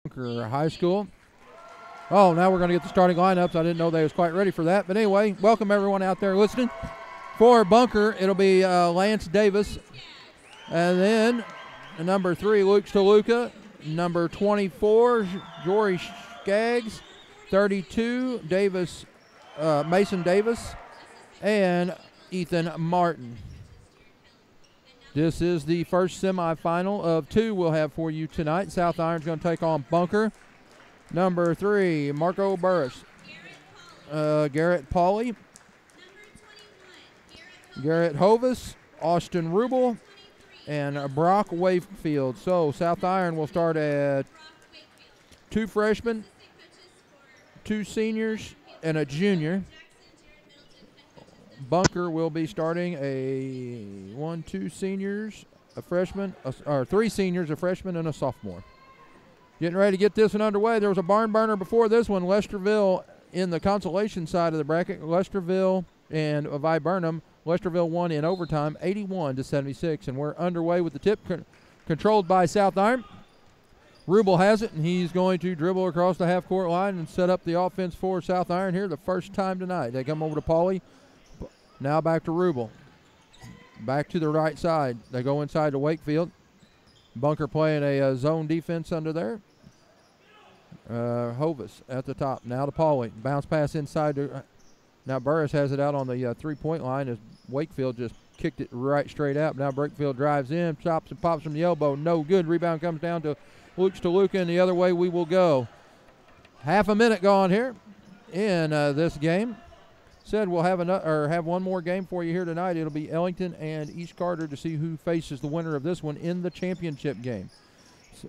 Bunker High School. Oh, now we're going to get the starting lineups. I didn't know they was quite ready for that. But anyway, welcome everyone out there listening. For Bunker, it'll be Lance Davis. And then number 3, Luke Stoluka. Number 24, Jory Skaggs. 32, Mason Davis. And Ethan Martin. This is the first semifinal of 2 we'll have for you tonight. South Iron's going to take on Bunker. Number 3, Marco Burris. Garrett Pauley. Garrett Hovis. Austin Rubel. And Brock Wakefield. So South Iron will start at 2 freshmen, 2 seniors, and a junior. Bunker will be starting a 2 seniors, a freshman, or 3 seniors, a freshman, and a sophomore. Getting ready to get this one underway. There was a barn burner before this one. Lesterville in the consolation side of the bracket. Lesterville and Viburnum. Lesterville won in overtime, 81-76, and we're underway with the tip controlled by South Iron. Rubel has it, and he's going to dribble across the half-court line and set up the offense for South Iron here the first time tonight. They come over to Pauley. Now back to Rubel. Back to the right side. They go inside to Wakefield. Bunker playing a zone defense under there. Hovis at the top. Now to Pauley. Bounce pass inside to. Now Burris has it out on the 3-point line as Wakefield just kicked it right straight out. Now Brakefield drives in, chops and pops from the elbow. No good. Rebound comes down to Luke Stoluka, and the other way we will go. Half a minute gone here in this game. Said we'll have one more game for you here tonight. It'll be Ellington and East Carter to see who faces the winner of this one in the championship game. So,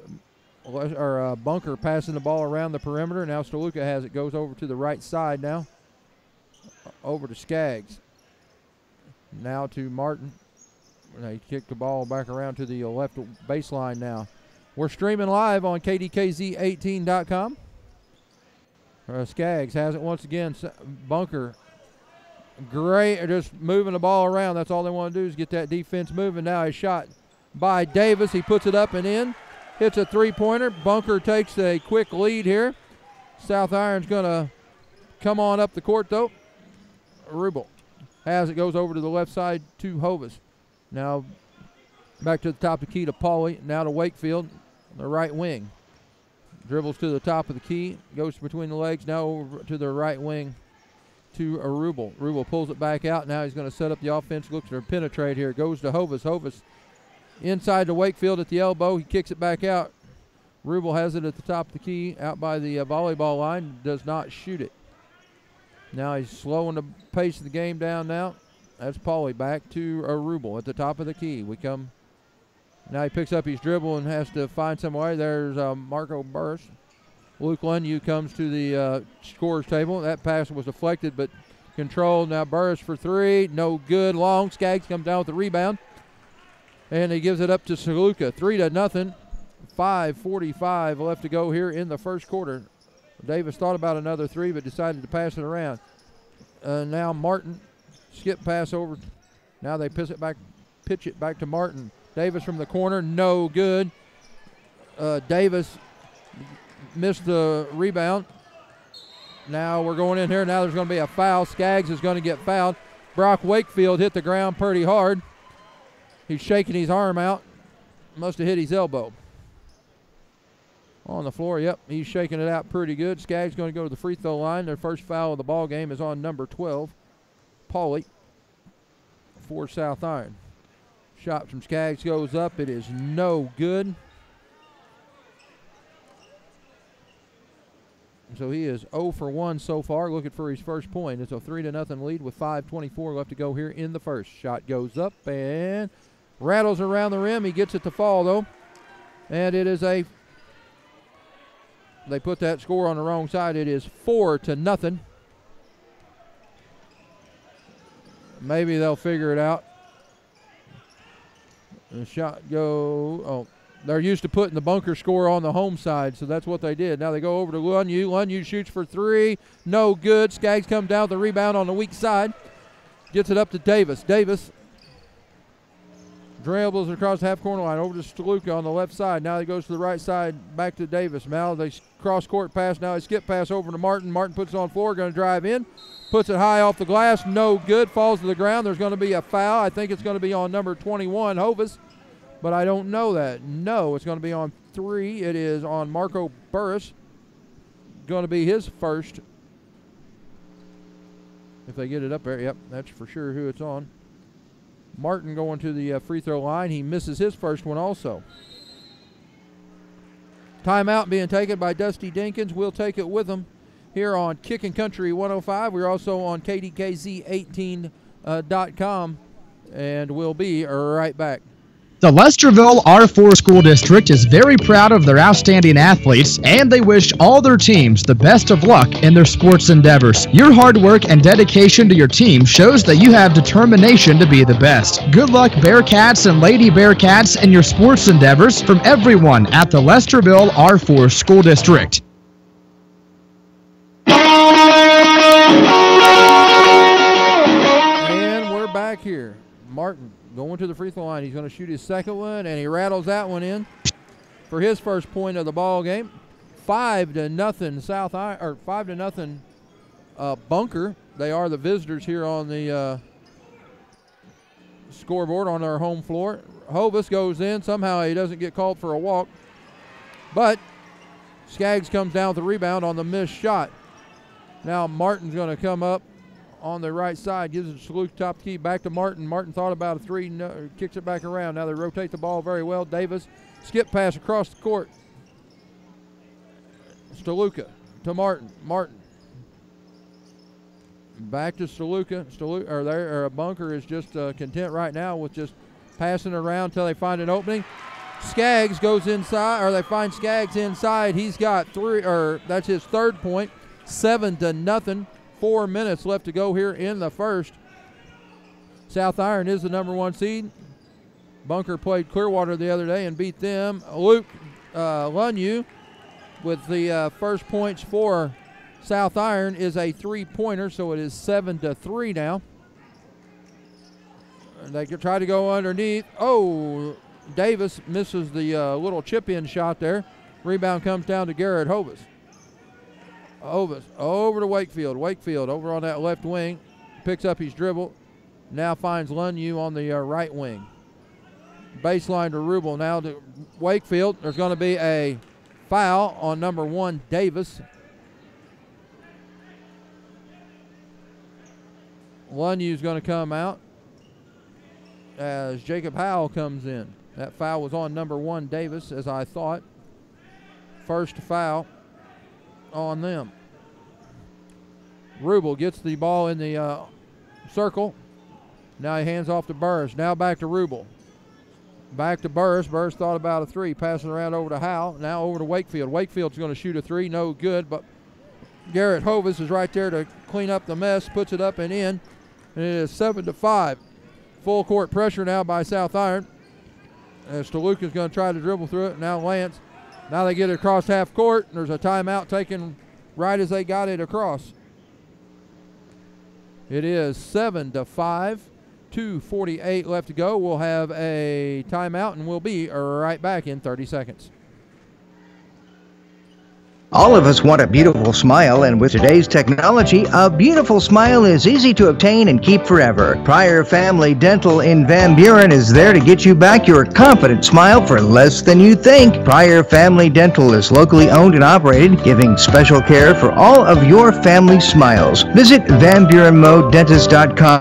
Bunker passing the ball around the perimeter. Now Stoluka has it. Goes over to the right side now. Over to Skaggs. Now to Martin. He kicked the ball back around to the left baseline now. We're streaming live on KDKZ18.com. Skaggs has it once again. Bunker. Great, just moving the ball around. That's all they want to do is get that defense moving. Now a shot by Davis. He puts it up and in. Hits a 3-pointer. Bunker takes a quick lead here. South Iron's going to come on up the court, though. Rubel has it. Goes over to the left side to Hovis. Now back to the top of the key to Pauley. Now to Wakefield, the right wing. Dribbles to the top of the key. Goes between the legs. Now over to the right wing. To Rubel. Rubel pulls it back out. Now he's going to set up the offense. Looks to penetrate here. Goes to Hovis. Hovis inside to Wakefield at the elbow. He kicks it back out. Rubel has it at the top of the key. Out by the volleyball line. Does not shoot it. Now he's slowing the pace of the game down now. That's Pauley back to Rubel at the top of the key. Now he picks up his dribble and has to find some way. There's Marco Burris. Luke Lunyu comes to the scorer's table. That pass was deflected but controlled. Now Burris for 3. No good. Long. Skaggs comes down with the rebound. And he gives it up to Stoluka. 3-0. 5:45 left to go here in the first quarter. Davis thought about another 3 but decided to pass it around. Now Martin. Skip pass over. Now they pitch it back to Martin. Davis from the corner. No good. Davis missed the rebound. Now we're going in here. Now there's going to be a foul. Skaggs is going to get fouled. Brock Wakefield hit the ground pretty hard. He's shaking his arm out. Must have hit his elbow. On the floor, yep, he's shaking it out pretty good. Skaggs going to go to the free throw line. Their first foul of the ball game is on number 12, Pauley, for South Iron. Shot from Skaggs goes up. It is no good. So he is 0 for 1 so far, looking for his first point. It's a 3-0 lead with 5:24 left to go here in the first. Shot goes up and rattles around the rim. He gets it to fall, though. And it is they put that score on the wrong side. It is 4-0. Maybe they'll figure it out. The shot they're used to putting the Bunker score on the home side, so that's what they did. Now they go over to Lunyu. Lunyu shoots for 3. No good. Skaggs comes down with the rebound on the weak side. Gets it up to Davis. Davis Dribbles across the half-corner line over to Stluka on the left side. Now he goes to the right side, back to Davis. Now they cross-court pass. Now they skip pass over to Martin. Martin puts it on the floor, going to drive in. Puts it high off the glass. No good. Falls to the ground. There's going to be a foul. I think it's going to be on number 21, Hovis, but I don't know that. No, it's going to be on 3. It is on Marco Burris. Going to be his first. If they get it up there, yep, that's for sure who it's on. Martin going to the free throw line. He misses his first one also. Timeout being taken by Dusty Dinkins. We'll take it with him here on Kickin' Country 105. We're also on KDKZ18.com, and we'll be right back. The Lesterville R4 School District is very proud of their outstanding athletes, and they wish all their teams the best of luck in their sports endeavors. Your hard work and dedication to your team shows that you have determination to be the best. Good luck, Bearcats and Lady Bearcats, in your sports endeavors from everyone at the Lesterville R4 School District. And we're back here. Martin going to the free throw line. He's going to shoot his second one, and he rattles that one in for his first point of the ball game. 5-0 South Iron, or 5-0 Bunker. They are the visitors here on the scoreboard on our home floor. Hovis goes in. Somehow he doesn't get called for a walk, but Skaggs comes down with the rebound on the missed shot. Now Martin's going to come up on the right side, gives it to Luke, top key, back to Martin. Martin thought about a 3, no, kicks it back around. Now they rotate the ball very well. Davis, skip pass across the court. Stluka to Martin. Martin back to Stluka. Bunker is just content right now with just passing around until they find an opening. Skaggs goes inside, or they find Skaggs inside. He's got 3, or that's his third point. 7-0. 4 minutes left to go here in the first. South Iron is the number 1 seed. Bunker played Clearwater the other day and beat them. Luke Lunyu with the first points for South Iron is a 3-pointer, so it is 7-3 now. And they could try to go underneath. Oh, Davis misses the little chip-in shot there. Rebound comes down to Garrett Hovis. Hovis over to Wakefield. Wakefield over on that left wing. Picks up his dribble. Now finds Lunyu on the right wing. Baseline to Rubel. Now to Wakefield. There's going to be a foul on number 1, Davis. Lunyu's going to come out as Jacob Howell comes in. That foul was on number 1, Davis, as I thought. First foul on them. Rubel gets the ball in the circle. Now he hands off to Burris. Now back to Rubel. Back to Burris. Burris thought about a 3. Passing around over to Howell. Now over to Wakefield. Wakefield's going to shoot a 3. No good, but Garrett Hovis is right there to clean up the mess. Puts it up and in. And it is 7-5. Full court pressure now by South Iron. As Stluka's going to try to dribble through it. Now Lance. Now they get it across half court. There's a timeout taken right as they got it across. It is 7-5. 2:48 left to go. We'll have a timeout and we'll be right back in 30 seconds. All of us want a beautiful smile, and with today's technology, a beautiful smile is easy to obtain and keep forever. Pryor Family Dental in Van Buren is there to get you back your confident smile for less than you think. Pryor Family Dental is locally owned and operated, giving special care for all of your family smiles. Visit VanBurenMoDentist.com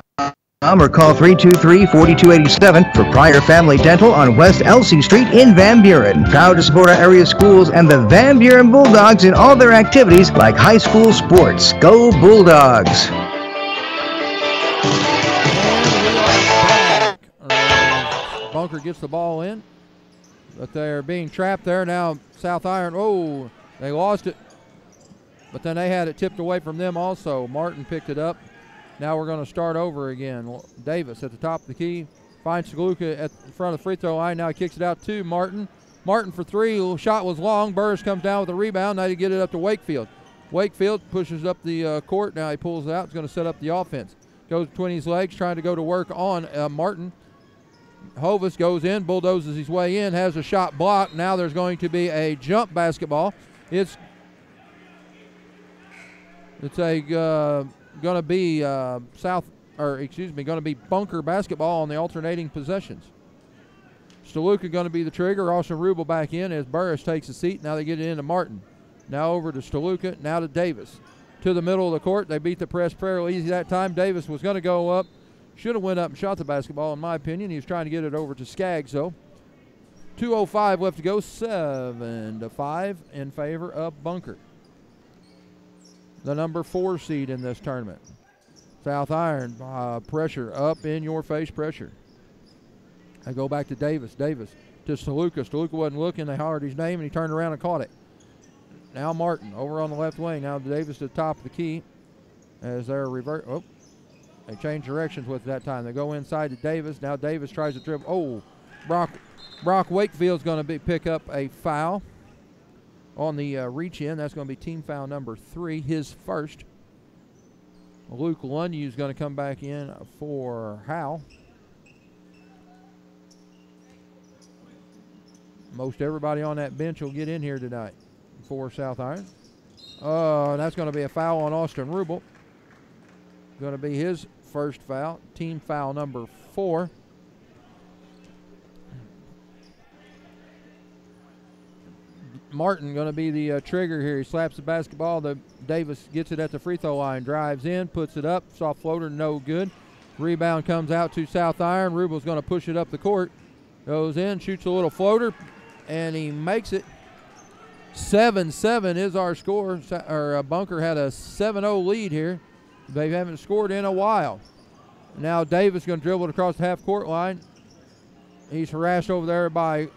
or call 323-4287 for Pryor Family Dental on West Elsie Street in Van Buren. Proud to support our area schools and the Van Buren Bulldogs in all their activities like high school sports. Go Bulldogs! Bunker gets the ball in, but they're being trapped there. Now South Iron, oh, they lost it, but then they had it tipped away from them also. Martin picked it up. Now we're going to start over again. Davis at the top of the key. Finds Stluka at the front of the free throw line. Now he kicks it out to Martin. Martin for 3. Shot was long. Burris comes down with a rebound. Now he get it up to Wakefield. Wakefield pushes up the court. Now he pulls it out. He's going to set up the offense. Goes between his legs trying to go to work on Martin. Hovis goes in, bulldozes his way in, has a shot blocked. Now there's going to be a jump basketball. It's going to be going to be Bunker basketball on the alternating possessions. Steluca going to be the trigger. Austin Rubel back in as Burris takes a seat. Now they get it into Martin. Now over to Steluca. Now to Davis. To the middle of the court. They beat the press fairly easy that time. Davis was going to go up. Should have went up and shot the basketball, in my opinion. He was trying to get it over to Skaggs, though. 2:05 left to go. 7-5 in favor of Bunker, the number 4 seed in this tournament. South Iron pressure, up in your face pressure. I go back to Davis. Davis to Steluca. Steluca wasn't looking. They hollered his name, and he turned around and caught it. Now Martin over on the left wing. Now Davis to the top of the key as they're revert. Oh, they change directions with it that time. They go inside to Davis. Now Davis tries to dribble. Oh, Brock Wakefield's going to pick up a foul on the reach in. That's going to be team foul number 3, his first. Luke Lunyu is going to come back in for Howell. Most everybody on that bench will get in here tonight for South Iron. That's going to be a foul on Austin Rubel. Going to be his first foul, team foul number 4. Martin going to be the trigger here. He slaps the basketball. Davis gets it at the free throw line, drives in, puts it up. Soft floater, no good. Rebound comes out to South Iron. Rubel's going to push it up the court. Goes in, shoots a little floater, and he makes it. 7-7 is our score. Bunker had a 7-0 lead here. They haven't scored in a while. Now Davis going to dribble it across the half-court line. He's harassed over there by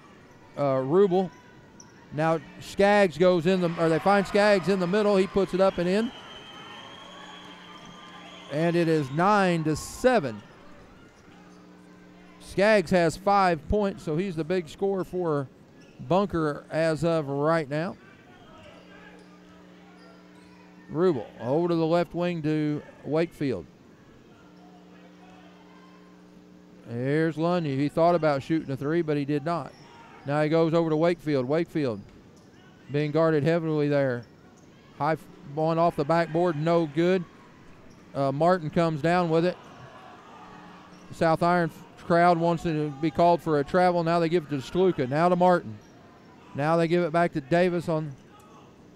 Rubel. Now Skaggs goes in they find Skaggs in the middle. He puts it up and in. And it is 9-7. Skaggs has 5 points, so he's the big scorer for Bunker as of right now. Rubel over to the left wing to Wakefield. Here's Lundy. He thought about shooting a 3, but he did not. Now he goes over to Wakefield. Wakefield being guarded heavily there. High one off the backboard, no good. Martin comes down with it. South Iron crowd wants it to be called for a travel. Now they give it to Steluca. Now to Martin. Now they give it back to Davis on.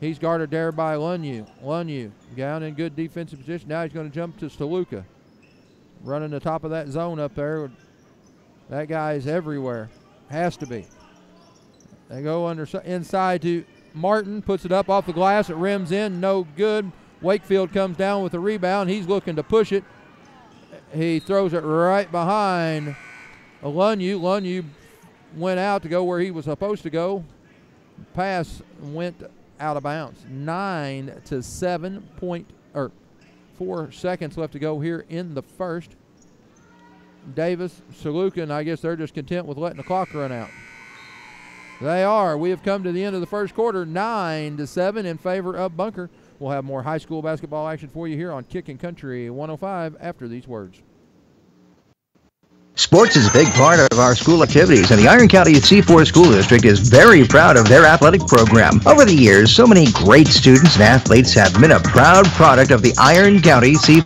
He's guarded there by Lunyu. Lunyu down in good defensive position. Now he's going to jump to Steluca. Running the top of that zone up there. That guy is everywhere. Has to be. They go inside to Martin. Puts it up off the glass. It rims in. No good. Wakefield comes down with the rebound. He's looking to push it. He throws it right behind Lunyu. Lunyu went out to go where he was supposed to go. Pass went out of bounds. 9-7 4 seconds left to go here in the first. Davis, Steluca, and I guess they're just content with letting the clock run out. They are. We have come to the end of the first quarter. 9-7 in favor of Bunker. We'll have more high school basketball action for you here on Kickin' Country 105 after these words. Sports is a big part of our school activities, and the Iron County C4 School District is very proud of their athletic program. Over the years, so many great students and athletes have been a proud product of the Iron County C4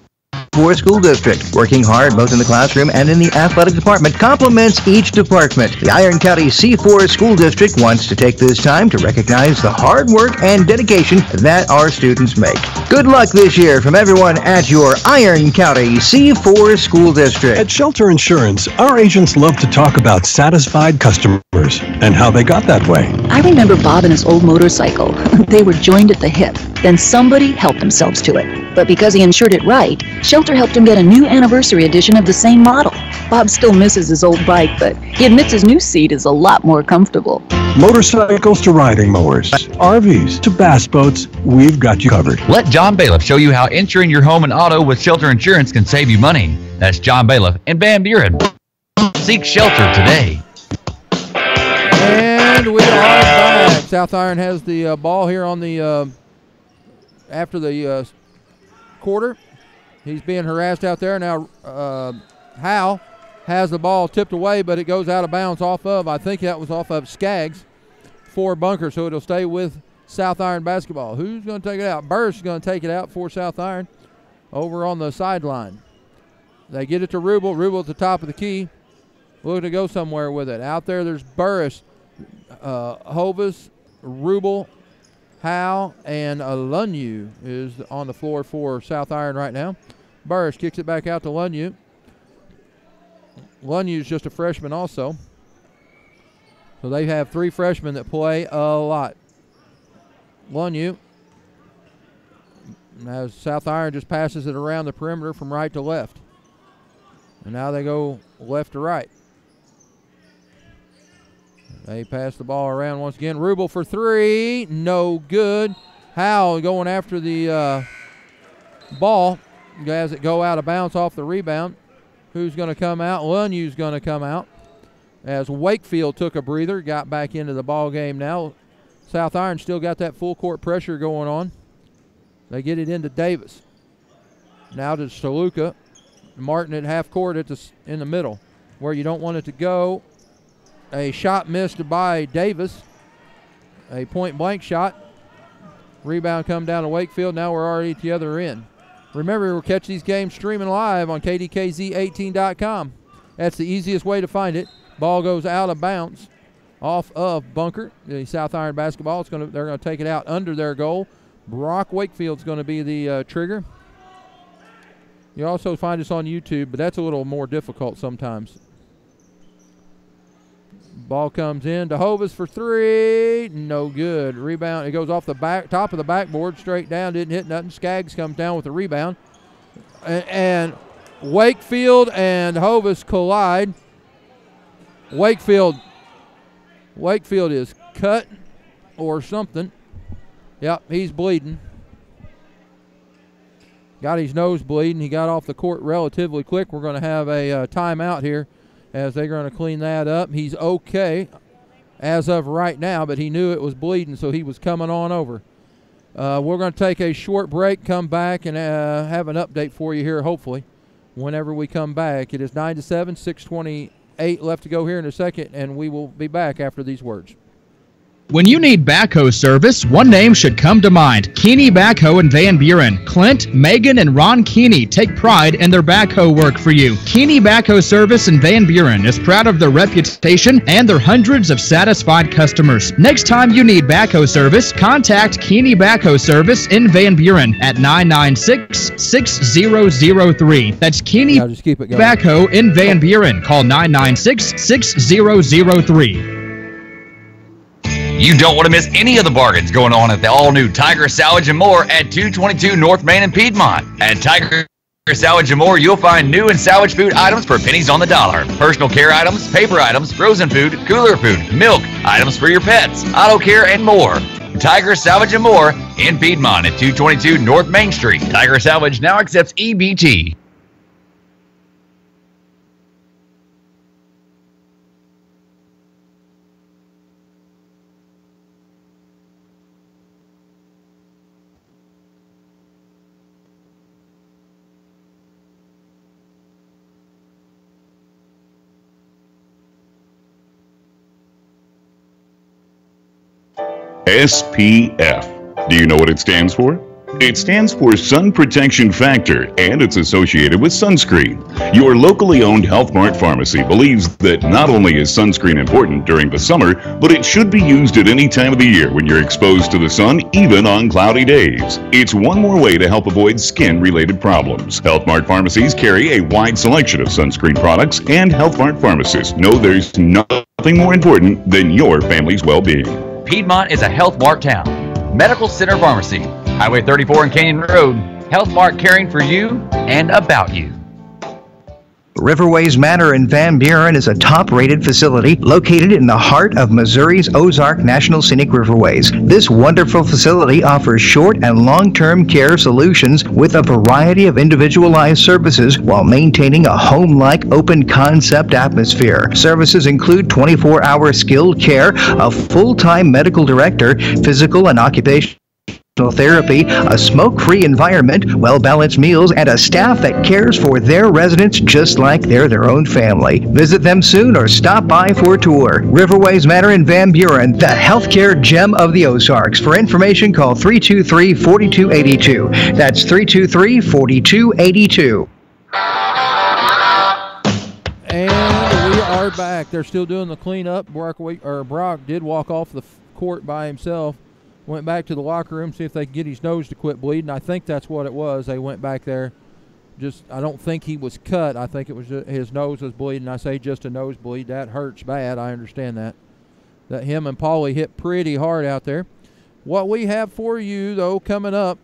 School District. Working hard both in the classroom and in the athletic department complements each department. The Iron County C4 School District wants to take this time to recognize the hard work and dedication that our students make. Good luck this year from everyone at your Iron County C4 School District. At Shelter Insurance, our agents love to talk about satisfied customers and how they got that way. I remember Bob and his old motorcycle. They were joined at the hip. Then somebody helped themselves to it. But because he insured it right, Shelter helped him get a new anniversary edition of the same model. Bob still misses his old bike, but he admits his new seat is a lot more comfortable. Motorcycles to riding mowers, RVs to bass boats, we've got you covered. Let John Bailiff show you how insuring your home and auto with Shelter Insurance can save you money. That's John Bailiff in Van Buren. Seek shelter today. And we are back. South Iron has the ball here on the after the quarter. He's being harassed out there. Now Howell has the ball tipped away, but it goes out of bounds I think that was off of Skaggs for Bunker, so it'll stay with South Iron basketball. Who's going to take it out? Burris is going to take it out for South Iron over on the sideline. They get it to Rubel. Rubel at the top of the key. Looking to go somewhere with it. Out there's Burris, Hovis, Rubel, Howe, and Lunyu is on the floor for South Iron right now. Burris kicks it back out to Lunyu. Lunyu's just a freshman also. So they have 3 freshmen that play a lot. Lunyu, as South Iron just passes it around the perimeter from right to left. And now they go left to right. They pass the ball around once again. Rubel for 3, no good. Howe going after the ball. Has it go out of bounds off the rebound. Who's going to come out? Lunyu's going to come out. As Wakefield took a breather, got back into the ball game now. South Iron still got that full court pressure going on. They get it into Davis. Now to Saluka. Martin at half court in the middle where you don't want it to go. A shot missed by Davis. A point-blank shot. Rebound come down to Wakefield. Now we're already at the other end. Remember, we'll catch these games streaming live on KDKZ18.com. That's the easiest way to find it. Ball goes out of bounds off of Bunker. The South Iron basketball. They're going to take it out under their goal. Brock Wakefield's going to be the trigger. You also find us on YouTube, but that's a little more difficult sometimes. Ball comes in to Hovis for 3. No good. Rebound. It goes off the top of the backboard, straight down. Didn't hit nothing. Skaggs comes down with the rebound. And Wakefield and Hovis collide. Wakefield is cut or something. Yep, he's bleeding. Got his nose bleeding. He got off the court relatively quick. We're going to have a timeout here as they're going to clean that up. He's okay as of right now, but he knew it was bleeding, so he was coming on over. We're going to take a short break, come back, and have an update for you here, hopefully, whenever we come back. It is 9-7, 6:28 left to go here in a second, and we will be back after these words. When you need backhoe service, one name should come to mind. Keeney Backhoe in Van Buren. Clint, Megan, and Ron Keeney take pride in their backhoe work for you. Keeney Backhoe Service in Van Buren is proud of their reputation and their hundreds of satisfied customers. Next time you need backhoe service, contact Keeney Backhoe Service in Van Buren at 996-6003. That's Keeney Backhoe in Van Buren. Call 996-6003. You don't want to miss any of the bargains going on at the all-new Tiger Salvage & More at 222 North Main in Piedmont. At Tiger Salvage & More, you'll find new and salvage food items for pennies on the dollar. Personal care items, paper items, frozen food, cooler food, milk, items for your pets, auto care, and more. Tiger Salvage & More in Piedmont at 222 North Main Street. Tiger Salvage now accepts EBT. SPF. Do you know what it stands for? It stands for Sun Protection Factor, and it's associated with sunscreen. Your locally owned Health Mart pharmacy believes that not only is sunscreen important during the summer, but it should be used at any time of the year when you're exposed to the sun, even on cloudy days. It's one more way to help avoid skin-related problems. Health Mart pharmacies carry a wide selection of sunscreen products, and Health Mart pharmacists know there's nothing more important than your family's well-being. Piedmont is a Health Mart town. Medical Center Pharmacy, Highway 34 and Canyon Road. Health Mart, caring for you and about you. Riverways Manor in Van Buren is a top-rated facility located in the heart of Missouri's Ozark National Scenic Riverways. This wonderful facility offers short and long-term care solutions with a variety of individualized services while maintaining a home-like open-concept atmosphere. Services include 24-hour skilled care, a full-time medical director, physical and occupational therapy, a smoke-free environment, well-balanced meals, and a staff that cares for their residents just like they're their own family. Visit them soon or stop by for a tour. Riverways Manor in Van Buren, the healthcare gem of the Ozarks. For information, call 323-4282. That's 323-4282. And we are back. They're still doing the cleanup. Brock did walk off the court by himself. Went back to the locker room, see if they could get his nose to quit bleeding. I think that's what it was. They went back there. I don't think he was cut. I think it was his nose was bleeding. I say just a nosebleed. That hurts bad. I understand that. That him and Paulie hit pretty hard out there. What we have for you, though, coming up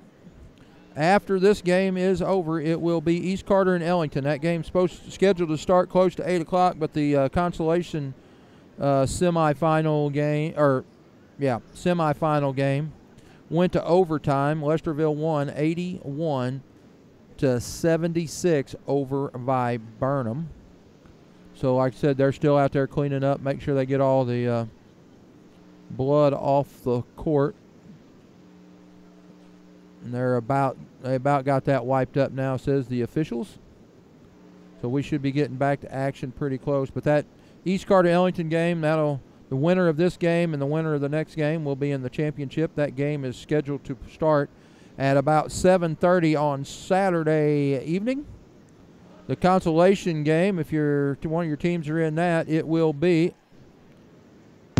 after this game is over, it will be East Carter and Ellington. That game's scheduled to start close to 8 o'clock, but the consolation semifinal game went to overtime. Lesterville won 81-76 over by Burnham. So like I said, they're still out there cleaning up, make sure they get all the blood off the court. And they about got that wiped up now, says the officials. So we should be getting back to action pretty close. But that East Carter Ellington game, the winner of this game and the winner of the next game will be in the championship. That game is scheduled to start at about 7:30 on Saturday evening. The consolation game, if one of your teams are in that, it will be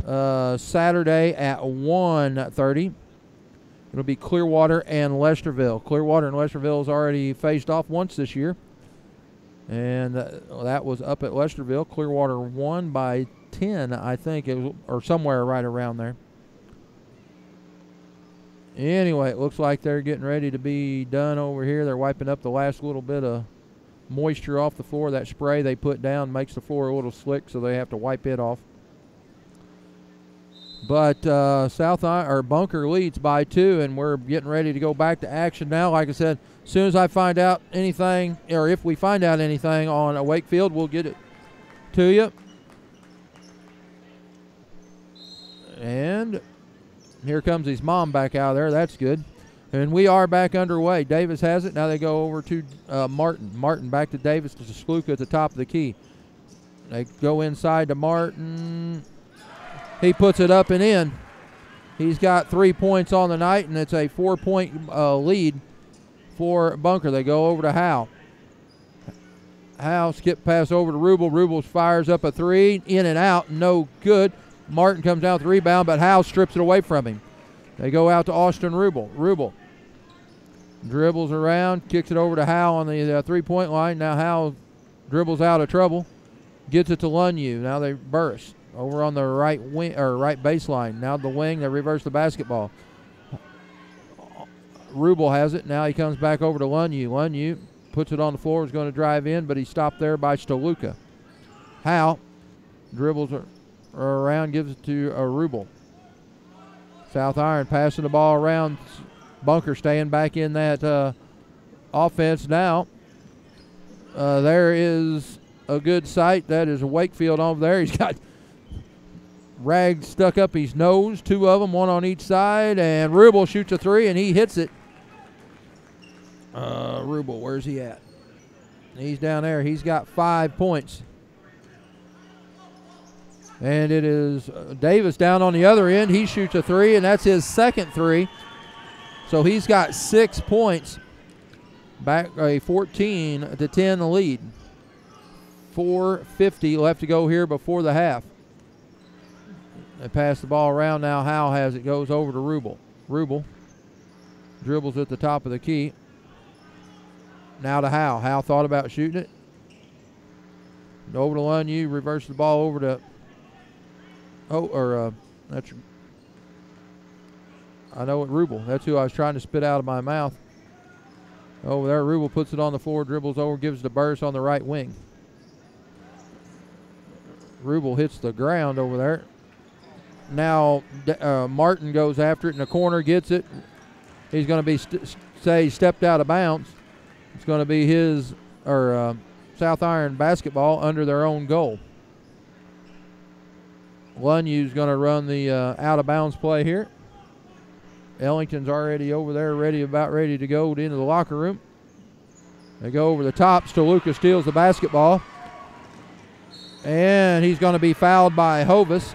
Saturday at 1:30. It'll be Clearwater and Lesterville. Clearwater and Lesterville has already faced off once this year, and that was up at Lesterville. Clearwater won by 10, I think, or somewhere right around there. Anyway, it looks like they're getting ready to be done over here. They're wiping up the last little bit of moisture off the floor. That spray they put down makes the floor a little slick, so they have to wipe it off. But Bunker leads by 2, and we're getting ready to go back to action now. Like I said, as soon as I find out anything, or if we find out anything on Wakefield, we'll get it to you. And here comes his mom back out of there. That's good. And we are back underway. Davis has it. Now they go over to Martin. Martin back to Davis to Skluka at the top of the key. They go inside to Martin. He puts it up and in. He's got 3 points on the night, and it's a 4-point lead for Bunker. They go over to Howe. Howe skip pass over to Rubel. Rubel fires up a 3, in and out, no good. Martin comes down with the rebound, but Howe strips it away from him. They go out to Austin Rubel. Rubel dribbles around, kicks it over to Howe on the 3-point line. Now Howe dribbles out of trouble, gets it to Lunyu. Now they burst over on the right wing or right baseline. Now the wing, they reverse the basketball. Rubel has it. Now he comes back over to Lunyu. Lunyu puts it on the floor, is going to drive in, but he's stopped there by Stoluka. Howe dribbles around, gives it to Rubel. South Iron passing the ball around. Bunker staying back in that offense now. There is a good sight. That is a Wakefield over there. He's got rags stuck up his nose, 2 of them, 1 on each side, and Rubel shoots a 3, and he hits it. Rubel, where's he at? He's down there. He's got 5 points. And it is Davis down on the other end. He shoots a 3, and that's his second 3. So he's got 6 points. Back a 14-10 lead. 4:50 left to go here before the half. They pass the ball around now. Howe has it. Goes over to Rubel. Rubel dribbles at the top of the key. Now to Howe. Howe thought about shooting it. Over to Lunyu. Reverse the ball over to that's, I know it, Rubel. That's who I was trying to spit out of my mouth. Over there, Rubel puts it on the floor, dribbles over, gives it a burst on the right wing. Rubel hits the ground over there. Now Martin goes after it in the corner, gets it. He's going to be he stepped out of bounds. It's going to be his South Iron basketball under their own goal. Lunyu's going to run the out-of-bounds play here. Ellington's already over there, about ready to go into the locker room. They go over the top. Stoluka steals the basketball. And he's going to be fouled by Hovis.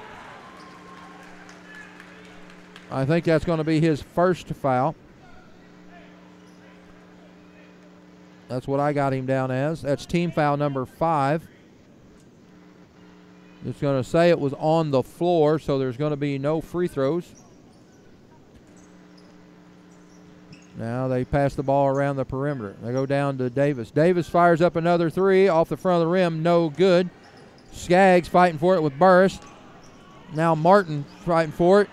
I think that's going to be his first foul. That's what I got him down as. That's team foul number 5. It's going to say it was on the floor, so there's going to be no free throws. Now they pass the ball around the perimeter. They go down to Davis. Davis fires up another 3 off the front of the rim. No good. Skaggs fighting for it with Burris. Now Martin fighting for it.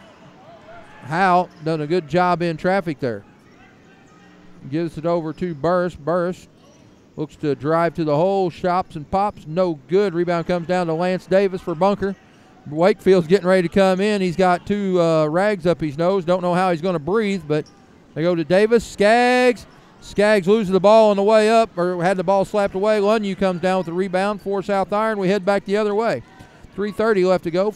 Howe done a good job in traffic there. Gives it over to Burris. Burris looks to drive to the hole, shops and pops. No good. Rebound comes down to Lance Davis for Bunker. Wakefield's getting ready to come in. He's got 2 rags up his nose. Don't know how he's going to breathe, but they go to Davis. Skaggs. Skaggs loses the ball on the way up, or had the ball slapped away. Lunyu comes down with the rebound for South Iron. We head back the other way. 3:30 left to go.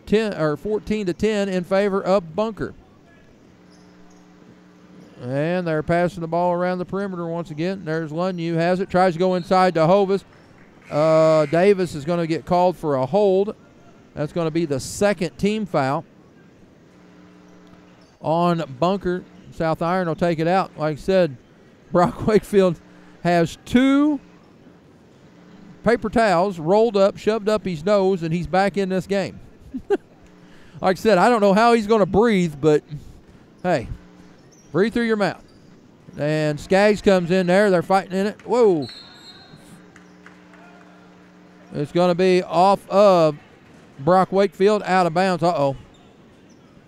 14-10 in favor of Bunker. And they're passing the ball around the perimeter once again. There's Lunyu, has it, tries to go inside to Hovis. Davis is going to get called for a hold. That's going to be the second team foul on Bunker. South Iron will take it out. Like I said, Brock Wakefield has 2 paper towels rolled up, shoved up his nose, and he's back in this game. Like I said, I don't know how he's going to breathe, but hey, breathe through your mouth. And Skaggs comes in there. They're fighting in it. Whoa. It's going to be off of Brock Wakefield, out of bounds. Uh-oh.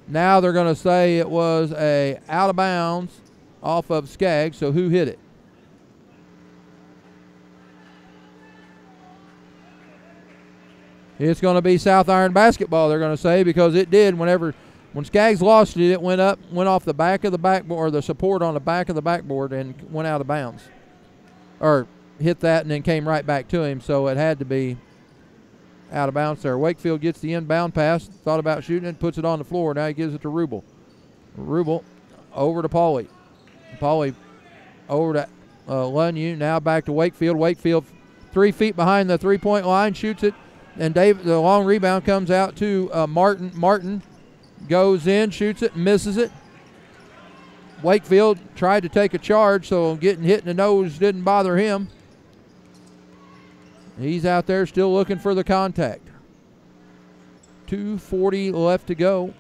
Now they're going to say it was a out of bounds off of Skaggs. So who hit it? It's going to be South Iron basketball, they're going to say, because it did when Skaggs lost it, it went off the back of the backboard, or the support on the back of the backboard, and went out of bounds. Or hit that and then came right back to him, so it had to be out of bounds there. Wakefield gets the inbound pass, thought about shooting it, puts it on the floor. Now he gives it to Rubel. Rubel over to Pauly. Pauly over to Lunyu, now back to Wakefield. Wakefield 3 feet behind the three-point line, shoots it. And the long rebound comes out to Martin. Martin goes in, shoots it, misses it. Wakefield tried to take a charge, so getting hit in the nose didn't bother him. He's out there still looking for the contact. 2:40 left to go.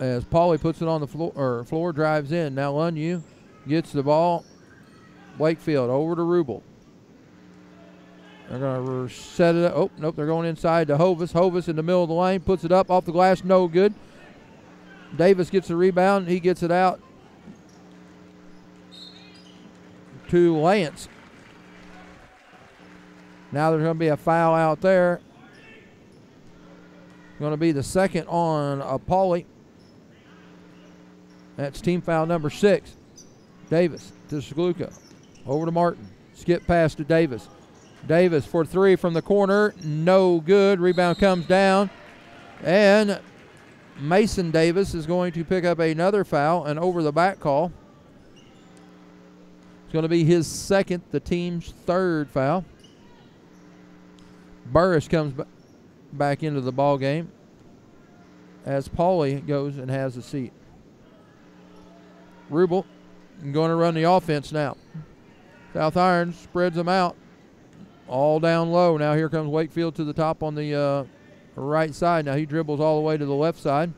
As Pauly puts it on the floor, drives in. Now Lunyu gets the ball. Wakefield over to Rubel. They're going to set it up. Oh, nope, they're going inside to Hovis. Hovis in the middle of the lane, puts it up off the glass, no good. Davis gets the rebound. He gets it out to Lance. Now there's going to be a foul out there. Going to be the second on Pauly. That's team foul number 6. Davis to Stoluka. Over to Martin. Skip pass to Davis. Davis for 3 from the corner. No good. Rebound comes down. And Mason Davis is going to pick up another foul, and over the back call. It's going to be his second, the team's 3rd foul. Burris comes back into the ball game as Pauly goes and has a seat. Rubel going to run the offense now. South Iron spreads them out. All down low. Now here comes Wakefield to the top on the right side. Now he dribbles all the way to the left side.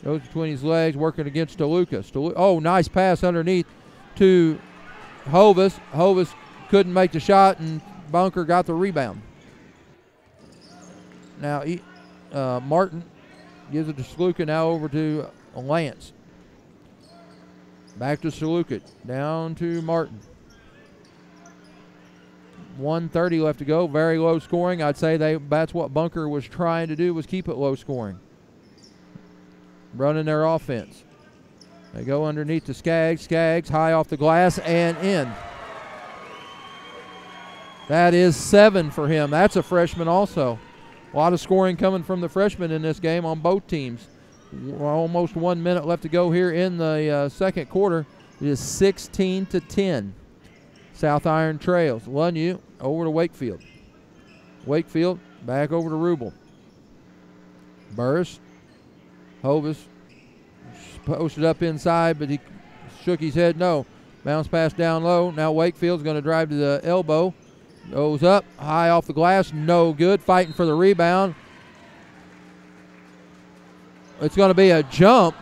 Goes between his legs, working against Stoluka. Oh, nice pass underneath to Hovis. Hovis couldn't make the shot, and Bunker got the rebound. Now Martin gives it to Stoluka. Now over to Lance. Back to Stoluka. Down to Martin. 1:30 left to go. Very low scoring. I'd say that's what Bunker was trying to do, was keep it low scoring. Running their offense. They go underneath to Skaggs. Skaggs high off the glass and in. That is 7 for him. That's a freshman also. A lot of scoring coming from the freshman in this game on both teams. Almost 1 minute left to go here in the second quarter. It is 16-10. South Iron trails. Lunyu over to Wakefield. Wakefield back over to Rubel. Burris. Hovis posted up inside, but he shook his head no. Bounce pass down low. Now Wakefield's going to drive to the elbow. Goes up, high off the glass, no good. Fighting for the rebound. It's going to be a jump.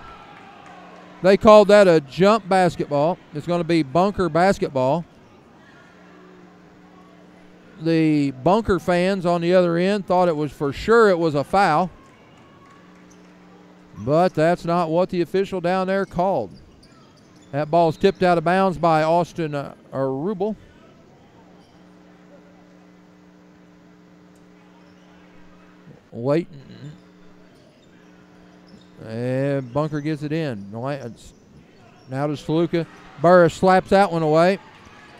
They called that a jump basketball. It's going to be Bunker basketball. The Bunker fans on the other end thought it was for sure it was a foul. But that's not what the official down there called. That ball's tipped out of bounds by Austin Rubel. Waiting. And Bunker gets it in. Now to Saluka. Burris slaps that one away.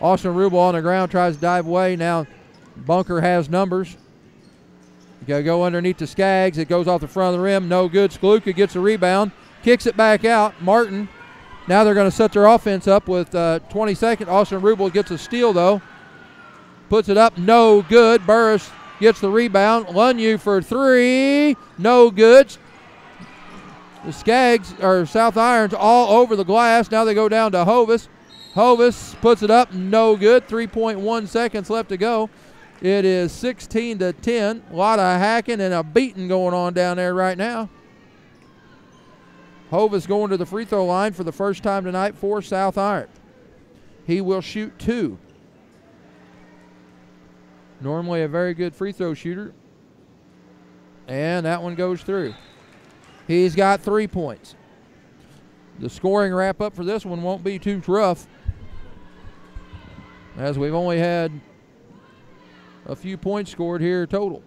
Austin Rubel on the ground, tries to dive away. Now Bunker has numbers. You got to go underneath the Skaggs. It goes off the front of the rim. No good. Saluka gets a rebound. Kicks it back out. Martin. Now they're going to set their offense up with 20 seconds. Austin Rubel gets a steal, though. Puts it up. No good. Burris gets the rebound. Lunyu for three. No good. The Skaggs, or South Irons, all over the glass. Now they go down to Hovis. Hovis puts it up. No good. 3.1 seconds left to go. It is 16-10. A lot of hacking and a beating going on down there right now. Hovis going to the free throw line for the first time tonight for South Iron. He will shoot 2. Normally a very good free throw shooter. And that one goes through. He's got 3 points. The scoring wrap up for this one won't be too rough, as we've only had a few points scored here total.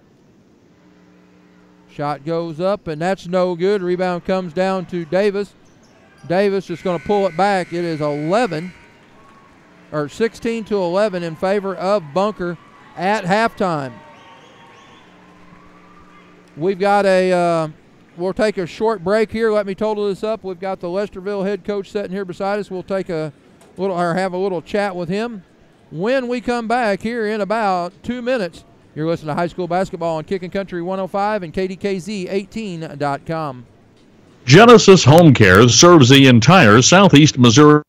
Shot goes up, and that's no good. Rebound comes down to Davis. Davis just going to pull it back. It is 16-11 in favor of Bunker at halftime. We've got we'll take a short break here. Let me total this up. We've got the Lesterville head coach sitting here beside us. We'll take have a little chat with him. When we come back here in about 2 minutes, you're listening to high school basketball on Kickin' Country 105 and KDKZ18.com. Genesis Home Care serves the entire southeast Missouri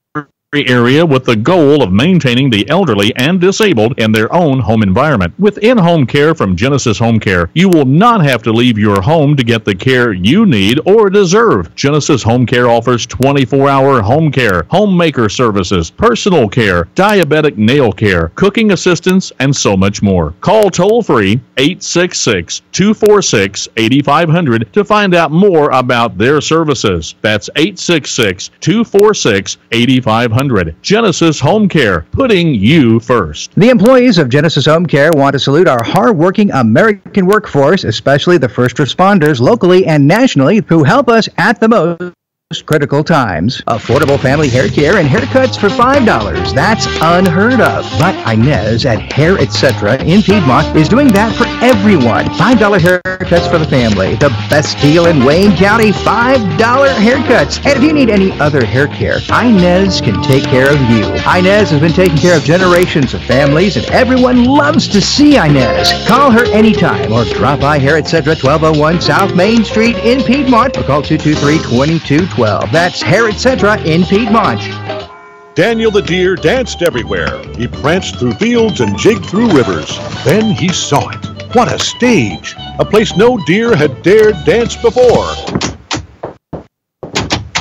area with the goal of maintaining the elderly and disabled in their own home environment. With in-home care from Genesis Home Care, you will not have to leave your home to get the care you need or deserve. Genesis Home Care offers 24-hour home care, homemaker services, personal care, diabetic nail care, cooking assistance, and so much more. Call toll-free 866-246-8500 to find out more about their services. That's 866-246-8500. Genesis Home Care, putting you first. The employees of Genesis Home Care want to salute our hard-working American workforce, especially the first responders locally and nationally who help us at the most critical times. Affordable family hair care and haircuts for $5. That's unheard of. But Inez at Hair Etc. in Piedmont is doing that for everyone. $5 haircuts for the family. The best deal in Wayne County, $5 haircuts. And if you need any other hair care, Inez can take care of you. Inez has been taking care of generations of families, and everyone loves to see Inez. Call her anytime or drop by Hair Etc. 1201 South Main Street in Piedmont or call 223-2212. That's Hair Etc. in Piedmont. Daniel the deer danced everywhere. He pranced through fields and jigged through rivers. Then he saw it. What a stage! A place no deer had dared dance before.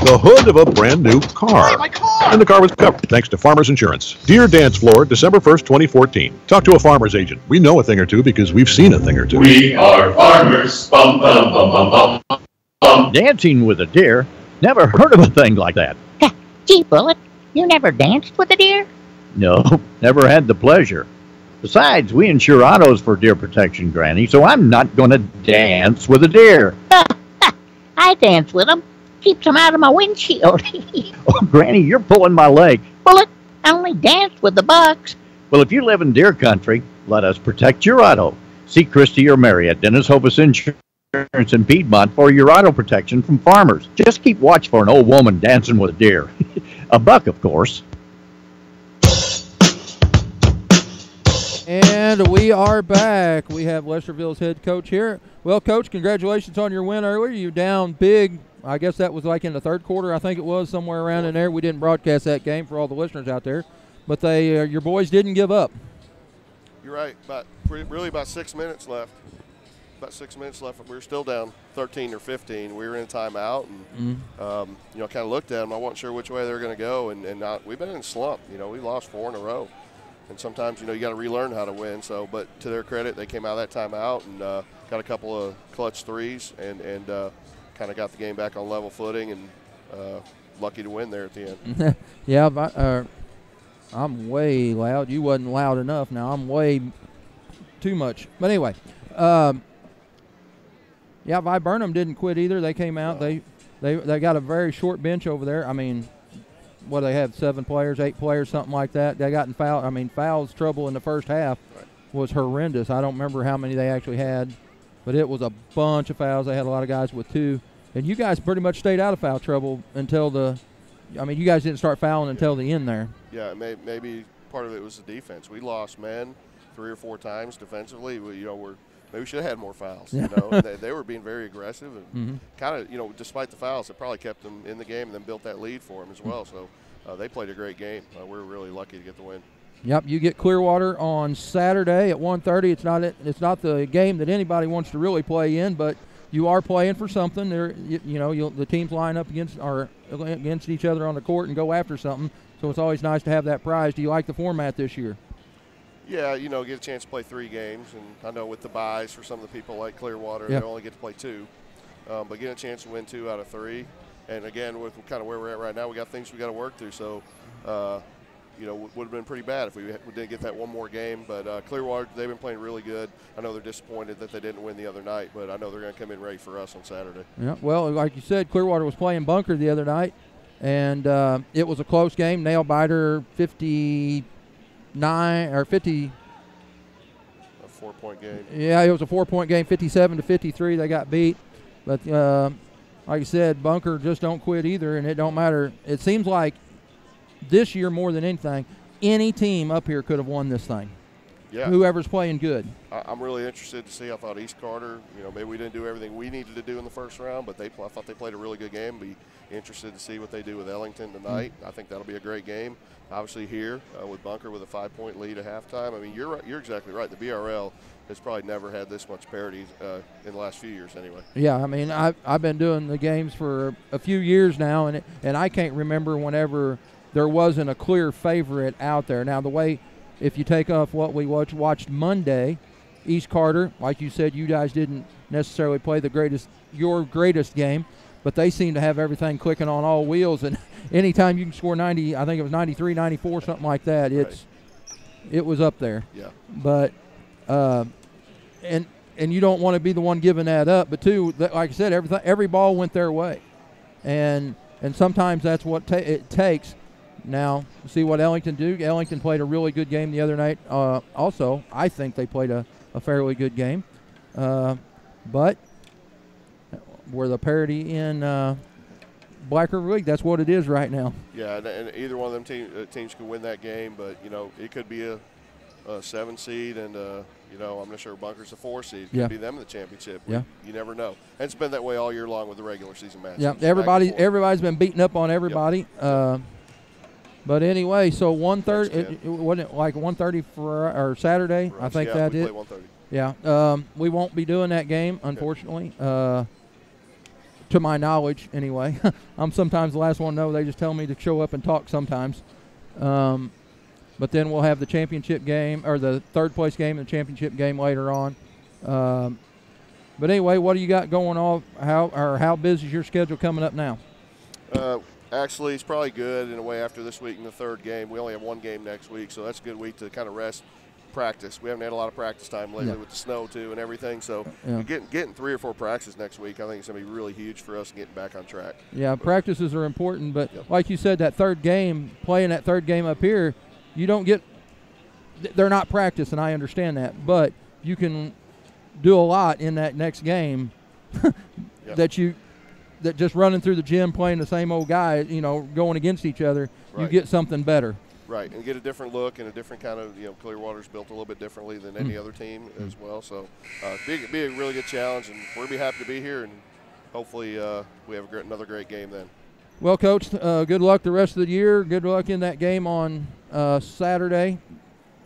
The hood of a brand new car. Hey, my car! And the car was covered thanks to Farmers Insurance. Deer Dance Floor, December 1st, 2014. Talk to a farmer's agent. We know a thing or two because we've seen a thing or two. We are farmers. Bum, bum, bum, bum, bum, bum. Dancing with a deer? Never heard of a thing like that. Gee, Bullet, you never danced with a deer? No, never had the pleasure. Besides, we insure autos for deer protection, Granny, so I'm not going to dance with a deer. I dance with them. Keeps them out of my windshield. Oh, Granny, you're pulling my leg. Bullet, I only dance with the bucks. Well, if you live in deer country, let us protect your auto. See Christy or Mary at Dennis Hovis Insurance Insurance in Piedmont for your auto protection from farmers. Just keep watch for an old woman dancing with a deer. A buck, of course. And we are back. We have Westerville's head coach here. Well, Coach, congratulations on your win earlier. You down big. I guess that was like in the third quarter, I think it was, somewhere around in there. We didn't broadcast that game for all the listeners out there. But they, your boys didn't give up. You're right. About 6 minutes left. About 6 minutes left. We were still down 13 or 15. We were in a timeout, and kind of looked at them. I wasn't sure which way they were going to go, and we've been in a slump. We lost 4 in a row, and sometimes you got to relearn how to win. So, but to their credit, they came out of that timeout and got a couple of clutch threes, and kind of got the game back on level footing, and lucky to win there at the end. Yeah, but, I'm way loud. You wasn't loud enough. Now I'm way too much. But anyway. Yeah, Viburnum didn't quit either. They came out. They got a very short bench over there. I mean, what they have, 7 players, 8 players, something like that. They got in foul. I mean, fouls trouble in the first half was horrendous. I don't remember how many they actually had, but it was a bunch of fouls. They had a lot of guys with 2, and you guys pretty much stayed out of foul trouble until you guys didn't start fouling until the end there. Yeah, maybe part of it was the defense. We lost men 3 or 4 times defensively. Maybe we should have had more fouls. And they were being very aggressive, and kind of, despite the fouls, it probably kept them in the game and then built that lead for them as well. So they played a great game. We're really lucky to get the win. Yep, you get Clearwater on Saturday at 1:30. It's not the game that anybody wants to really play in, but you are playing for something. The teams line up against each other on the court and go after something. So it's always nice to have that prize. Do you like the format this year? Yeah, get a chance to play 3 games, and I know with the buys for some of the people like Clearwater, they only get to play 2. But getting a chance to win 2 out of 3, and again, with kind of where we're at right now, we got things we got to work through. So, would have been pretty bad if we didn't get that one more game. But Clearwater, they've been playing really good. I know they're disappointed that they didn't win the other night, but I know they're going to come in ready for us on Saturday. Yeah, well, like you said, Clearwater was playing Bunker the other night, and it was a close game. Nail biter 59 or 50. 4-point game. Yeah, it was a 4-point game, 57-53. They got beat. But like I said, Bunker just don't quit either, and it don't matter. It seems like this year more than anything, any team up here could have won this thing. Yeah. Whoever's playing good. I'm really interested to see. I thought East Carter, maybe we didn't do everything we needed to do in the first round, but I thought they played a really good game. Be interested to see what they do with Ellington tonight. I think that'll be a great game. Obviously here with Bunker with a 5-point lead at halftime. I mean, you're exactly right. The BRL has probably never had this much parity in the last few years anyway. Yeah, I mean, I've been doing the games for a few years now, and I can't remember whenever there wasn't a clear favorite out there. Now, the way, if you take off what we watched Monday, East Carter, like you said, you guys didn't necessarily play your greatest game, but they seem to have everything clicking on all wheels, and anytime you can score 90, I think it was 93, 94, something like that, it was up there. Yeah. But and you don't want to be the one giving that up, but too, like I said, every ball went their way, and sometimes that's what it takes. Now, see what Ellington do. Ellington played a really good game the other night. Also, I think they played a fairly good game, but were the parity in Black River League, that's what it is right now. Yeah, and either one of them teams could win that game, but it could be a 7 seed, and I'm not sure Bunker's a 4 seed. It could be them in the championship. Yeah, you never know. And it's been that way all year long with the regular season matches. Yeah, everybody's been beating up on everybody. Yep. But anyway, so 1:30, wasn't it like 1:30 for Saturday? I think that we it. Play 1:30. Yeah, we won't be doing that game, unfortunately. To my knowledge, anyway. I'm sometimes the last one to know. They just tell me to show up and talk sometimes. But then we'll have the championship game, or the third place game and the championship game later on. But anyway, what do you got going on? How busy is your schedule coming up now? Actually, it's probably good in a way after this week and the third game. We only have one game next week, so that's a good week to kind of rest, practice. We haven't had a lot of practice time lately with the snow, too, and everything. So getting 3 or 4 practices next week, I think it's going to be really huge for us getting back on track. Yeah, practices are important, but like you said, that third game, playing that third game up here, you don't get – they're not practice, and I understand that, but you can do a lot in that next game that just running through the gym playing the same old guy, going against each other, you get something better. Right, and get a different look and a different kind of, Clearwater's built a little bit differently than any other team as well. So be a really good challenge, and we'll be happy to be here, and hopefully we have another great game then. Well, Coach, good luck the rest of the year. Good luck in that game on Saturday.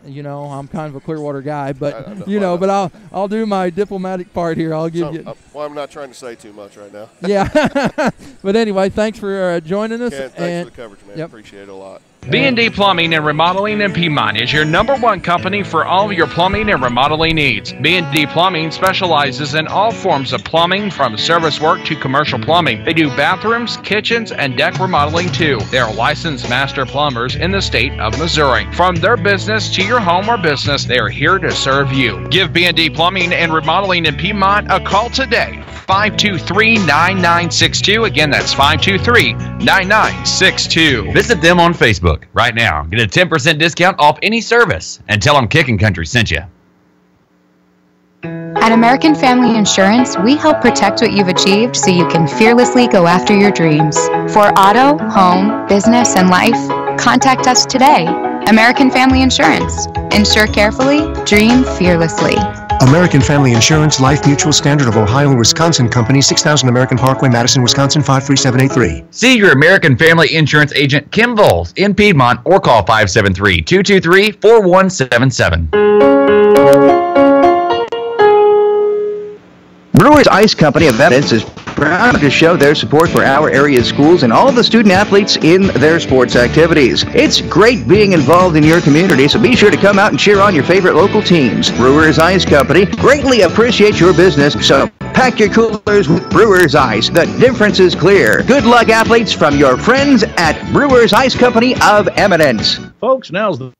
I'm kind of a Clearwater guy, but but I'll do my diplomatic part here. I'll give you. Well, I'm not trying to say too much right now. Yeah, but anyway, thanks for joining us. Ken, thanks for the coverage, man. Appreciate it a lot. B&D Plumbing and Remodeling in Piedmont is your #1 company for all your plumbing and remodeling needs. B&D Plumbing specializes in all forms of plumbing, from service work to commercial plumbing. They do bathrooms, kitchens, and deck remodeling too. They are licensed master plumbers in the state of Missouri. From their business to your home or business, they are here to serve you. Give B&D Plumbing and Remodeling in Piedmont a call today. 523-9962. Again, that's 523-9962. Visit them on Facebook right now. Get a 10% discount off any service and tell them Kicking Country sent you. At American Family Insurance, we help protect what you've achieved so you can fearlessly go after your dreams. For auto, home, business, and life, contact us today. American Family Insurance. Insure carefully, dream fearlessly. American Family Insurance, Life Mutual, Standard of Ohio and Wisconsin Company, 6000 American Parkway, Madison, Wisconsin, 53783. See your American Family Insurance agent, Kim Voles, in Piedmont, or call 573-223-4177. Brewers Ice Company of Evidence is proud to show their support for our area's schools and all the student athletes in their sports activities. It's great being involved in your community, so be sure to come out and cheer on your favorite local teams. Brewers Ice Company greatly appreciates your business, so pack your coolers with Brewers Ice. The difference is clear. Good luck, athletes, from your friends at Brewers Ice Company of Eminence. Folks, now's the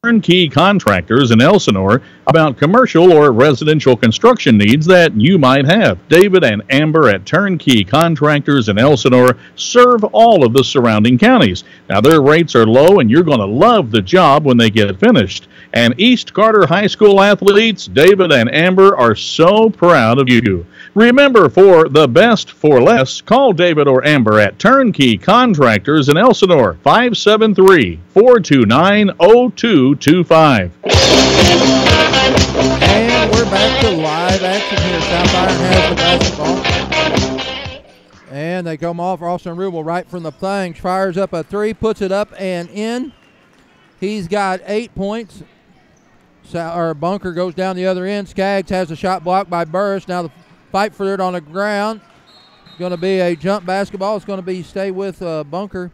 Turnkey Contractors in Elsinore about commercial or residential construction needs that you might have. David and Amber at Turnkey Contractors in Elsinore serve all of the surrounding counties. Now, their rates are low, and you're going to love the job when they get finished. And East Carter High School athletes, David and Amber, are so proud of you. Remember, for the best for less, call David or Amber at Turnkey Contractors in Elsinore, 573-429-0225. And we're back to live action here. South Iron has the basketball. And they come off. Austin Rubel right from the thing. Fires up a three, puts it up and in. He's got 8 points. Bunker goes down the other end. Skaggs has a shot blocked by Burris. Now the fight for it on the ground. It's going to be a jump basketball. It's going to be stay with Bunker.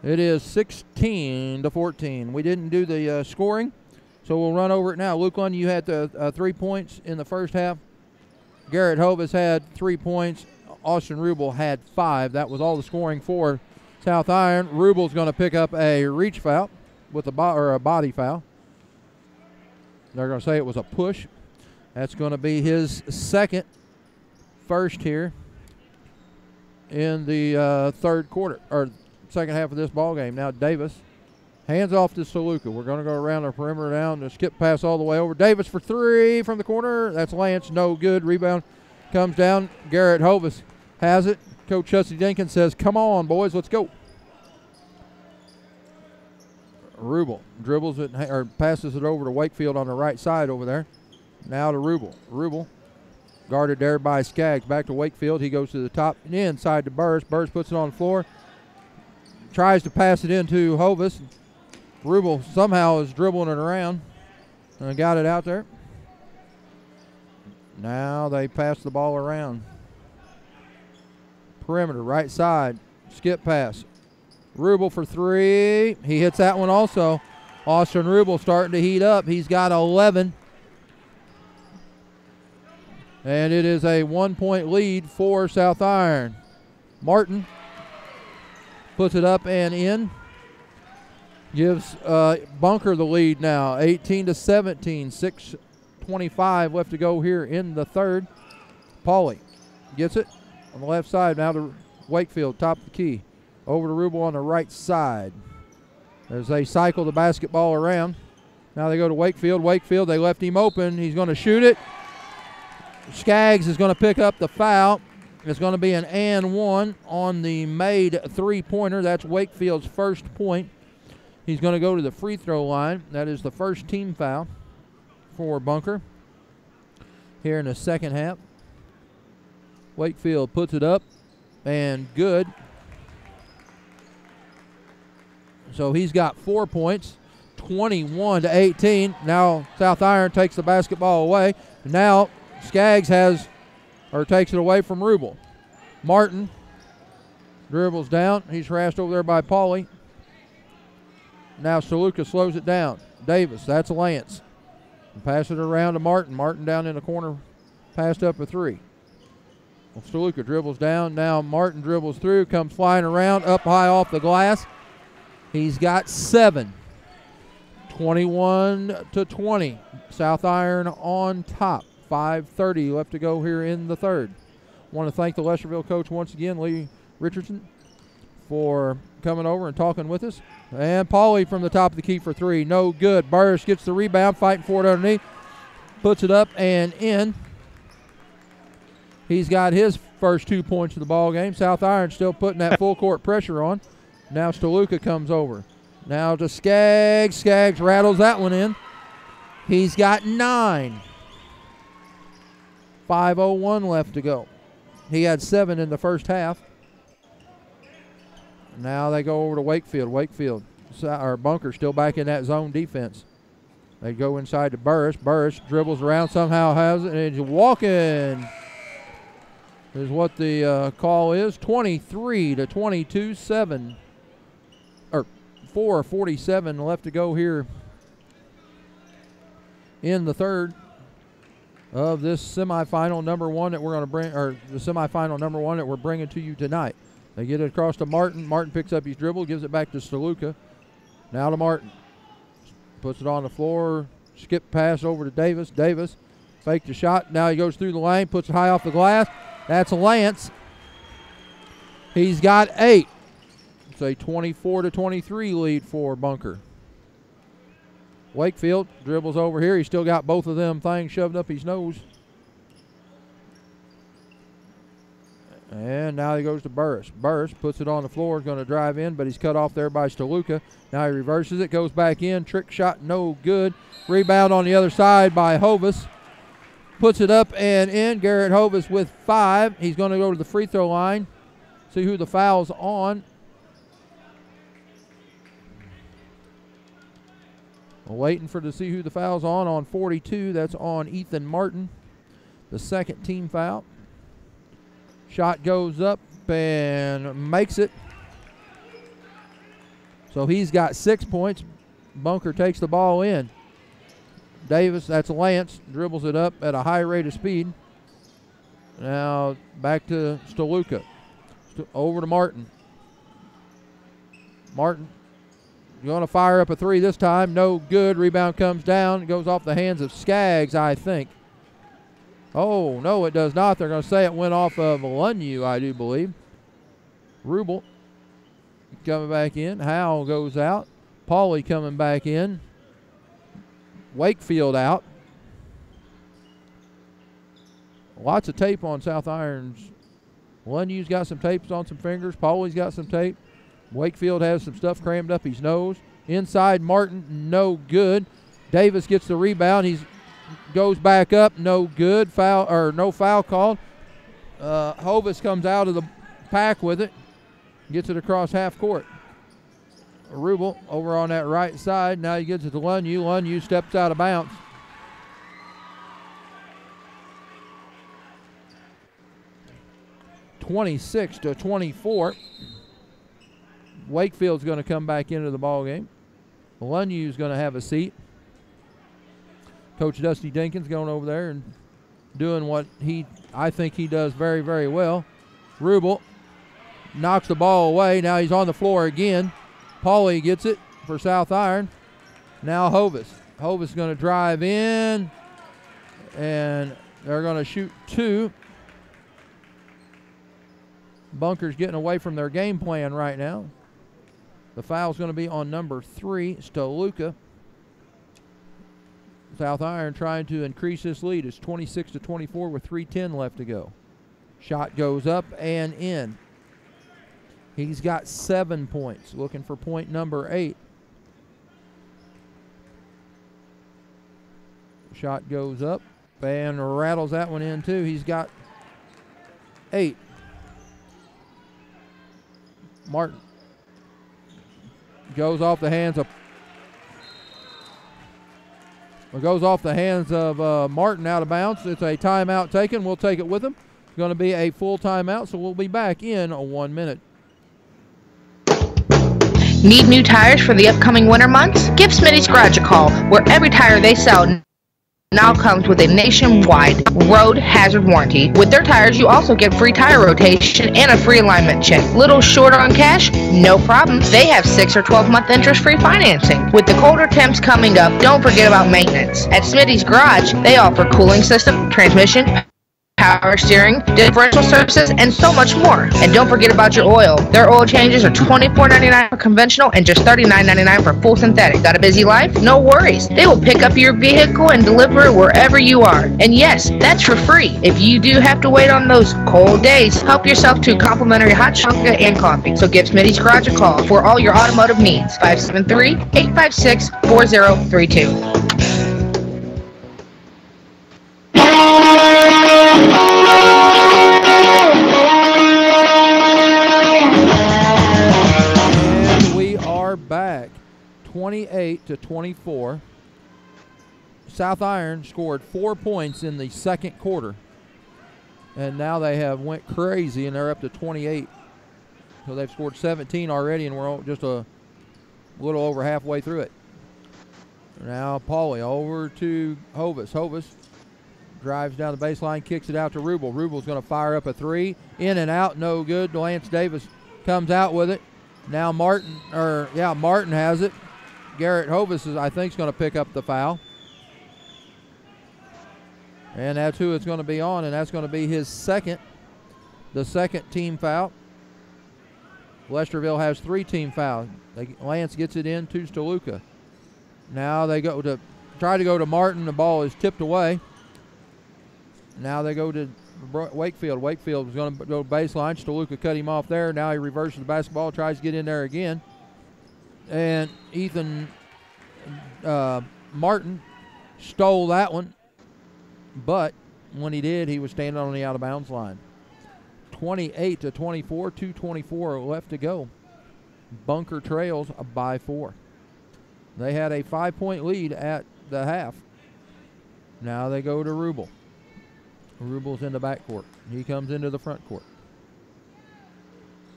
It is 16-14. We didn't do the scoring, so we'll run over it now. Luke Lund, you had 3 points in the first half. Garrett Hovis had 3 points. Austin Rubel had 5. That was all the scoring for South Iron. Rubel's going to pick up a reach foul with a body foul. They're going to say it was a push. That's going to be his first here in the third quarter, or second half of this ball game. Now Davis hands off to Saluka. We're going to go around the perimeter now and skip pass all the way over. Davis for three from the corner. That's Lance. No good. Rebound comes down. Garrett Hovis has it. Coach Chusty Jenkins says, come on, boys, let's go. Rubel dribbles it or passes it over to Wakefield on the right side over there. Now to Rubel. Rubel guarded there by Skaggs. Back to Wakefield. He goes to the top and inside to Burris. Burris puts it on the floor. Tries to pass it into Hovis. Rubel somehow is dribbling it around and got it out there. Now they pass the ball around. Perimeter, right side. Skip pass. Rubel for three. He hits that one also. Austin Rubel starting to heat up. He's got 11. And it is a 1-point lead for South Iron. Martin puts it up and in. Gives Bunker the lead now, 18-17. 6:25 left to go here in the third. Pauly gets it on the left side. Now to Wakefield, top of the key. Over to Rubel on the right side. As they cycle the basketball around. Now they go to Wakefield. Wakefield, they left him open. He's going to shoot it. Skaggs is going to pick up the foul. It's going to be an and one on the made three-pointer. That's Wakefield's first point. He's going to go to the free throw line. That is the first team foul for Bunker here in the second half. Wakefield puts it up and good. So he's got 4 points, 21-18. Now South Iron takes the basketball away. Now Skaggs takes it away from Rubel. Martin dribbles down. He's harassed over there by Pauly. Now Stoluka slows it down. Davis, that's Lance. Pass it around to Martin. Martin down in the corner, passed up a three. Well, Stoluka dribbles down. Now Martin dribbles through, comes flying around, up high off the glass. He's got 7. 21-20. South Iron on top. 5:30 left to go here in the third. Want to thank the Lesterville coach once again, Lee Richardson, for coming over and talking with us. And Pauly from the top of the key for three. No good. Burris gets the rebound, fighting for it underneath. Puts it up and in. He's got his first 2 points of the ball game. South Iron still putting that full court pressure on. Now Stoluka comes over. Now to Skaggs. Skaggs rattles that one in. He's got 9. 5:01 left to go. He had 7 in the first half. Now they go over to Wakefield. Bunker still back in that zone defense. They go inside to Burris. Burris dribbles around, somehow has it, and he's walking. Is what the call is. 23-22, 4:47 left to go here in the third of this semifinal number one that we're going to bring, or the semifinal number one that we're bringing to you tonight. They get it across to Martin. Martin picks up his dribble, gives it back to Stoluka. Now to Martin. Puts it on the floor. Skip pass over to Davis. Davis faked the shot. Now he goes through the lane, puts it high off the glass. That's Lance. He's got 8. It's a 24-23 lead for Bunker. Wakefield dribbles over here. He's still got both of them things shoved up his nose. And now he goes to Burris. Burris puts it on the floor, going to drive in, but he's cut off there by Stoluka. Now he reverses it, goes back in. Trick shot, no good. Rebound on the other side by Hovis. Puts it up and in. Garrett Hovis with 5. He's going to go to the free throw line. See who the foul's on. Waiting to see who the foul's on 42. That's on Ethan Martin, the second team foul. Shot goes up and makes it. So he's got 6 points. Bunker takes the ball in. Davis, that's Lance, dribbles it up at a high rate of speed. Now back to Stoluka. Over to Martin. Martin going to fire up a three this time. No good. Rebound comes down. It goes off the hands of Skaggs, I think. Oh, no, it does not. They're going to say it went off of Lunyu, I do believe. Rubel coming back in. Howell goes out. Pauly coming back in. Wakefield out. Lots of tape on South Irons. Lunyu's got some tapes on some fingers. Pauly's got some tape. Wakefield has some stuff crammed up his nose. Inside Martin, no good. Davis gets the rebound. He goes back up, no good. Foul, or no foul called. Hovis comes out of the pack with it. Gets it across half court. Rubel over on that right side. Now he gets it to Lunyu. Lunyu steps out of bounds. (26-24). Wakefield's going to come back into the ball game. Lunyu's going to have a seat. Coach Dusty Dinkins going over there and doing what I think he does very, very well. Rubel knocks the ball away. Now he's on the floor again. Pauly gets it for South Iron. Now Hovis. Hovis is going to drive in, and they're going to shoot 2. Bunker's getting away from their game plan right now. The foul's going to be on number 3, Stoluka. South Iron trying to increase this lead. It's 26-24 with 3:10 left to go. Shot goes up and in. He's got 7 points. Looking for point number 8. Shot goes up and rattles that one in too. He's got 8. Martin goes off the hands of Martin out of bounds. It's a timeout taken. We'll take it with him. It's going to be a full timeout, so we'll be back in 1 minute. Need new tires for the upcoming winter months? Give Smitty's Garage a call, where every tire they sell now comes with a nationwide road hazard warranty. With their tires, you also get free tire rotation and a free alignment check. Little short on cash? No problem. They have 6 or 12-month interest-free financing. With the colder temps coming up, don't forget about maintenance. At Smitty's Garage, they offer cooling system, transmission, power steering, differential services, and so much more. And don't forget about your oil. Their oil changes are $24.99 for conventional and just $39.99 for full synthetic. Got a busy life? No worries. They will pick up your vehicle and deliver it wherever you are. And yes, that's for free. If you do have to wait on those cold days, help yourself to complimentary hot chocolate and coffee. So give Smitty's Garage a call for all your automotive needs. 573-856-4032. And we are back, 28-24. South Iron scored 4 points in the second quarter, and now they have went crazy and they're up to 28. So they've scored 17 already, and we're just a little over halfway through it. Now Pauly over to Hovis. Hovis drives down the baseline, kicks it out to Rubel. Rubel's going to fire up a 3. In and out, no good. Lance Davis comes out with it. Now Martin has it. Garrett Hovis I think, is going to pick up the foul. And that's who it's going to be on, and that's going to be his second, the second team foul. Lesterville has 3 team fouls. Lance gets it in to Stoluka. Now they try to go to Martin. The ball is tipped away. Now they go to Wakefield. Wakefield is going to go baseline. Stoluka cut him off there. Now he reverses the basketball, tries to get in there again. And Ethan Martin stole that one. But when he did, he was standing on the out-of-bounds line. 28-24, 2:24 left to go. Bunker trails by 4. They had a 5-point lead at the half. Now they go to Rubel. Rubel's in the backcourt. He comes into the front court.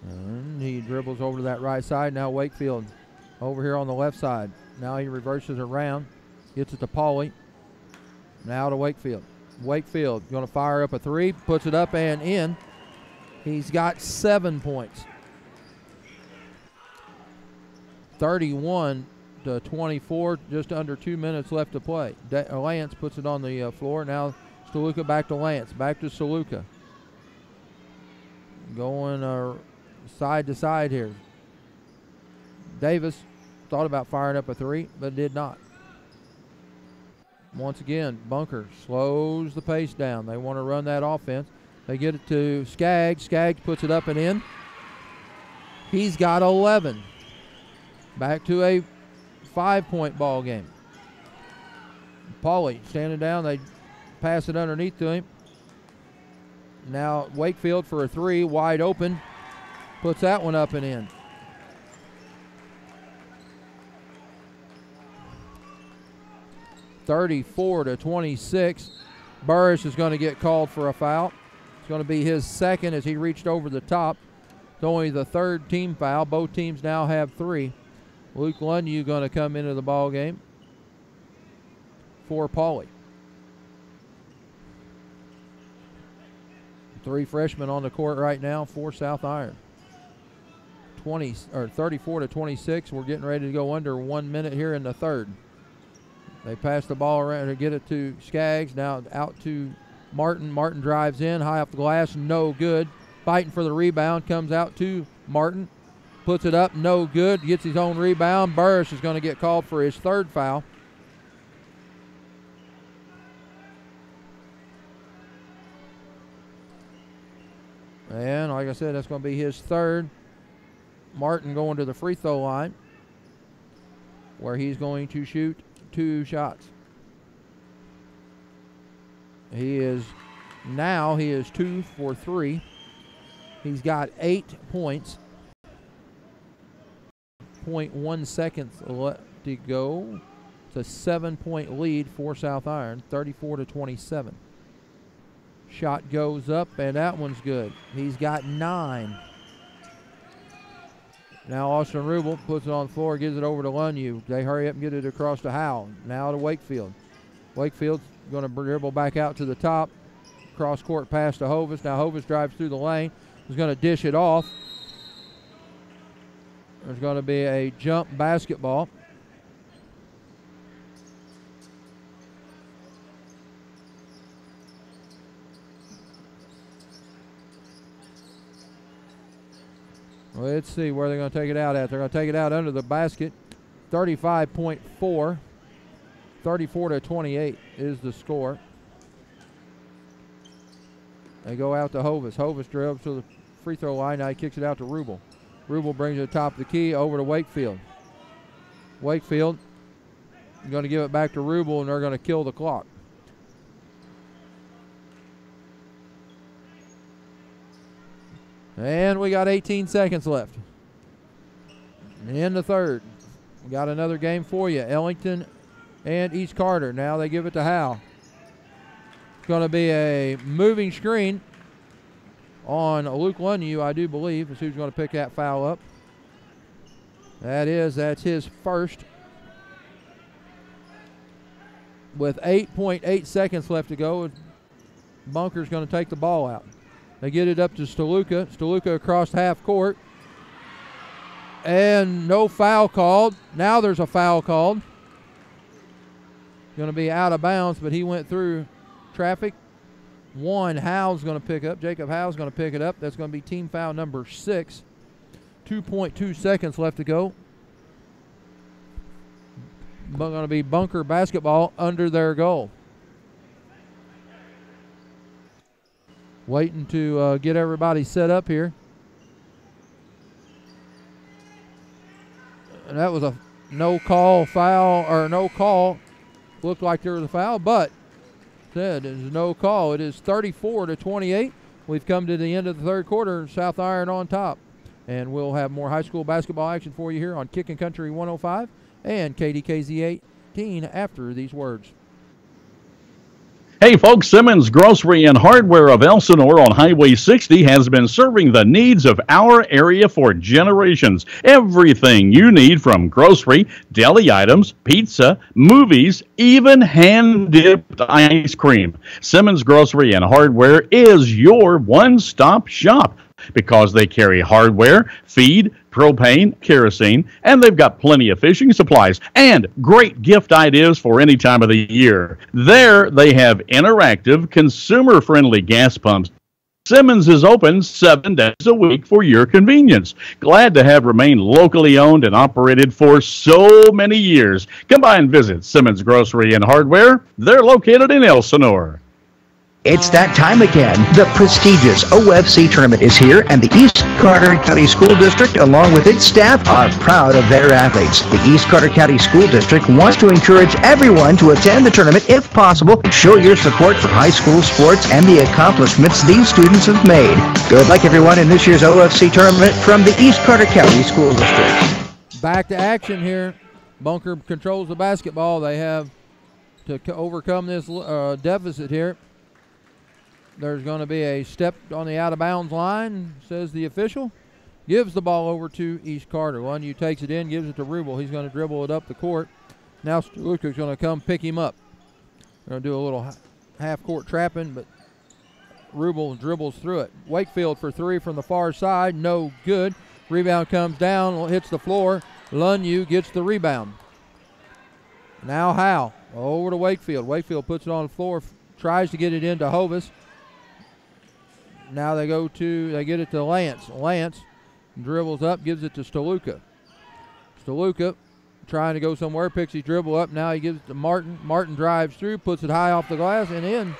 And he dribbles over to that right side. Now Wakefield over here on the left side. Now he reverses around. Gets it to Pauly. Now to Wakefield. Wakefield going to fire up a 3. Puts it up and in. He's got 7 points. 31-24. Just under 2 minutes left to play. Lance puts it on the floor. Now Stoluka back to Lance. Back to Stoluka. Going side to side here. Davis thought about firing up a 3, but did not. Once again, Bunker slows the pace down. They want to run that offense. They get it to Skaggs. Skaggs puts it up and in. He's got 11. Back to a 5-point ball game. Pauly standing down. They pass it underneath to him. Now Wakefield for a 3, wide open. Puts that one up and in. (34-26). Burris is going to get called for a foul. It's going to be his second as he reached over the top. It's only the 3rd team foul. Both teams now have 3. Luke Lundy going to come into the ball game for Pauly. 3 freshmen on the court right now for South Iron. 34-26. We're getting ready to go under 1 minute here in the 3rd. They pass the ball around to get it to Skaggs. Now out to Martin. Martin drives in, high off the glass, no good. Fighting for the rebound, comes out to Martin. Puts it up, no good. Gets his own rebound. Burris is going to get called for his 3rd foul. And like I said, that's going to be his third. Martin going to the free throw line, where he's going to shoot 2 shots. He is 2 for 3. He's got 8 points. 0.1 seconds left to go. It's a 7-point lead for South Iron, 34-27. Shot goes up, and that one's good. He's got 9. Now Austin Rubel puts it on the floor, gives it over to Lunyu. They hurry up and get it across to Howell. Now to Wakefield. Wakefield's going to dribble back out to the top. Cross court pass to Hovis. Now Hovis drives through the lane. He's going to dish it off. There's going to be a jump basketball. Let's see where they're going to take it out at. They're going to take it out under the basket. 35.4. 34-28 is the score. They go out to Hovis. Hovis dribbles to the free throw line. Now he kicks it out to Rubel. Rubel brings it to the top of the key over to Wakefield. Wakefield is going to give it back to Rubel, and they're going to kill the clock. And we got 18 seconds left in the third. We got another game for you. Ellington and East Carter. Now they give it to Howe. It's going to be a moving screen on Luke Lunyu, I do believe, is who's going to pick that foul up. That's his first. With 8.8 seconds left to go, Bunker's going to take the ball out. They get it up to Steluka. Steluka across half court. And no foul called. Now there's a foul called. Going to be out of bounds, but he went through traffic. Howe's going to pick up. Jacob Howe's going to pick it up. That's going to be team foul number 6. 2.2 seconds left to go. Going to be Bunker basketball under their goal. Waiting to get everybody set up here. And that was a no call foul, or no call. Looked like there was a foul, but said there's no call. It is 34-28. We've come to the end of the third quarter. South Iron on top. And we'll have more high school basketball action for you here on Kickin' Country 105 and KDKZ 18 after these words. Hey folks, Simmons Grocery and Hardware of Elsinore on Highway 60 has been serving the needs of our area for generations. Everything you need from grocery, deli items, pizza, movies, even hand-dipped ice cream. Simmons Grocery and Hardware is your one-stop shop because they carry hardware, feed, propane, kerosene, and they've got plenty of fishing supplies and great gift ideas for any time of the year. There they have interactive, consumer-friendly gas pumps. Simmons is open 7 days a week for your convenience. Glad to have remained locally owned and operated for so many years. Come by and visit Simmons Grocery and Hardware. They're located in Elsinore. It's that time again. The prestigious OFC tournament is here, and the East Carter County School District, along with its staff, are proud of their athletes. The East Carter County School District wants to encourage everyone to attend the tournament if possible. Show your support for high school sports and the accomplishments these students have made. Good luck, everyone, in this year's OFC tournament from the East Carter County School District. Back to action here. Bunker controls the basketball. They have to overcome this deficit here. There's going to be a step on the out-of-bounds line, says the official. Gives the ball over to East Carter. Lunyu takes it in, gives it to Rubel. He's going to dribble it up the court. Now Steluka's going to come pick him up. They're going to do a little half-court trapping, but Rubel dribbles through it. Wakefield for 3 from the far side. No good. Rebound comes down, hits the floor. Lunyu gets the rebound. Now Howe over to Wakefield. Wakefield puts it on the floor, tries to get it into Hovis. Now they get it to Lance. Lance dribbles up, gives it to Steluka. Steluka trying to go somewhere, picks his dribble up. Now he gives it to Martin. Martin drives through, puts it high off the glass and in.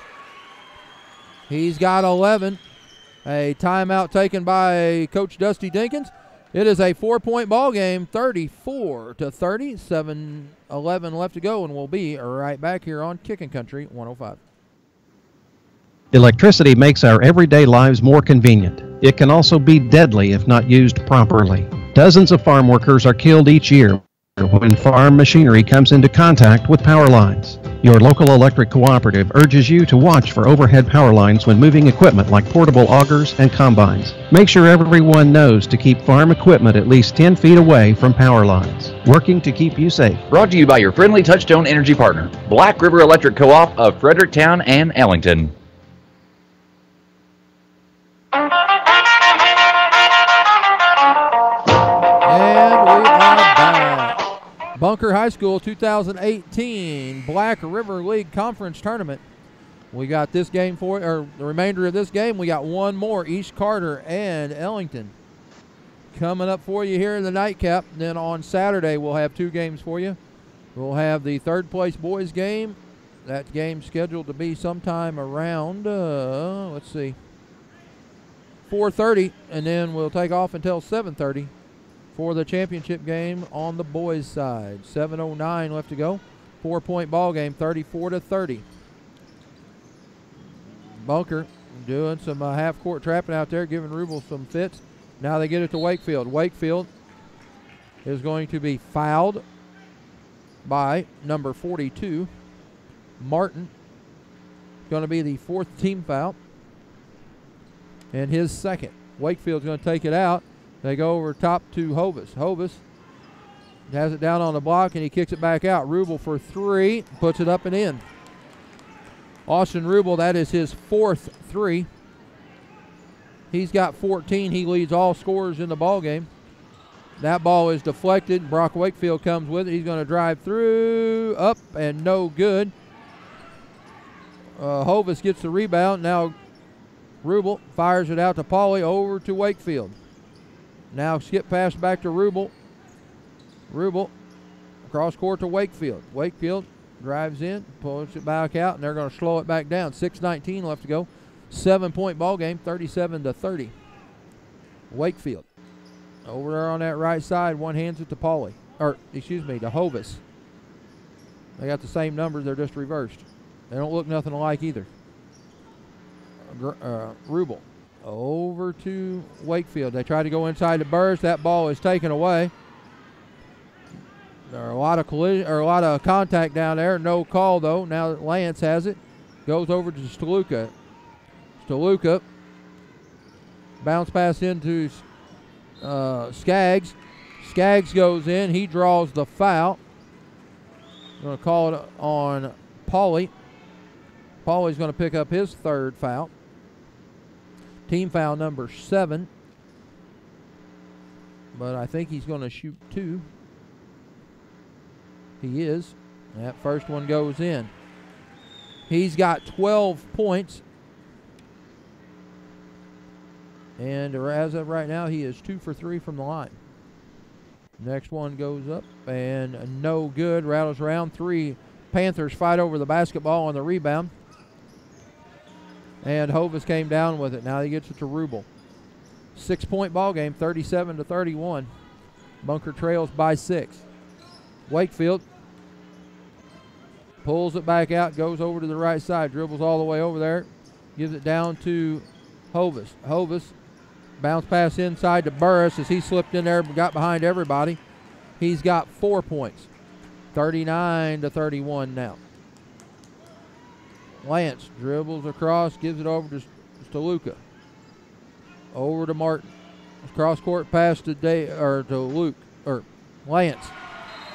He's got 11. A timeout taken by Coach Dusty Dinkins. It is a 4-point ball game, 34-30, 7:11 left to go, and we'll be right back here on Kickin' Country 105. Electricity makes our everyday lives more convenient. It can also be deadly if not used properly. Dozens of farm workers are killed each year when farm machinery comes into contact with power lines. Your local electric cooperative urges you to watch for overhead power lines when moving equipment like portable augers and combines. Make sure everyone knows to keep farm equipment at least 10 feet away from power lines. Working to keep you safe. Brought to you by your friendly Touchstone Energy partner, Black River Electric Co-op of Fredericktown and Ellington. Bunker High School 2018 Black River League Conference Tournament. We got this game or the remainder of this game. We got one more, East Carter and Ellington, coming up for you here in the nightcap. Then on Saturday, we'll have 2 games for you. We'll have the third place boys game. That game's scheduled to be sometime around, let's see, 4:30, and then we'll take off until 7:30. For the championship game on the boys' side. 7:09 left to go. 4-point ball game, 34-30. Bunker doing some half-court trapping out there, giving Rubel some fits. Now they get it to Wakefield. Wakefield is going to be fouled by number 42, Martin. Going to be the 4th team foul and his 2nd. Wakefield's going to take it out. They go over top to Hovis. Hovis has it down on the block, and he kicks it back out. Rubel for 3, puts it up and in. Austin Rubel, that is his 4th 3. He's got 14. He leads all scorers in the ball game. That ball is deflected. Brock Wakefield comes with it. He's going to drive through, up, and no good. Hovis gets the rebound. Now Rubel fires it out to Pauly, over to Wakefield. Now skip pass back to Rubel. Rubel across court to Wakefield. Wakefield drives in, pulls it back out, and they're going to slow it back down. 6:19 left to go. 7-point ball game, 37-30. Wakefield over there on that right side, one hands it to Pauly, or excuse me, to Hovis. They got the same numbers, they're just reversed. They don't look nothing alike either. Rubel over to Wakefield. They try to go inside the burst. That ball is taken away. There are a lot of collision or a lot of contact down there. No call though. Now that Lance has it, goes over to Steluka. Steluka bounce pass into Skaggs. Skaggs goes in. He draws the foul. Going to call it on Pauly. Pauly's going to pick up his 3rd foul. Team foul number 7. But I think he's going to shoot 2. He is. That first one goes in. He's got 12 points. And as of right now, he is 2 for 3 from the line. Next one goes up and no good. Rattles around. 3 Panthers fight over the basketball on the rebound. And Hovis came down with it. Now he gets it to Rubel. 6-point ball game, 37-31. Bunker trails by 6. Wakefield pulls it back out, goes over to the right side, dribbles all the way over there, gives it down to Hovis. Hovis bounce pass inside to Burris as he slipped in there, got behind everybody. He's got 4 points. 39-31 now. Lance dribbles across, gives it over to Steluka. Over to Martin. Cross court pass to Lance.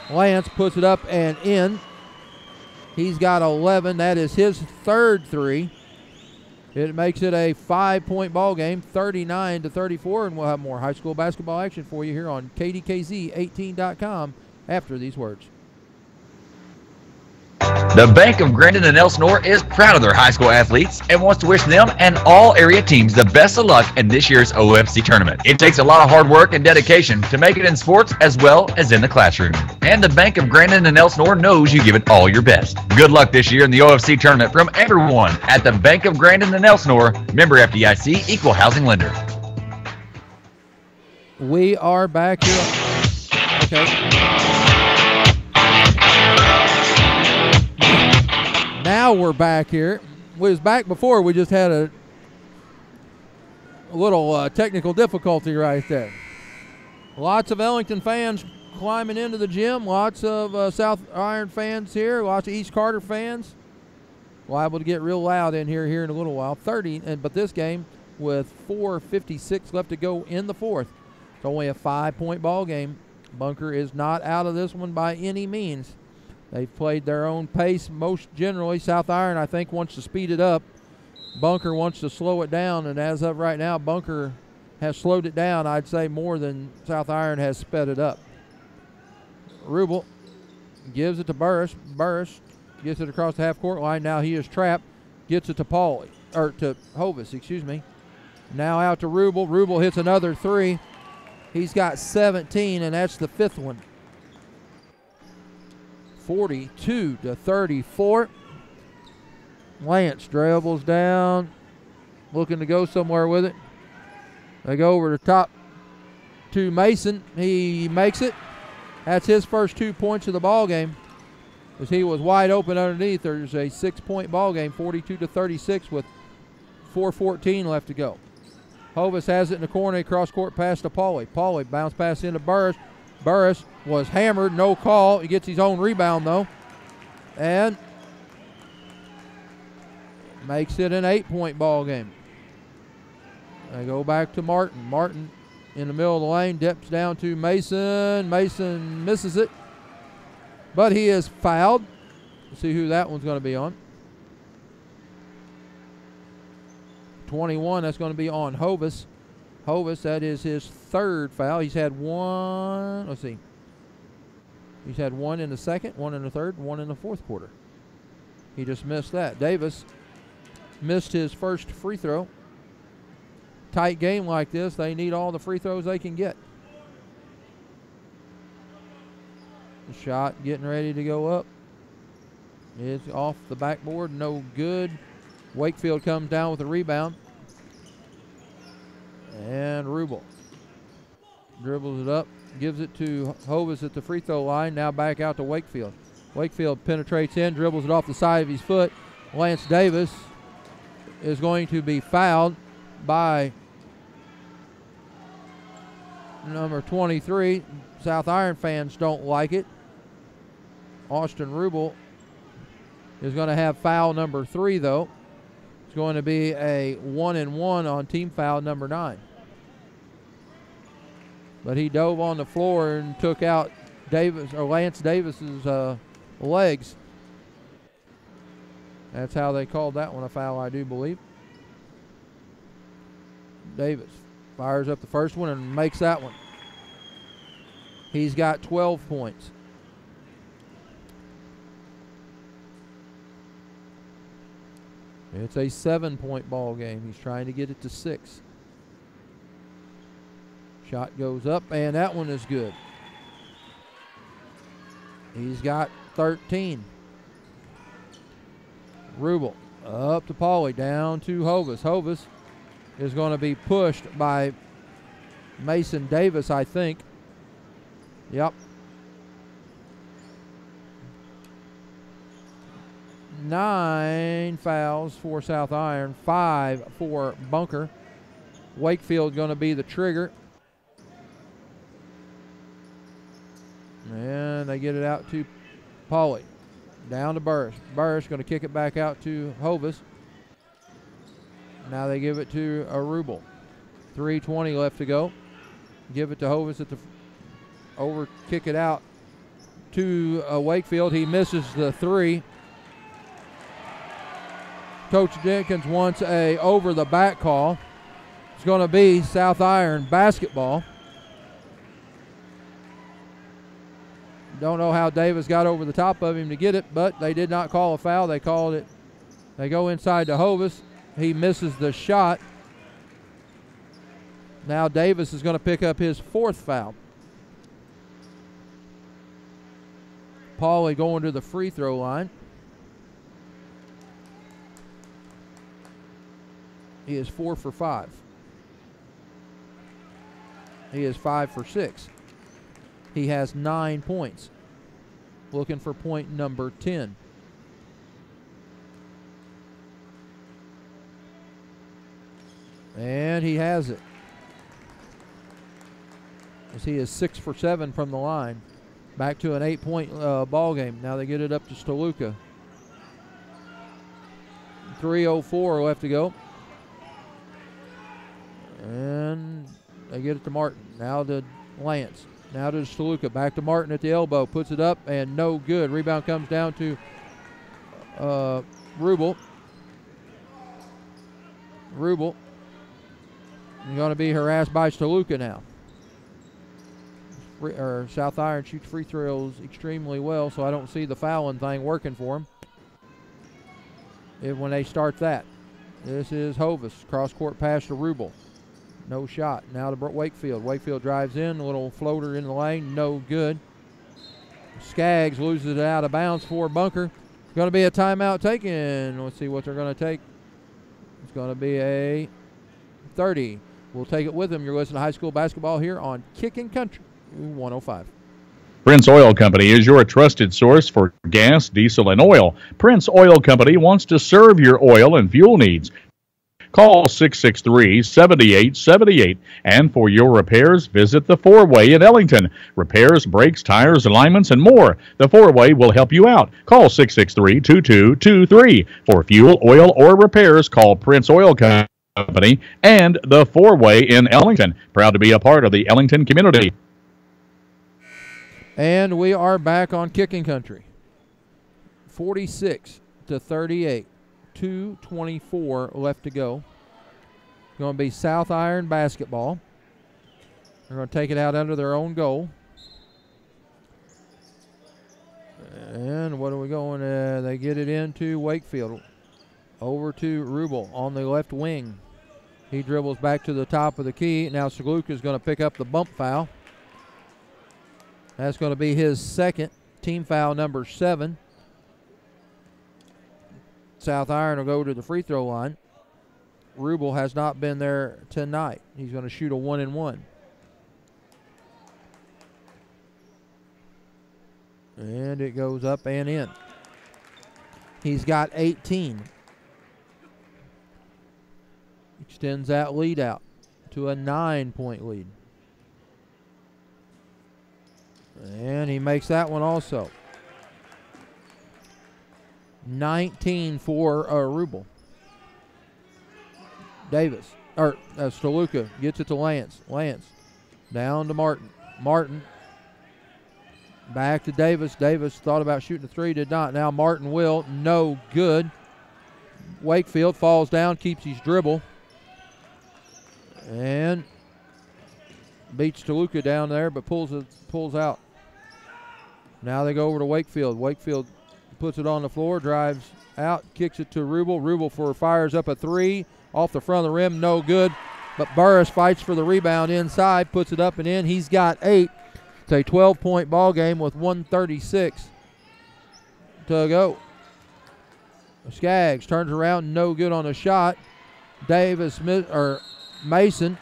Lance puts it up and in. He's got 11. That is his 3rd 3. It makes it a 5-point ball game, 39-34, and we'll have more high school basketball action for you here on KDKZ18.com after these words. The Bank of Grandin and Elsinore is proud of their high school athletes and wants to wish them and all area teams the best of luck in this year's OFC tournament. It takes a lot of hard work and dedication to make it in sports as well as in the classroom. And the Bank of Grandin and Elsinore knows you give it all your best. Good luck this year in the OFC tournament from everyone at the Bank of Grandin and Elsinore, member FDIC, equal housing lender. We are back here. Okay. Now we're back here. We was back before. We just had a little technical difficulty right there. Lots of Ellington fans climbing into the gym. Lots of South Iron fans here. Lots of East Carter fans. Liable to get real loud in here in a little while. 30, but this game with 4:56 left to go in the fourth. It's only a 5-point ball game. Bunker is not out of this one by any means. They've played their own pace most generally. South Iron, I think, wants to speed it up. Bunker wants to slow it down, and as of right now, Bunker has slowed it down, I'd say, more than South Iron has sped it up. Rubel gives it to Burris. Burris gets it across the half-court line. Now he is trapped. Gets it to to Hovis, excuse me. Now out to Rubel. Rubel hits another three. He's got 17, and that's the fifth one. 42-34. Lance dribbles down, looking to go somewhere with it. They go over the top to Mason. He makes it. That's his first 2 points of the ball game. As he was wide open underneath, there's a 6-point ball game, 42-36 with 4:14 left to go. Hovis has it in the corner, cross court pass to Pauly. Pauly bounce pass into Burris. Burris was hammered, no call. He gets his own rebound though, and makes it an 8-point ball game. They go back to Martin. Martin in the middle of the lane, dips down to Mason. Mason misses it, but he is fouled. Let's see who that one's going to be on. 21, that's going to be on Hovis. Hovis, that is his third foul. He's had one, let's see. He's had one in the second, one in the third, one in the fourth quarter. He just missed that. Davis missed his first free throw. Tight game like this, they need all the free throws they can get. The shot getting ready to go up. It's off the backboard, no good. Wakefield comes down with a rebound. And Rubel dribbles it up, gives it to Hovis at the free throw line. Now back out to Wakefield. Wakefield penetrates in, dribbles it off the side of his foot. Lance Davis is going to be fouled by number 23. South Iron fans don't like it. Austin Rubel is going to have foul number 3 though. It's going to be a 1-and-1 on team foul number 9. But he dove on the floor and took out Lance Davis's legs. That's how they called that one a foul, I do believe. Davis fires up the first one and makes that one. He's got 12 points. It's a 7-point ball game. He's trying to get it to 6. Shot goes up, and that one is good. He's got 13. Rubel up to Pauly, down to Hovis. Hovis is going to be pushed by Mason Davis, I think. Yep. 9 fouls for South Iron, 5 for Bunker. Wakefield going to be the trigger. And they get it out to Pauly. Down to Burris. Burris going to kick it back out to Hovis. Now they give it to Rubel. 3:20 left to go. Give it to Hovis at the kick it out to Wakefield. He misses the 3. Coach Jenkins wants a over the back call. It's going to be South Iron basketball. Don't know how Davis got over the top of him to get it, but they did not call a foul. They called it. They go inside to Hovis. He misses the shot. Now Davis is going to pick up his 4th foul. Pauly going to the free throw line. He is 4 for 5. He is 5 for 6. He has 9 points. Looking for point number 10. And he has it. As he is 6 for 7 from the line. Back to an 8-point ball game. Now they get it up to Stoluka. 3:04 left to go. And they get it to Martin. Now to Lance. Now to Stoluka. Back to Martin at the elbow. Puts it up and no good. Rebound comes down to Rubel. Rubel is going to be harassed by Stoluka now. South Iron shoots free throws extremely well, so I don't see the fouling thing working for him when they start that. This is Hovis. Cross-court pass to Rubel. No shot. Now to Wakefield. Wakefield drives in. A little floater in the lane. No good. Skaggs loses it out of bounds for Bunker. Going to be a timeout taken. Let's see what they're going to take. It's going to be a 30. We'll take it with them. You're listening to high school basketball here on Kicking Country 105. Prince Oil Company is your trusted source for gas, diesel, and oil. Prince Oil Company wants to serve your oil and fuel needs. Call 663-7878. And for your repairs, visit the Four-Way in Ellington. Repairs, brakes, tires, alignments, and more. The Four-Way will help you out. Call 663-2223. For fuel, oil, or repairs, call Prince Oil Company and the Four-Way in Ellington. Proud to be a part of the Ellington community. And we are back on Kicking Country. 46-38. 2:24 left to go. Going to be South Iron basketball. They're going to take it out under their own goal. And what are we going? They get it into Wakefield. Over to Rubel on the left wing. He dribbles back to the top of the key. Now Stoluka is going to pick up the bump foul. That's going to be his 2nd. Team foul number 7. South Iron will go to the free throw line. Rubel has not been there tonight. He's going to shoot a 1-and-1. And it goes up and in. He's got 18. Extends that lead out to a 9-point lead. And he makes that one also. 19 for Rubel. Davis, or Stoluka gets it to Lance. Lance down to Martin. Martin back to Davis. Davis thought about shooting a 3, did not. Now Martin will. No good. Wakefield falls down, keeps his dribble, and beats Stoluka down there, but pulls out. Now they go over to Wakefield. Wakefield puts it on the floor, drives out, kicks it to Rubel. Rubel fires up a 3 off the front of the rim, no good. But Burris fights for the rebound inside, puts it up and in. He's got 8. It's a 12-point ball game with 1:36 to go. Skaggs turns around, no good on the shot. Mason.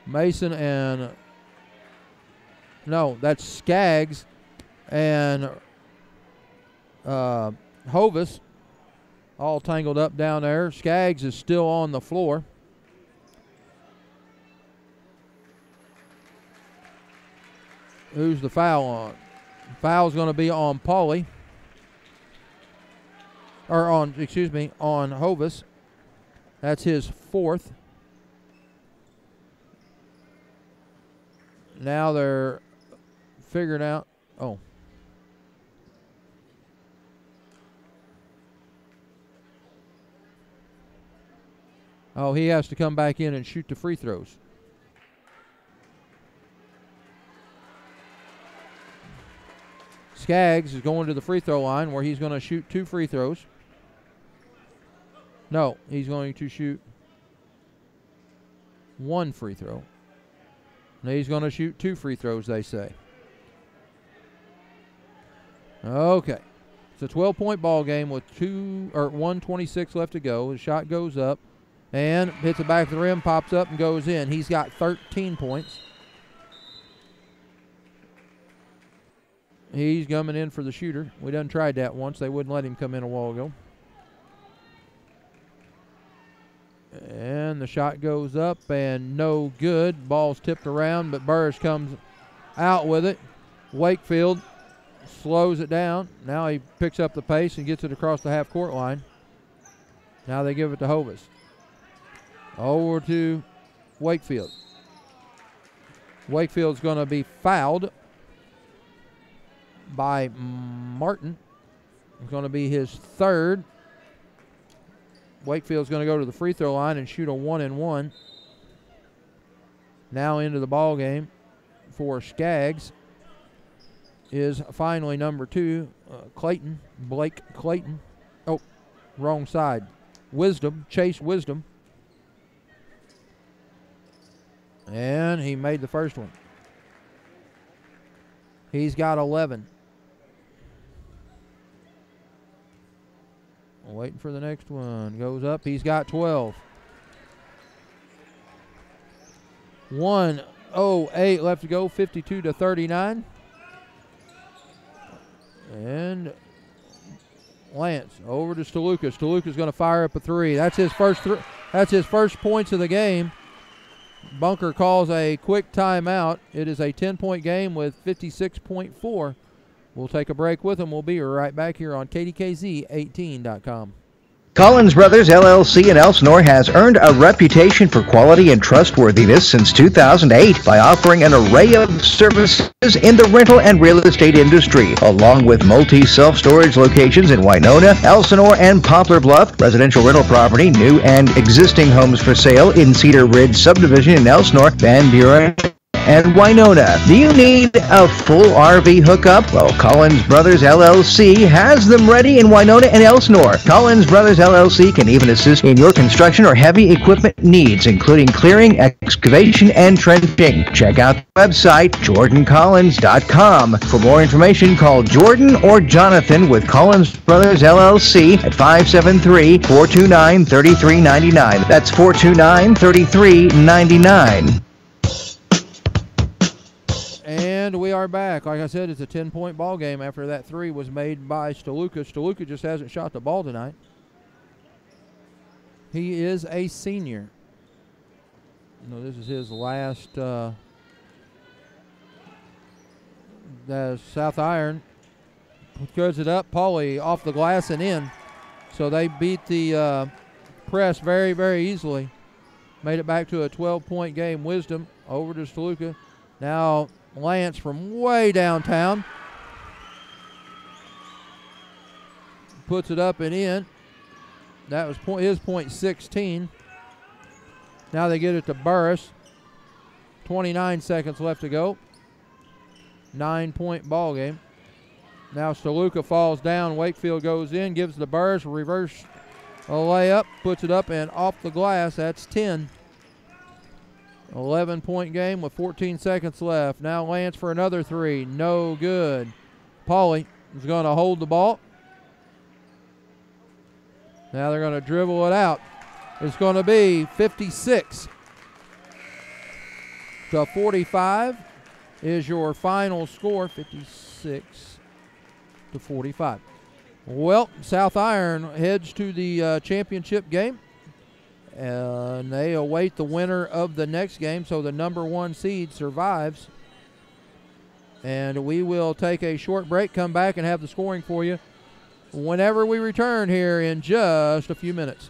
Mason and no, that's Skaggs and Hovis all tangled up down there. Skaggs is still on the floor. Who's the foul on? Foul's going to be on Pauly. Or on Hovis. That's his 4th. Now they're figuring out. Oh. Oh, he has to come back in and shoot the free throws. Skaggs is going to the free throw line where he's going to shoot 2 free throws. No, he's going to shoot 1 free throw. And he's going to shoot 2 free throws, they say. Okay. It's a 12-point ball game with 1:26 left to go. The shot goes up and hits the back of the rim, pops up and goes in. He's got 13 points. He's coming in for the shooter. We done tried that once. They wouldn't let him come in a while ago. And the shot goes up and no good. Ball's tipped around, but Burris comes out with it. Wakefield slows it down. Now he picks up the pace and gets it across the half-court line. Now they give it to Hovis. Over to Wakefield. Wakefield's going to be fouled by Martin. It's going to be his 3rd. Wakefield's going to go to the free throw line and shoot a 1-and-1. Now into the ball game for Skaggs is finally number 2, Clayton, Blake Clayton. Oh, wrong side. Wisdom, Chase Wisdom. And he made the first one. He's got 11. Waiting for the next one. Goes up. He's got 12. 1:08 left to go. 52-39. And Lance over to Steluka. Steluka's going to fire up a 3. That's his first. That's his first points of the game. Bunker calls a quick timeout. It is a 10-point game with 56.4. We'll take a break with them. We'll be right back here on KDKZ18.com. Collins Brothers LLC in Elsinore has earned a reputation for quality and trustworthiness since 2008 by offering an array of services in the rental and real estate industry, along with multi-self-storage locations in Winona, Elsinore, and Poplar Bluff, residential rental property, new and existing homes for sale in Cedar Ridge subdivision in Elsinore, Van Buren, and Winona. Do you need a full RV hookup? Well, Collins Brothers LLC has them ready in Winona and Elsinore. Collins Brothers LLC can even assist in your construction or heavy equipment needs, including clearing, excavation, and trenching. Check out the website, jordancollins.com. For more information, call Jordan or Jonathan with Collins Brothers LLC at 573-429-3399. That's 429-3399. And we are back. Like I said, it's a 10-point ball game after that 3 was made by Steluka. Steluka just hasn't shot the ball tonight. He is a senior. You know, this is his last. South Iron goes it up. Pauly off the glass and in. So they beat the press very, very easily. Made it back to a 12-point game. Wisdom over to Steluka. Now Lance from way downtown puts it up and in. That was his point 16. Now they get it to Burris. 29 seconds left to go. 9-point ball game. Now Steluka falls down. Wakefield goes in, gives the Burris a reverse layup, puts it up and off the glass. That's 10. 11-point game with 14 seconds left. Now Lance for another 3. No good. Pauly is going to hold the ball. Now they're going to dribble it out. It's going to be 56-45 is your final score. 56-45. Well, South Iron heads to the championship game. And they await the winner of the next game, so the number 1 seed survives. And we will take a short break, come back, and have the scoring for you whenever we return here in just a few minutes.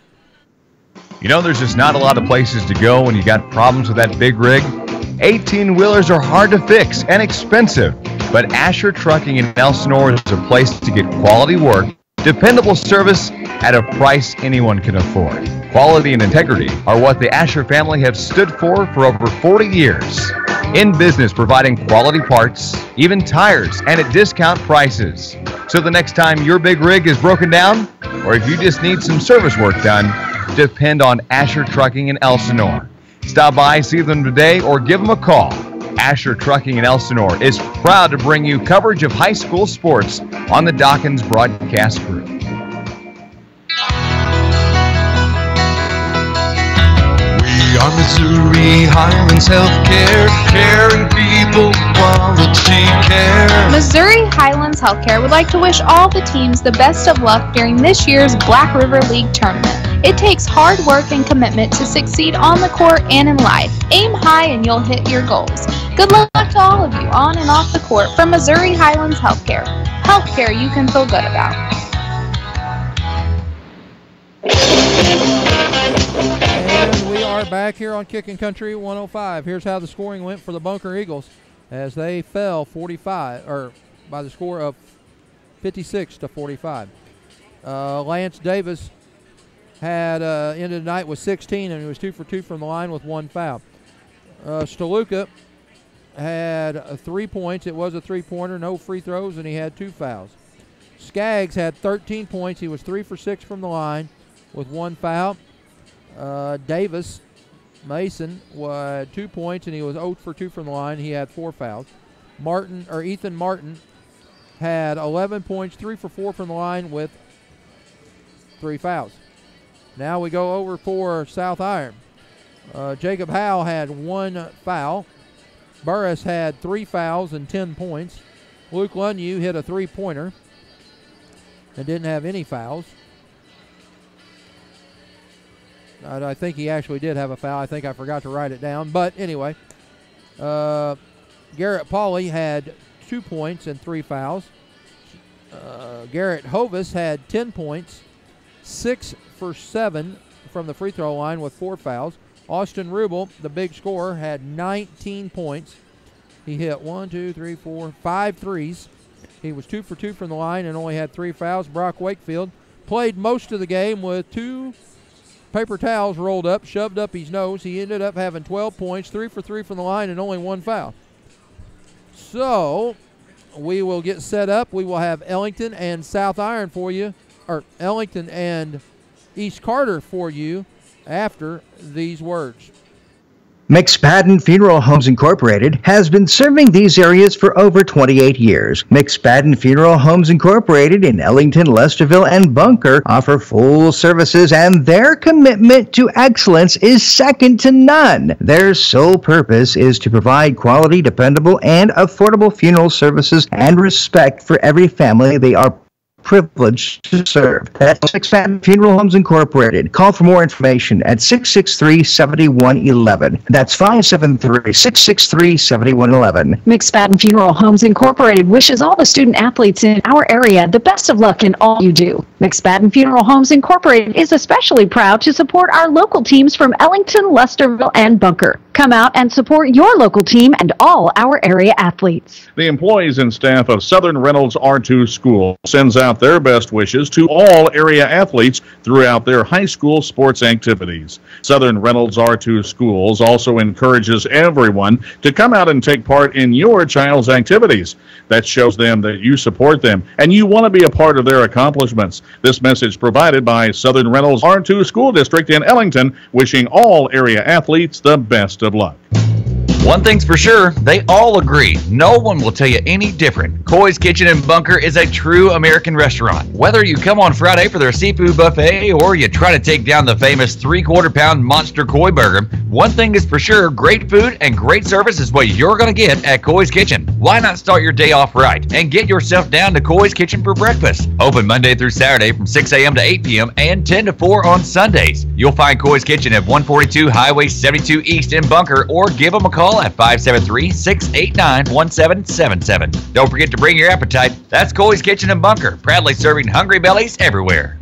You know, there's just not a lot of places to go when you got problems with that big rig. 18-wheelers are hard to fix and expensive, but Asher Trucking in Elsinore is a place to get quality work Dependable service at a price anyone can afford. Quality and integrity are what the Asher family have stood for over 40 years. In business providing quality parts, even tires, and at discount prices. So the next time your big rig is broken down, or if you just need some service work done, depend on Asher Trucking in Elsinore. Stop by, see them today, or give them a call. Asher Trucking in Elsinore is proud to bring you coverage of high school sports on the Dawkins Broadcast Group. We are Missouri Highlands Healthcare, caring people, quality care. Missouri Highlands Healthcare would like to wish all the teams the best of luck during this year's Black River League tournament. It takes hard work and commitment to succeed on the court and in life. Aim high and you'll hit your goals. Good luck to all of you on and off the court from Missouri Highlands Healthcare. Healthcare you can feel good about. And we are back here on Kickin' Country 105. Here's how the scoring went for the Bunker Eagles as they fell 45, or by the score of 56 to 45. Lance Davis had ended the night with 16, and he was 2 for 2 from the line with 1 foul. Stoluka had 3 points. It was a three-pointer, no free throws, and he had 2 fouls. Skaggs had 13 points. He was 3 for 6 from the line with 1 foul. Davis Mason had 2 points, and he was 0 for 2 from the line. He had 4 fouls. Ethan Martin had 11 points, 3 for 4 from the line with 3 fouls. Now we go over for South Iron. Jacob Howe had 1 foul. Burris had 3 fouls and 10 points. Luke Lunyu hit a 3-pointer and didn't have any fouls. I think he actually did have a foul. I think I forgot to write it down. But anyway, Garrett Pauley had 2 points and 3 fouls. Garrett Hovis had 10 points, 6 for 7 from the free throw line with 4 fouls. Austin Rubel, the big scorer, had 19 points. He hit 5 threes. He was 2 for 2 from the line and only had 3 fouls. Brock Wakefield played most of the game with 2 paper towels rolled up, shoved up his nose. He ended up having 12 points, 3 for 3 from the line, and only 1 foul. So we will get set up. We will have Ellington and South Iron for you, or Ellington and East Carter for you after these words. McSpadden Funeral Homes Incorporated has been serving these areas for over 28 years. McSpadden Funeral Homes Incorporated in Ellington, Lesterville, and Bunker offer full services, and their commitment to excellence is second to none. Their sole purpose is to provide quality, dependable, and affordable funeral services and respect for every family they are privileged to serve. That's McSpadden Funeral Homes Incorporated. Call for more information at 663-7111. That's 573-663-7111. McSpadden Funeral Homes Incorporated wishes all the student athletes in our area the best of luck in all you do. McSpadden Funeral Homes Incorporated is especially proud to support our local teams from Ellington, Lesterville, and Bunker. Come out and support your local team and all our area athletes. The employees and staff of Southern Reynolds R2 School sends out their best wishes to all area athletes throughout their high school sports activities. Southern Reynolds R2 Schools also encourages everyone to come out and take part in your child's activities. That shows them that you support them and you want to be a part of their accomplishments. This message provided by Southern Reynolds R2 School District in Ellington, wishing all area athletes the best of luck. One thing's for sure, they all agree. No one will tell you any different. Coy's Kitchen and Bunker is a true American restaurant. Whether you come on Friday for their seafood buffet or you try to take down the famous 3/4 pound monster Coy burger, one thing is for sure, great food and great service is what you're going to get at Coy's Kitchen. Why not start your day off right and get yourself down to Coy's Kitchen for breakfast? Open Monday through Saturday from 6 a.m. to 8 p.m. and 10 to 4 on Sundays. You'll find Coy's Kitchen at 142 Highway 72 East in Bunker, or give them a call at 573-689-1777. Don't forget to bring your appetite. That's Coy's Kitchen and Bunker, proudly serving hungry bellies everywhere.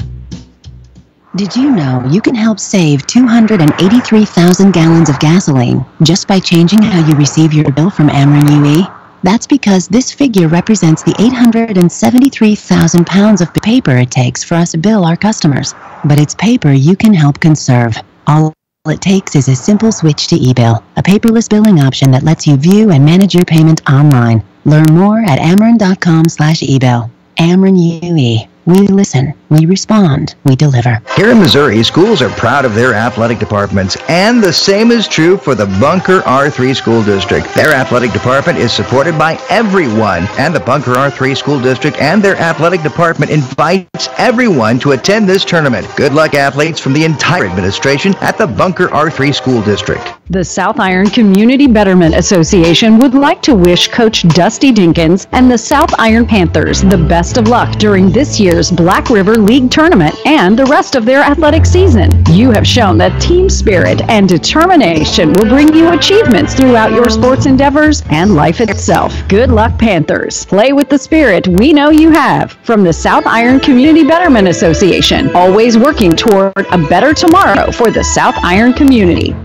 Did you know you can help save 283,000 gallons of gasoline just by changing how you receive your bill from Ameren UE? That's because this figure represents the 873,000 pounds of paper it takes for us to bill our customers. But it's paper you can help conserve. All it takes is a simple switch to eBill, a paperless billing option that lets you view and manage your payment online. Learn more at Ameren.com/eBill. Ameren UE. We listen, we respond, we deliver. Here in Missouri, schools are proud of their athletic departments, and the same is true for the Bunker R3 School District. Their athletic department is supported by everyone, and the Bunker R3 School District and their athletic department invites everyone to attend this tournament. Good luck, athletes, from the entire administration at the Bunker R3 School District. The South Iron Community Betterment Association would like to wish Coach Dusty Dinkins and the South Iron Panthers the best of luck during this year's Black River League tournament and the rest of their athletic season. You have shown that team spirit and determination will bring you achievements throughout your sports endeavors and life itself. Good luck, Panthers. Play with the spirit we know you have. From the South Iron Community Betterment Association, always working toward a better tomorrow for the South Iron community.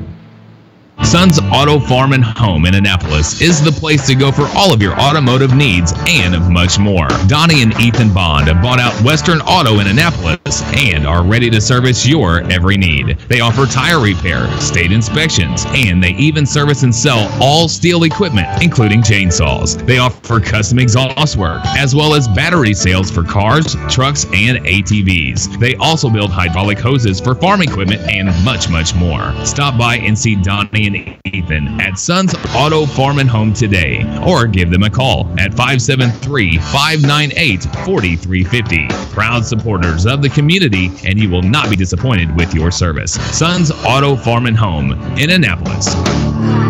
Sons Auto Farm and Home in Annapolis is the place to go for all of your automotive needs and much more. Donnie and Ethan Bond have bought out Western Auto in Annapolis and are ready to service your every need. They offer tire repair, state inspections, and they even service and sell all steel equipment, including chainsaws. They offer custom exhaust work, as well as battery sales for cars, trucks, and ATVs. They also build hydraulic hoses for farm equipment and much, much more. Stop by and see Donnie and Ethan at Sons Auto Farm and Home today, or give them a call at 573-598-4350. Proud supporters of the community, and you will not be disappointed with your service. Sons Auto Farm and Home in Annapolis.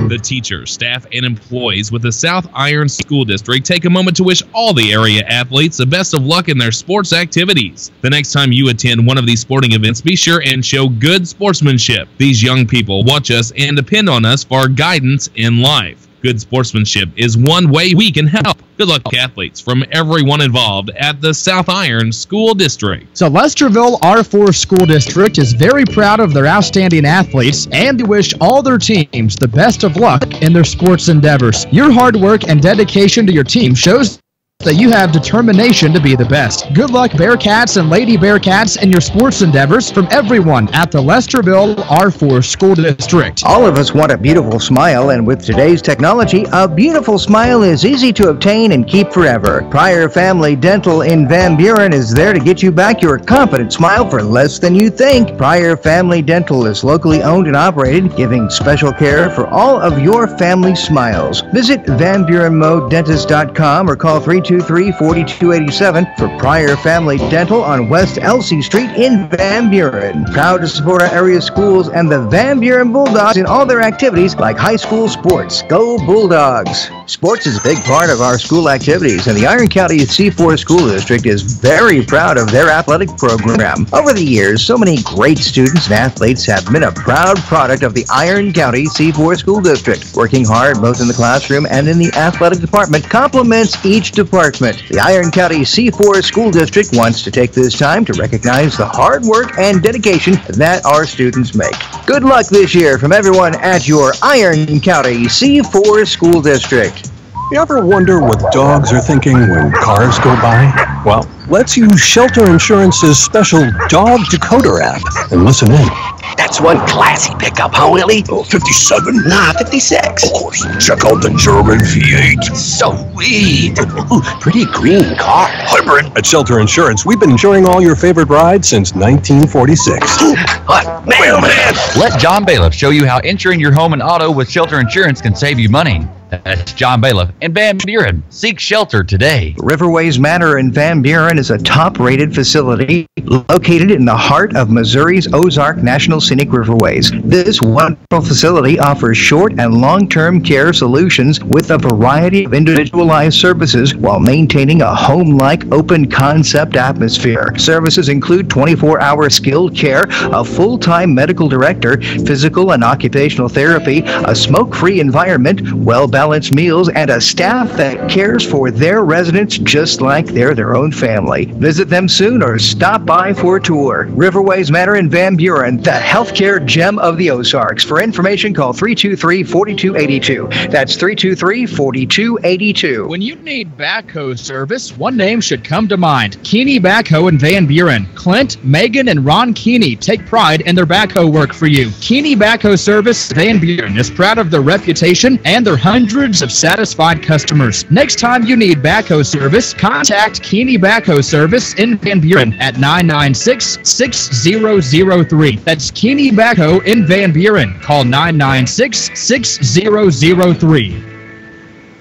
The teachers, staff, and employees with the South Iron School District take a moment to wish all the area athletes the best of luck in their sports activities. The next time you attend one of these sporting events, be sure and show good sportsmanship. These young people watch us and depend on us for guidance in life. Good sportsmanship is one way we can help. Good luck, athletes, from everyone involved at the South Iron School District. So Lesterville R4 School District is very proud of their outstanding athletes, and they wish all their teams the best of luck in their sports endeavors. Your hard work and dedication to your team shows that you have determination to be the best. Good luck, Bearcats and Lady Bearcats, in your sports endeavors from everyone at the Lesterville R4 School District. All of us want a beautiful smile, and with today's technology, a beautiful smile is easy to obtain and keep forever. Pryor Family Dental in Van Buren is there to get you back your confident smile for less than you think. Pryor Family Dental is locally owned and operated, giving special care for all of your family smiles. Visit VanBurenMoDentist.com or call 323-4287 for Pryor Family Dental on West Elsie Street in Van Buren. Proud to support our area schools and the Van Buren Bulldogs in all their activities like high school sports. Go Bulldogs! Sports is a big part of our school activities, and the Iron County C4 School District is very proud of their athletic program. Over the years, so many great students and athletes have been a proud product of the Iron County C4 School District. Working hard both in the classroom and in the athletic department complements each department. The Iron County C4 School District wants to take this time to recognize the hard work and dedication that our students make. Good luck this year from everyone at your Iron County C4 School District. You ever wonder what dogs are thinking when cars go by? Well, let's use Shelter Insurance's special Dog Decoder app and listen in. That's one classy pickup, huh, Willie? Oh, 57? Nah, 56. Of course. Check out the German V8. Sweet. Ooh, pretty green car. Hybrid. At Shelter Insurance, we've been insuring all your favorite rides since 1946. What? Man. Let John Bailiff show you how insuring your home and auto with Shelter Insurance can save you money. That's John Bailiff in Van Buren. Seek shelter today. Riverways Manor in Van Buren is a top-rated facility located in the heart of Missouri's Ozark National Scenic Riverways. This wonderful facility offers short and long-term care solutions with a variety of individualized services while maintaining a home-like open-concept atmosphere. Services include 24-hour skilled care, a full-time medical director, physical and occupational therapy, a smoke-free environment, well-balanced meals, and a staff that cares for their residents just like they're their own family. Visit them soon or stop by for a tour. Riverways Manor in Van Buren, the healthcare gem of the Ozarks. For information, call 323-4282. That's 323-4282. When you need backhoe service, one name should come to mind. Keeney Backhoe in Van Buren. Clint, Megan, and Ron Keeney take pride in their backhoe work for you. Keeney Backhoe Service Van Buren is proud of their reputation and their hundreds of satisfied customers. Next time you need backhoe service, contact Keeney Backhoe Service in Van Buren at 996-6003. That's Keeney Backhoe in Van Buren. Call 996-6003.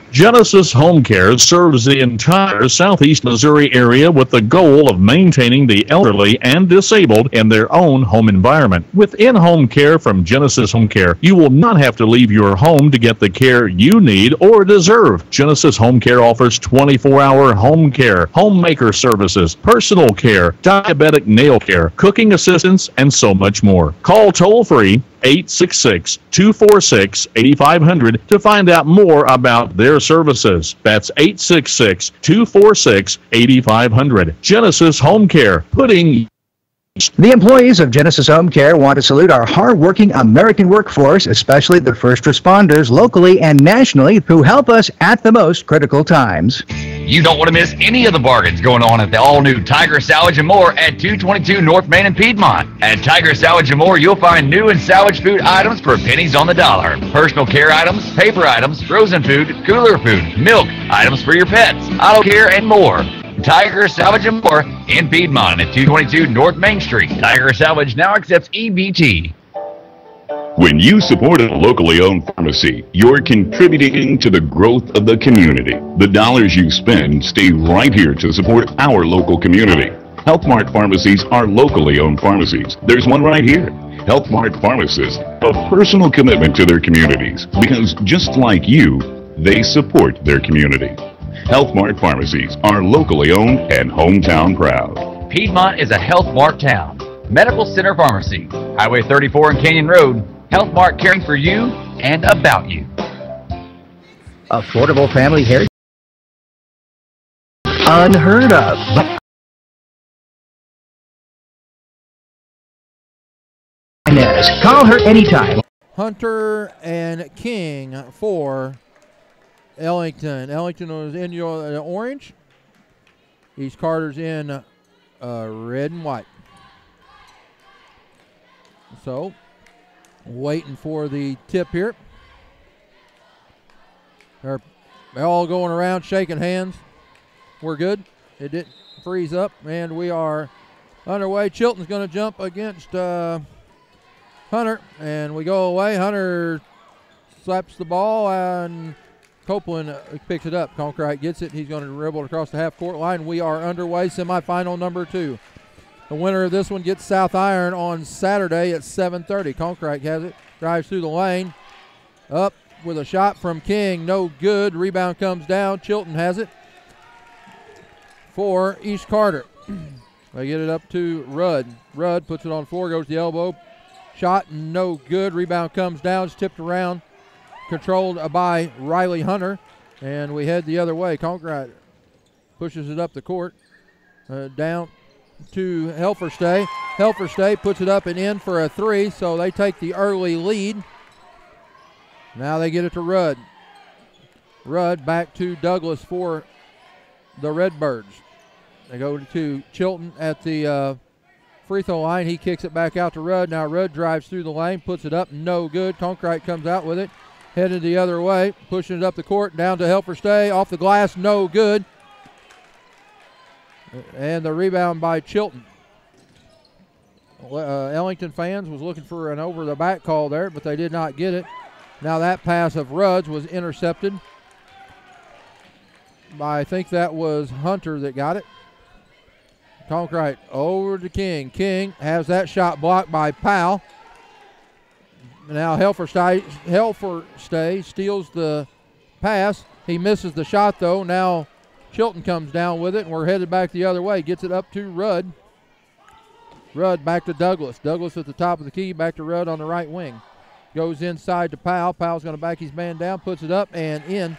Genesis Home Care serves the entire southeast Missouri area with the goal of maintaining the elderly and disabled in their own home environment. With in-home care from Genesis Home Care, you will not have to leave your home to get the care you need or deserve. Genesis Home Care offers 24-hour home care, homemaker services, personal care, diabetic nail care, cooking assistance, and so much more. Call toll-free 866-246-8500 to find out more about their services. That's 866-246-8500. Genesis Home Care, putting... The employees of Genesis Home Care want to salute our hard-working American workforce, especially the first responders locally and nationally who help us at the most critical times. You don't want to miss any of the bargains going on at the all-new Tiger Salvage and More at 222 North Main in Piedmont. At Tiger Salvage and More, you'll find new and salvage food items for pennies on the dollar. Personal care items, paper items, frozen food, cooler food, milk, items for your pets, auto care, and more. Tiger Salvage and More in Piedmont at 222 North Main Street. Tiger Salvage now accepts EBT. When you support a locally owned pharmacy, you're contributing to the growth of the community. The dollars you spend stay right here to support our local community. Health Mart pharmacies are locally owned pharmacies. There's one right here. Health Mart pharmacists, a personal commitment to their communities, because just like you, they support their community. Health Mart pharmacies are locally owned and hometown proud. Piedmont is a Health Mart town. Medical Center Pharmacy, Highway 34 and Canyon Road. Health Mart, caring for you and about you. Affordable family hair. Unheard of. Inez, call her anytime. Hunter and King for Ellington. Ellington was in your orange. East Carter's in red and white. So, waiting for the tip here. They're all going around shaking hands. We're good. It didn't freeze up, and we are underway. Chilton's going to jump against Hunter, and we go away. Hunter slaps the ball, and Copeland picks it up. Conkright gets it. He's going to dribble it across the half-court line. We are underway, semifinal number 2. The winner of this one gets South Iron on Saturday at 7:30. Conkright has it, drives through the lane, up with a shot from King, no good. Rebound comes down. Chilton has it for East Carter. They get it up to Rudd. Rudd puts it on the floor, goes to the elbow. Shot, no good. Rebound comes down, it's tipped around, controlled by Riley Hunter, and we head the other way. Conkright pushes it up the court, down to Helferstay. Helferstay puts it up and in for a 3, so they take the early lead. Now they get it to Rudd. Rudd back to Douglas for the Redbirds. They go to Chilton at the free throw line. He kicks it back out to Rudd. Now Rudd drives through the lane, puts it up, no good. Conkright comes out with it, headed the other way, pushing it up the court, down to Helferstay, off the glass, no good. And the rebound by Chilton. Ellington fans was looking for an over-the-back call there, but they did not get it. Now that pass of Rudd's was intercepted by, I think that was Hunter that got it. Conkright over to King. King has that shot blocked by Powell. Now Helferstay steals the pass. He misses the shot, though. Now Chilton comes down with it, and we're headed back the other way. Gets it up to Rudd. Rudd back to Douglas. Douglas at the top of the key, back to Rudd on the right wing. Goes inside to Powell. Powell's going to back his man down, puts it up and in.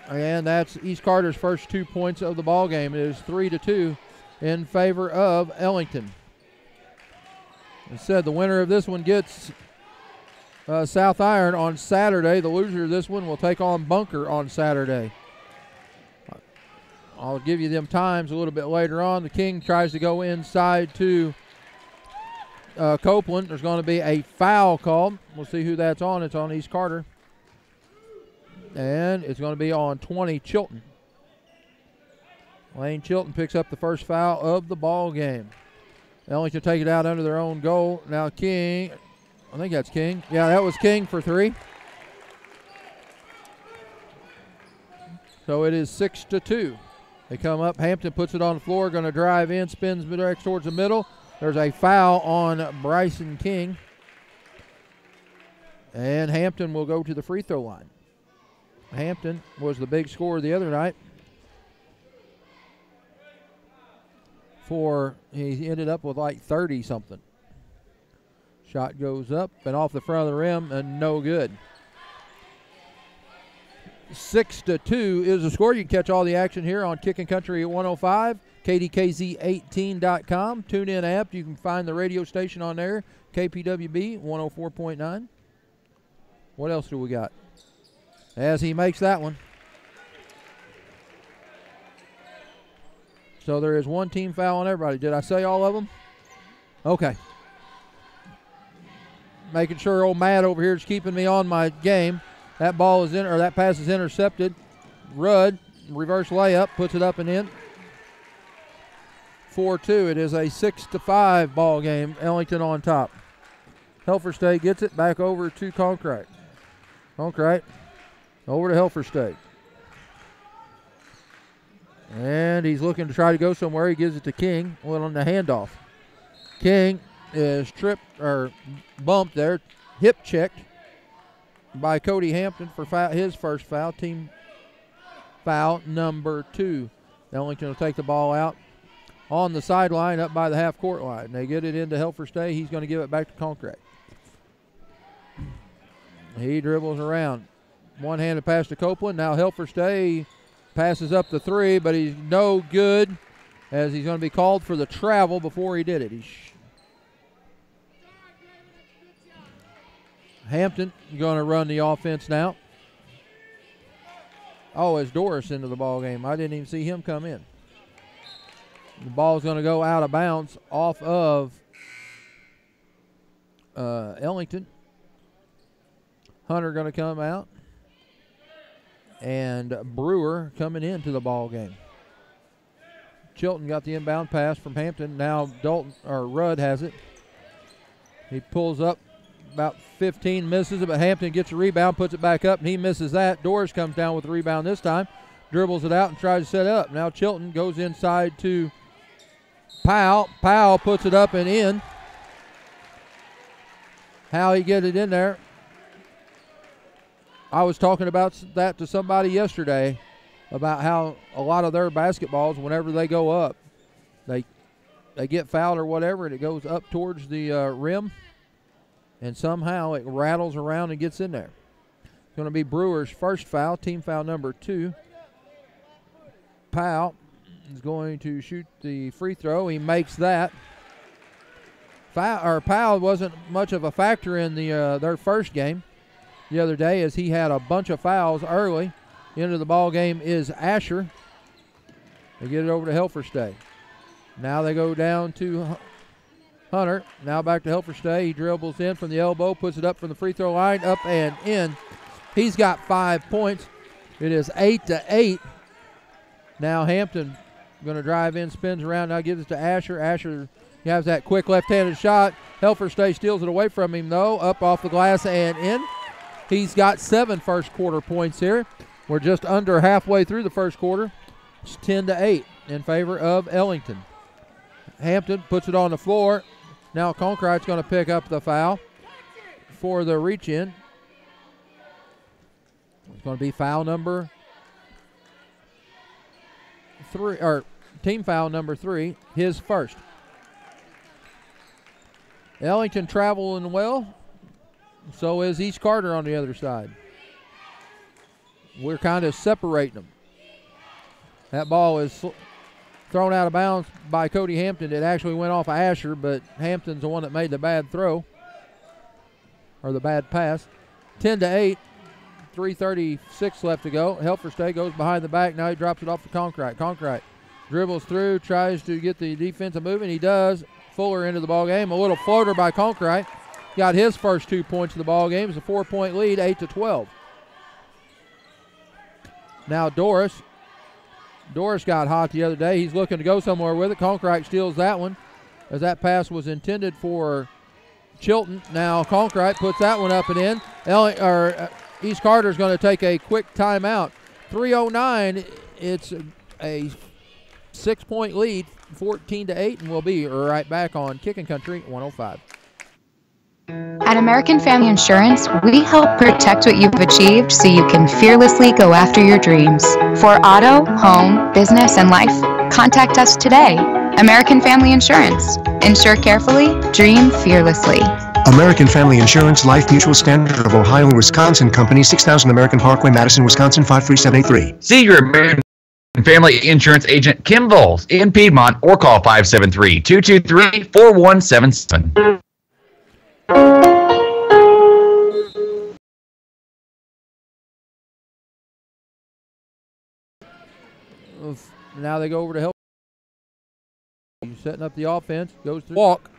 And that's East Carter's first 2 points of the ball game. It is 3-2 in favor of Ellington. Instead, the winner of this one gets South Iron on Saturday. The loser of this one will take on Bunker on Saturday. I'll give you them times a little bit later on. The King tries to go inside to Copeland. There's going to be a foul called. We'll see who that's on. It's on East Carter. And it's going to be on 20 Chilton. Lane Chilton picks up the first foul of the ball game. Ellington take it out under their own goal. Now King, I think that's King. Yeah, that was King for 3. So it is 6-2. They come up. Hampton puts it on the floor, going to drive in, spins direct towards the middle. There's a foul on Bryson King. And Hampton will go to the free throw line. Hampton was the big scorer the other night. He ended up with like 30-something. Shot goes up and off the front of the rim and no good. 6-2 is the score. You can catch all the action here on Kickin' Country at 105, KDKZ18.com. Tune in app. You can find the radio station on there, KPWB 104.9. What else do we got? As he makes that one. So there is one team foul on everybody. Did I say all of them? Okay. Making sure old Matt over here is keeping me on my game. That ball is in, or that pass is intercepted. Rudd, reverse layup, puts it up and in. 4-2. It is a 6-5 ball game. Ellington on top. Helfer State gets it back over to Concrete. Concrete over to Helfer State. And he's looking to try to go somewhere. He gives it to King. Well, on the handoff. King is tripped or bumped there. Hip checked by Cody Hampton for his first foul. Team foul number 2. Ellington will take the ball out on the sideline up by the half-court line. They get it into Helfer State. He's going to give it back to Concrete. He dribbles around. One-handed pass to Copeland. Now Helfer State passes up the 3, but he's no good as he's going to be called for the travel before he did it. Hampton going to run the offense now. Oh, it's Doris into the ball game. I didn't even see him come in. The ball's going to go out of bounds off of Ellington. Hunter going to come out. And Brewer coming into the ball game. Chilton got the inbound pass from Hampton. Now Rudd has it. He pulls up about 15, misses it, but Hampton gets a rebound, puts it back up, and he misses that. Doris comes down with the rebound this time, dribbles it out and tries to set it up. Now Chilton goes inside to Powell. Powell puts it up and in. How he get it in there? I was talking about that to somebody yesterday about how a lot of their basketballs, whenever they go up, they get fouled or whatever, and it goes up towards the rim, and somehow it rattles around and gets in there. It's going to be Brewer's first foul, team foul number 2. Powell is going to shoot the free throw. He makes that. Powell wasn't much of a factor in their first game the other day, as he had a bunch of fouls early. Into the ball game is Asher. They get it over to Helfer State. Now they go down to Hunter. Now back to Helfer State. He dribbles in from the elbow, puts it up from the free throw line, up and in. He's got 5 points. It is 8-8. Now Hampton going to drive in, spins around, now gives it to Asher. Asher has that quick left-handed shot. Helfer State steals it away from him, though, up off the glass and in. He's got 7 first quarter points here. We're just under halfway through the first quarter. It's 10-8 in favor of Ellington. Hampton puts it on the floor. Now Concrete's going to pick up the foul for the reach-in. It's going to be foul number 3, or team foul number 3, his first. Ellington traveling well. So is East Carter on the other side. We're kind of separating them. That ball is thrown out of bounds by Cody Hampton. It actually went off of Asher, but Hampton's the one that made the bad throw, or the bad pass. 10-8, 3:36 left to go. Helfersted goes behind the back. Now he drops it off to Conkright. Conkright dribbles through, tries to get the defensive movement. He does. Fuller into the ball game. A little floater by Conkright. Got his first 2 points of the ball game. It's a 4-point lead, 8-12. Now Doris. Doris got hot the other day. He's looking to go somewhere with it. Conkright steals that one, as that pass was intended for Chilton. Now Conkright puts that one up and in. East Carter's going to take a quick timeout. 3:09. It's a 6-point lead, 14-8, and we'll be right back on Kickin' Country 105. At American Family Insurance, we help protect what you've achieved so you can fearlessly go after your dreams. For auto, home, business, and life, contact us today. American Family Insurance. Insure carefully, dream fearlessly. American Family Insurance Life Mutual Standard of Ohio and Wisconsin Company, 6000 American Parkway, Madison, Wisconsin, 53783. See your American Family Insurance agent, Kim Voles, in Piedmont, or call 573-223-4177. Now they go over to help. Setting up the offense. Goes to walk.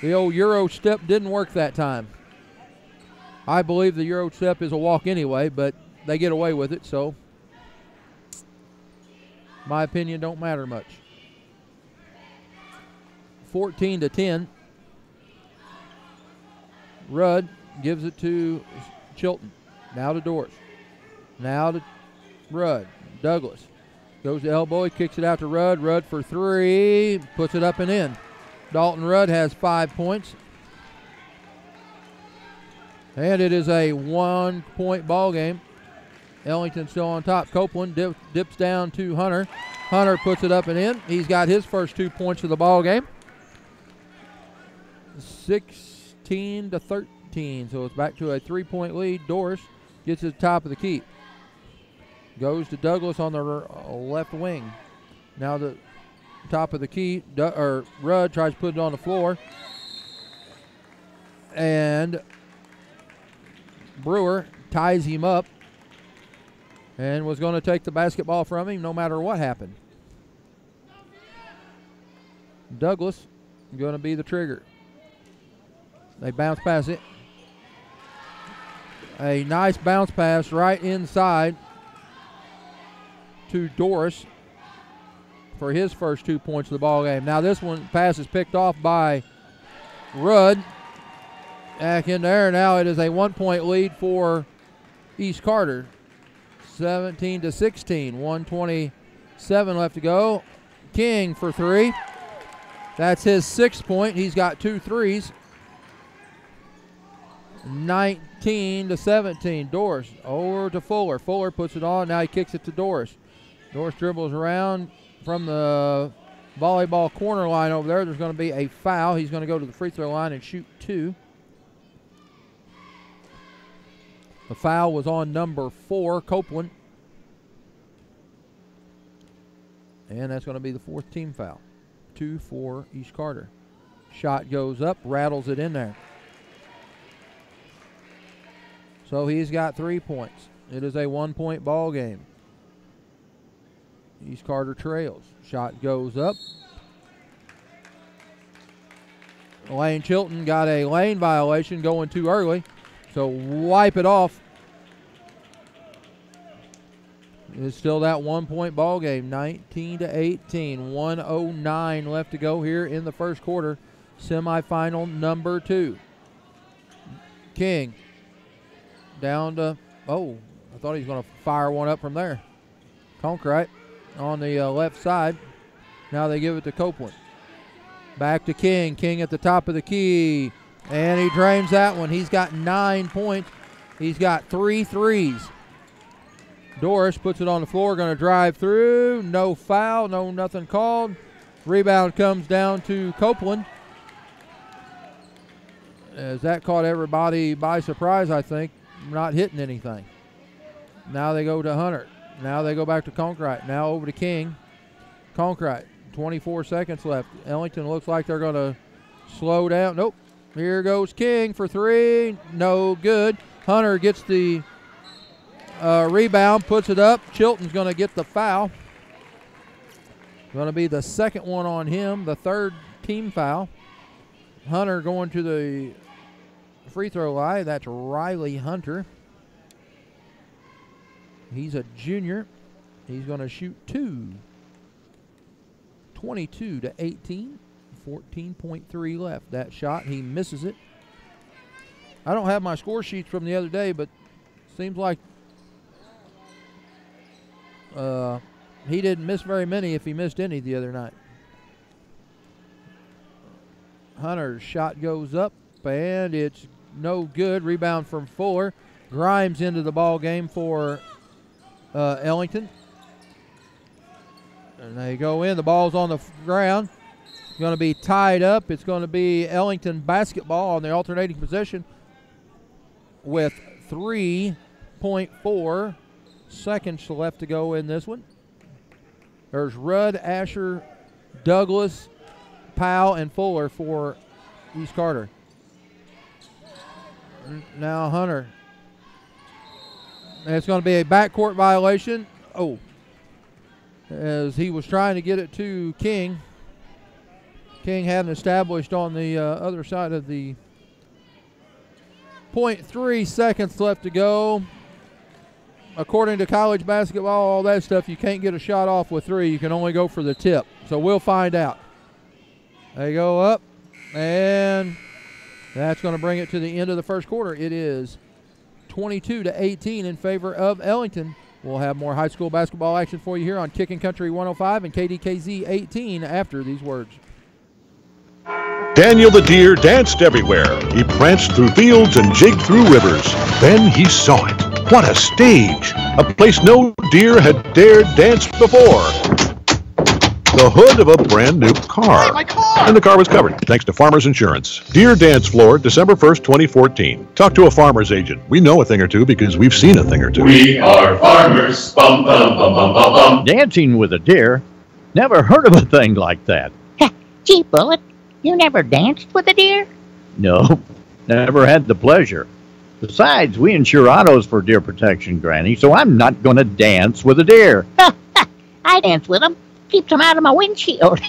The old Euro step didn't work that time. I believe the Euro step is a walk anyway, but they get away with it, so my opinion don't matter much. 14-10. Rudd gives it to Chilton. Now to Doris. Now to Rudd. Douglas goes to elbow. He kicks it out to Rudd. Rudd for three. Puts it up and in. Dalton Rudd has 5 points. And it is a 1-point ball game. Ellington still on top. Copeland dips down to Hunter. Hunter puts it up and in. He's got his first 2 points of the ball game. 16-13. So it's back to a 3-point lead. Doris gets to the top of the key. Goes to Douglas on the left wing. Now the top of the key. Rudd tries to put it on the floor. And Brewer ties him up and was going to take the basketball from him no matter what happened. Douglas going to be the trigger. They bounce pass it. A nice bounce pass right inside to Doris for his first 2 points of the ball game. Now this one pass is picked off by Rudd. Back in there. Now it is a 1-point lead for East Carter. 17-16. 1:27 left to go. King for three. That's his 6th point. He's got 2 threes. 19-17. Doris over to Fuller. Fuller puts it on. Now he kicks it to Doris. Doris dribbles around from the volleyball corner line over there. There's going to be a foul. He's going to go to the free throw line and shoot 2. The foul was on number 4, Copeland. And that's going to be the 4th team foul. 2 for East Carter. Shot goes up, rattles it in there. So he's got 3 points. It is a 1-point ball game. East Carter trails. Shot goes up. Lane Chilton got a lane violation going too early. So wipe it off. It's still that 1-point ball game. 19-18. 1:09 left to go here in the first quarter. Semifinal number 2. King down to, I thought he was going to fire one up from there. Conkright on the left side. Now they give it to Copeland. Back to King. King at the top of the key. And he drains that one. He's got 9 points. He's got 3 threes. Doris puts it on the floor, going to drive through. No foul, no nothing called. Rebound comes down to Copeland. As that caught everybody by surprise, I think, not hitting anything. Now they go to Hunter. Now they go back to Conkright. Now over to King. Conkright, 24 seconds left. Ellington looks like they're going to slow down. Nope. Here goes King for three. No good. Hunter gets the rebound, puts it up. Chilton's going to get the foul. Going to be the second one on him, the third team foul. Hunter going to the free throw line. That's Riley Hunter. He's a junior. He's going to shoot two. 22-18. 14.3 left. That shot, he misses it. I don't have my score sheets from the other day, but seems like he didn't miss very many if he missed any the other night. Hunter's shot goes up, and it's no good. Rebound from Fuller. Grimes into the ball game for Ellington. And they go in. The ball's on the ground. Going to be tied up. It's going to be Ellington basketball on the alternating possession with 3.4 seconds left to go in this one. There's Rudd, Asher, Douglas, Powell, and Fuller for East Carter. Now Hunter. And it's going to be a backcourt violation. Oh, as he was trying to get it to King. King hadn't established on the other side of the 0.3 seconds left to go. According to college basketball, all that stuff, you can't get a shot off with three. You can only go for the tip. So we'll find out. They go up, and that's going to bring it to the end of the first quarter. It is 22-18 in favor of Ellington. We'll have more high school basketball action for you here on Kicking Country 105 and KDKZ 18 after these words. Daniel the deer danced everywhere. He pranced through fields and jigged through rivers. Then he saw it. What a stage! A place no deer had dared dance before. The hood of a brand new car. Hey, my car! And the car was covered, thanks to Farmers Insurance. Deer Dance Floor, December 1st, 2014. Talk to a farmer's agent. We know a thing or two because we've seen a thing or two. We are farmers. Bum, bum, bum, bum, bum, bum. Dancing with a deer? Never heard of a thing like that. Gee, Bullet, you never danced with a deer? No, never had the pleasure. Besides, we insure autos for deer protection, Granny, so I'm not going to dance with a deer. I dance with them. Keeps them out of my windshield.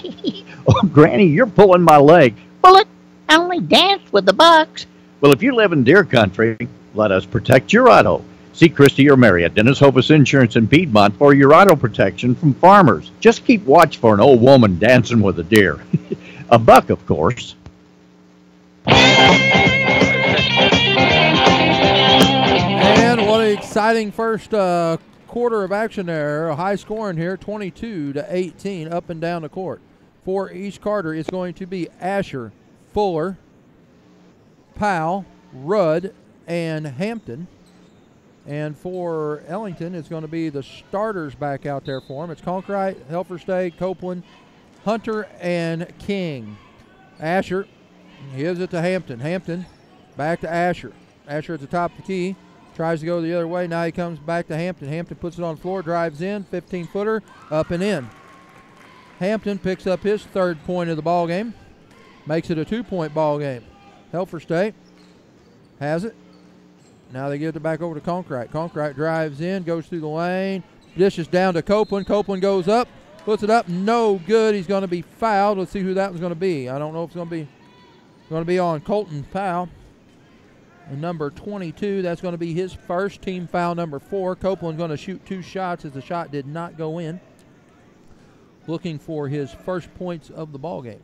Oh, Granny, you're pulling my leg. Bullet, I only dance with the bucks. Well, if you live in deer country, let us protect your auto. See Christy or Mary at Dennis Hovis Insurance in Piedmont for your auto protection from farmers. Just keep watch for an old woman dancing with a deer. A buck, of course. And what an exciting first quarter of action there. High scoring here, 22-18 up and down the court. For East Carter, it's going to be Asher, Fuller, Powell, Rudd, and Hampton. And for Ellington, it's going to be the starters back out there for him. It's Conkright, Helferstad, Copeland, Hunter, and King. Asher gives it to Hampton. Hampton back to Asher. Asher at the top of the key. Tries to go the other way. Now he comes back to Hampton. Hampton puts it on the floor, drives in, 15-footer, up and in. Hampton picks up his third point of the ball game. Makes it a 2-point ball game. Helferstad has it. Now they give it back over to Conkright. Conkright drives in, goes through the lane, dishes down to Copeland. Copeland goes up, puts it up, no good. He's going to be fouled. Let's see who that one's going to be. I don't know if it's going to be on Colton Powell. And number 22, that's going to be his first, team foul number 4. Copeland's going to shoot 2 shots as the shot did not go in. Looking for his first points of the ball game.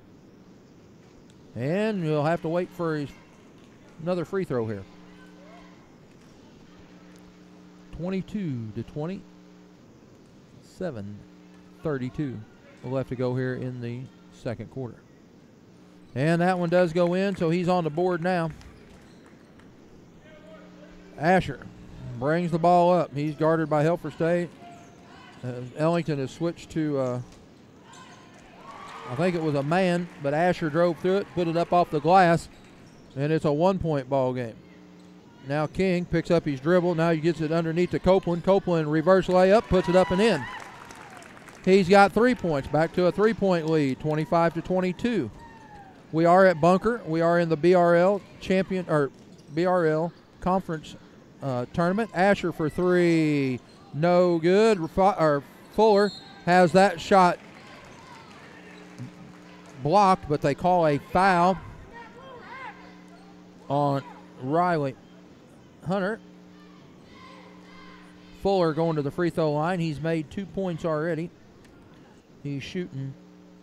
And he'll have to wait for another free throw here. 22-20, 7:32 left to go here in the second quarter. And that one does go in, so he's on the board now. Asher brings the ball up. He's guarded by Helferstad. Ellington has switched to, I think it was a man, but Asher drove through it, put it up off the glass, and it's a 1-point ball game. Now King picks up his dribble. Now he gets it underneath to Copeland. Copeland reverse layup, puts it up and in. He's got 3 points, back to a 3-point lead, 25-22. We are at Bunker. We are in the BRL BRL conference tournament. Asher for 3, no good. Fuller has that shot blocked, but they call a foul on Riley Hunter. Fuller going to the free throw line. He's made 2 points already. He's shooting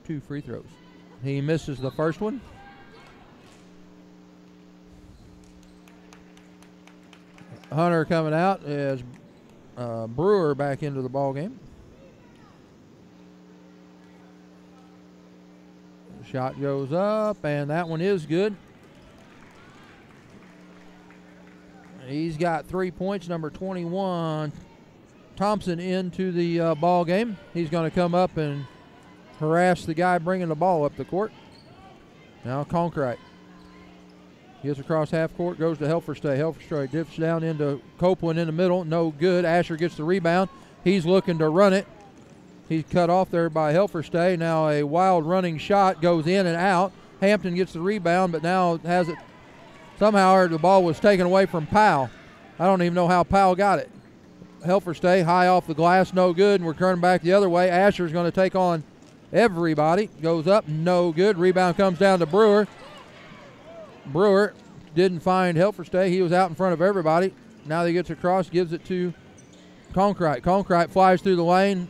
2 free throws. He misses the first one. Hunter coming out as Brewer back into the ball game. Shot goes up, and that one is good. He's got 3 points, number 21. Thompson into the ball game. He's going to come up and harass the guy bringing the ball up the court. Now Conkright gets across half court, goes to Helferstay. Helferstay dips down into Copeland in the middle. No good. Asher gets the rebound. He's looking to run it. He's cut off there by Helferstay. Now a wild running shot goes in and out. Hampton gets the rebound, but now has it. Somehow the ball was taken away from Powell. I don't even know how Powell got it. Helferstay high off the glass, no good, and we're turning back the other way. Asher's going to take on everybody. Goes up, no good. Rebound comes down to Brewer. Brewer didn't find Helferstay. He was out in front of everybody. Now he gets across, gives it to Conkright. Conkright flies through the lane.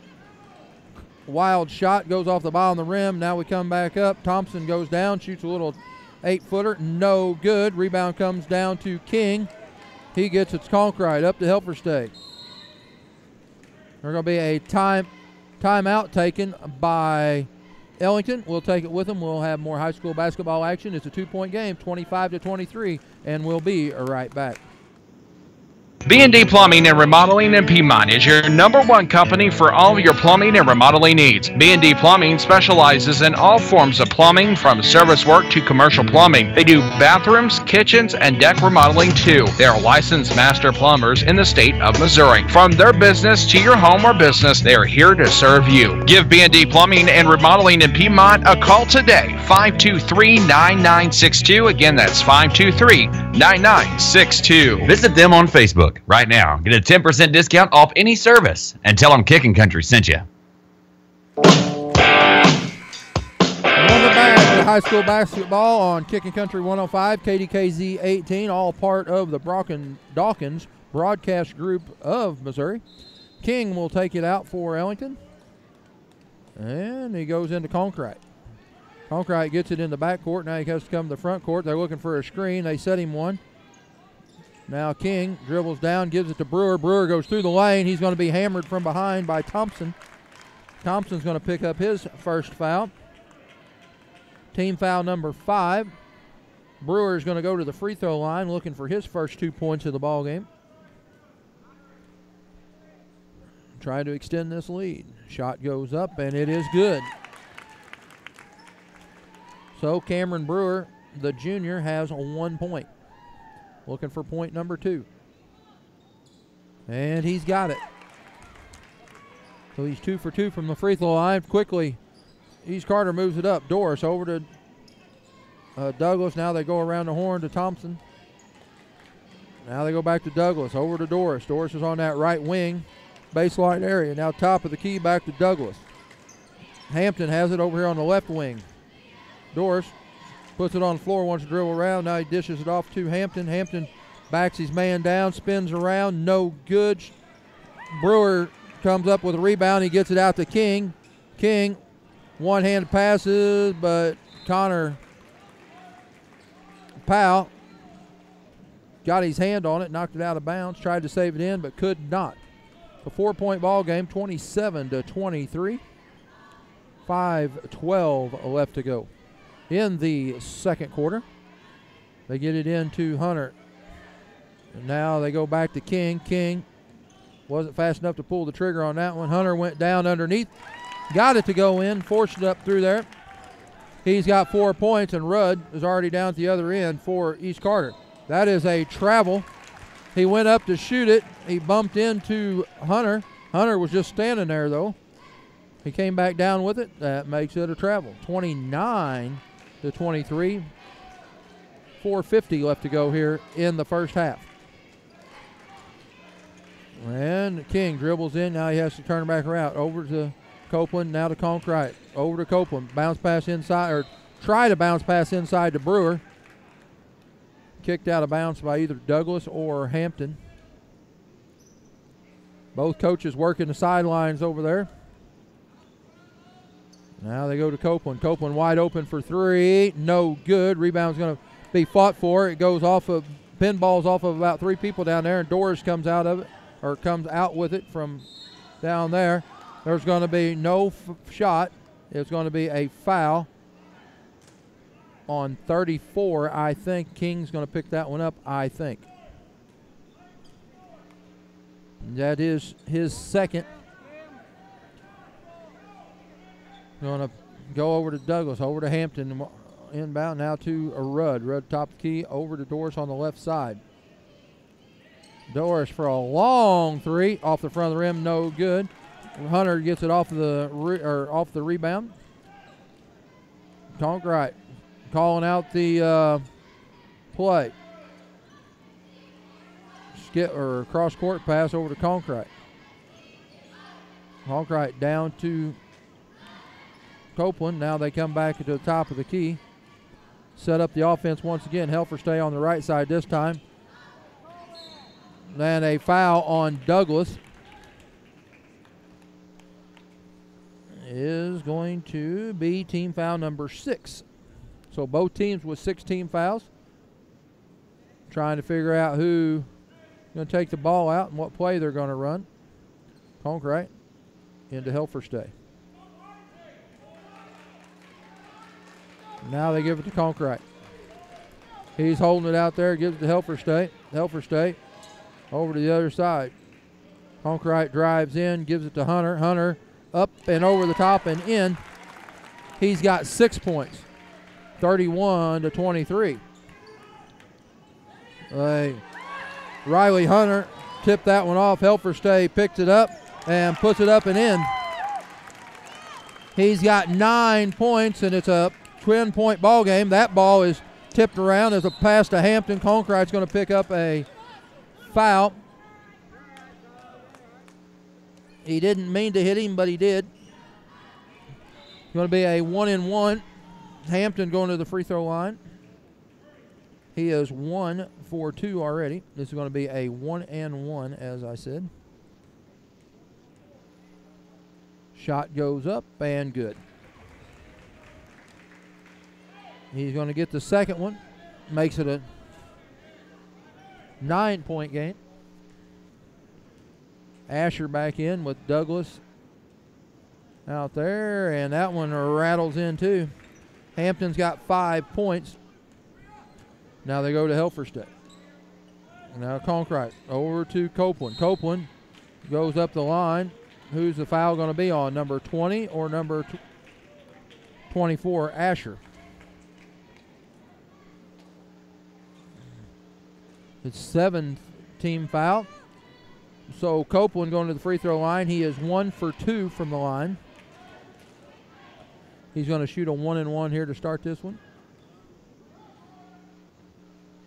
Wild shot goes off the bottom of the rim. Now we come back up. Thompson goes down, shoots a little 8-footer, no good. Rebound comes down to King. He gets it to Conkright, up to Helferstay. There's going to be a timeout taken by Ellington. We'll take it with them. We'll have more high school basketball action. It's a 2-point game, 25-23, and we'll be right back. B&D Plumbing and Remodeling in Piedmont is your #1 company for all of your plumbing and remodeling needs. B&D Plumbing specializes in all forms of plumbing, from service work to commercial plumbing. They do bathrooms, kitchens, and deck remodeling too. They are licensed master plumbers in the state of Missouri. From their business to your home or business, they are here to serve you. Give B&D Plumbing and Remodeling in Piedmont a call today, 523-9962. Again, that's 523-9962. Visit them on Facebook right now. Get a 10% discount off any service and tell them Kicking Country sent you. Welcome back to high school basketball on Kicking Country 105, KDKZ 18, all part of the Dawkins broadcast group of Missouri. King will take it out for Ellington, and he goes into Conkright. Conkright gets it in the backcourt. Now he has to come to the front court. They're looking for a screen. They set him one. Now King dribbles down, gives it to Brewer. Brewer goes through the lane. He's going to be hammered from behind by Thompson. Thompson's going to pick up his first foul. Team foul number 5. Brewer is going to go to the free throw line looking for his first 2 points of the ball game. Trying to extend this lead. Shot goes up, and it is good. So Cameron Brewer, the junior, has 1 point. Looking for point number 2. And he's got it. So he's 2 for 2 from the free throw line. Quickly, East Carter moves it up. Doris over to Douglas. Now they go around the horn to Thompson. Now they go back to Douglas. Over to Doris. Doris is on that right wing baseline area. Now top of the key, back to Douglas. Hampton has it over here on the left wing. Doris puts it on the floor, wants to dribble around. Now he dishes it off to Hampton. Hampton backs his man down, spins around, no good. Brewer comes up with a rebound. He gets it out to King. King, one-handed passes, but Connor Powell got his hand on it, knocked it out of bounds, tried to save it in, but could not. A 4-point ball game, 27-23. 5:12 left to go in the second quarter. They get it into Hunter. And now they go back to King. King wasn't fast enough to pull the trigger on that one. Hunter went down underneath. Got it to go in. Forced it up through there. He's got 4 points, and Rudd is already down at the other end for East Carter. That is a travel He went up to shoot it. He bumped into Hunter. Hunter was just standing there, though. He came back down with it. That makes it a travel. 29-23. 4:50 left to go here in the first half. And King dribbles in. Now he has to turn it back around. Over to Copeland. Now to Conkright. Over to Copeland. Bounce pass inside, or try to bounce pass inside to Brewer. Kicked out of bounds by either Douglas or Hampton. Both coaches working the sidelines over there. Now they go to Copeland. Copeland wide open for three. No good. Rebound's going to be fought for. It goes off of, pinballs off of about 3 people down there, and Doris comes out of it, or comes out with it from down there. There's going to be no shot. It's going to be a foul on 34. I think King's going to pick that one up, I think. That is his second. Going to go over to Douglas, over to Hampton, inbound now to Rudd. Rudd top of the key, over to Doris on the left side. Doris for a long three, off the front of the rim, no good. Hunter gets it off the rebound. Conkright calling out the play. Cross court pass over to Conkright. Conkright down to Copeland. Now they come back to the top of the key. Set up the offense once again. Helferstay on the right side this time. Then a foul on Douglas is going to be team foul number 6. So both teams with 6 team fouls. Trying to figure out who going to take the ball out and what play they're going to run. Conkright into Helferstay. Now they give it to Conkright. He's holding it out there, gives it to Helferstay. Helferstay over to the other side. Conkright drives in, gives it to Hunter. Hunter up and over the top and in. He's got 6 points. 31-23. Riley Hunter tipped that one off. Helferstay picks it up and puts it up and in. He's got 9 points, and it's a 10-point ball game. That ball is tipped around as a pass to Hampton. Conkright's going to pick up a foul. He didn't mean to hit him, but he did. It's going to be a 1-and-1. Hampton going to the free throw line. He is 1 for 2 already. This is going to be a 1-and-1, as I said. Shot goes up and good. He's going to get the second one. Makes it a 9-point game. Asher back in with Douglas out there, and that one rattles in too. Hampton's got 5 points. Now they go to Helferstay. Now Conkright over to Copeland. Copeland goes up the line. Who's the foul going to be on? Number 20 or number 24, Asher? It's 7th team foul. So Copeland going to the free throw line. He is 1 for 2 from the line. He's going to shoot a 1-and-1 here to start this one.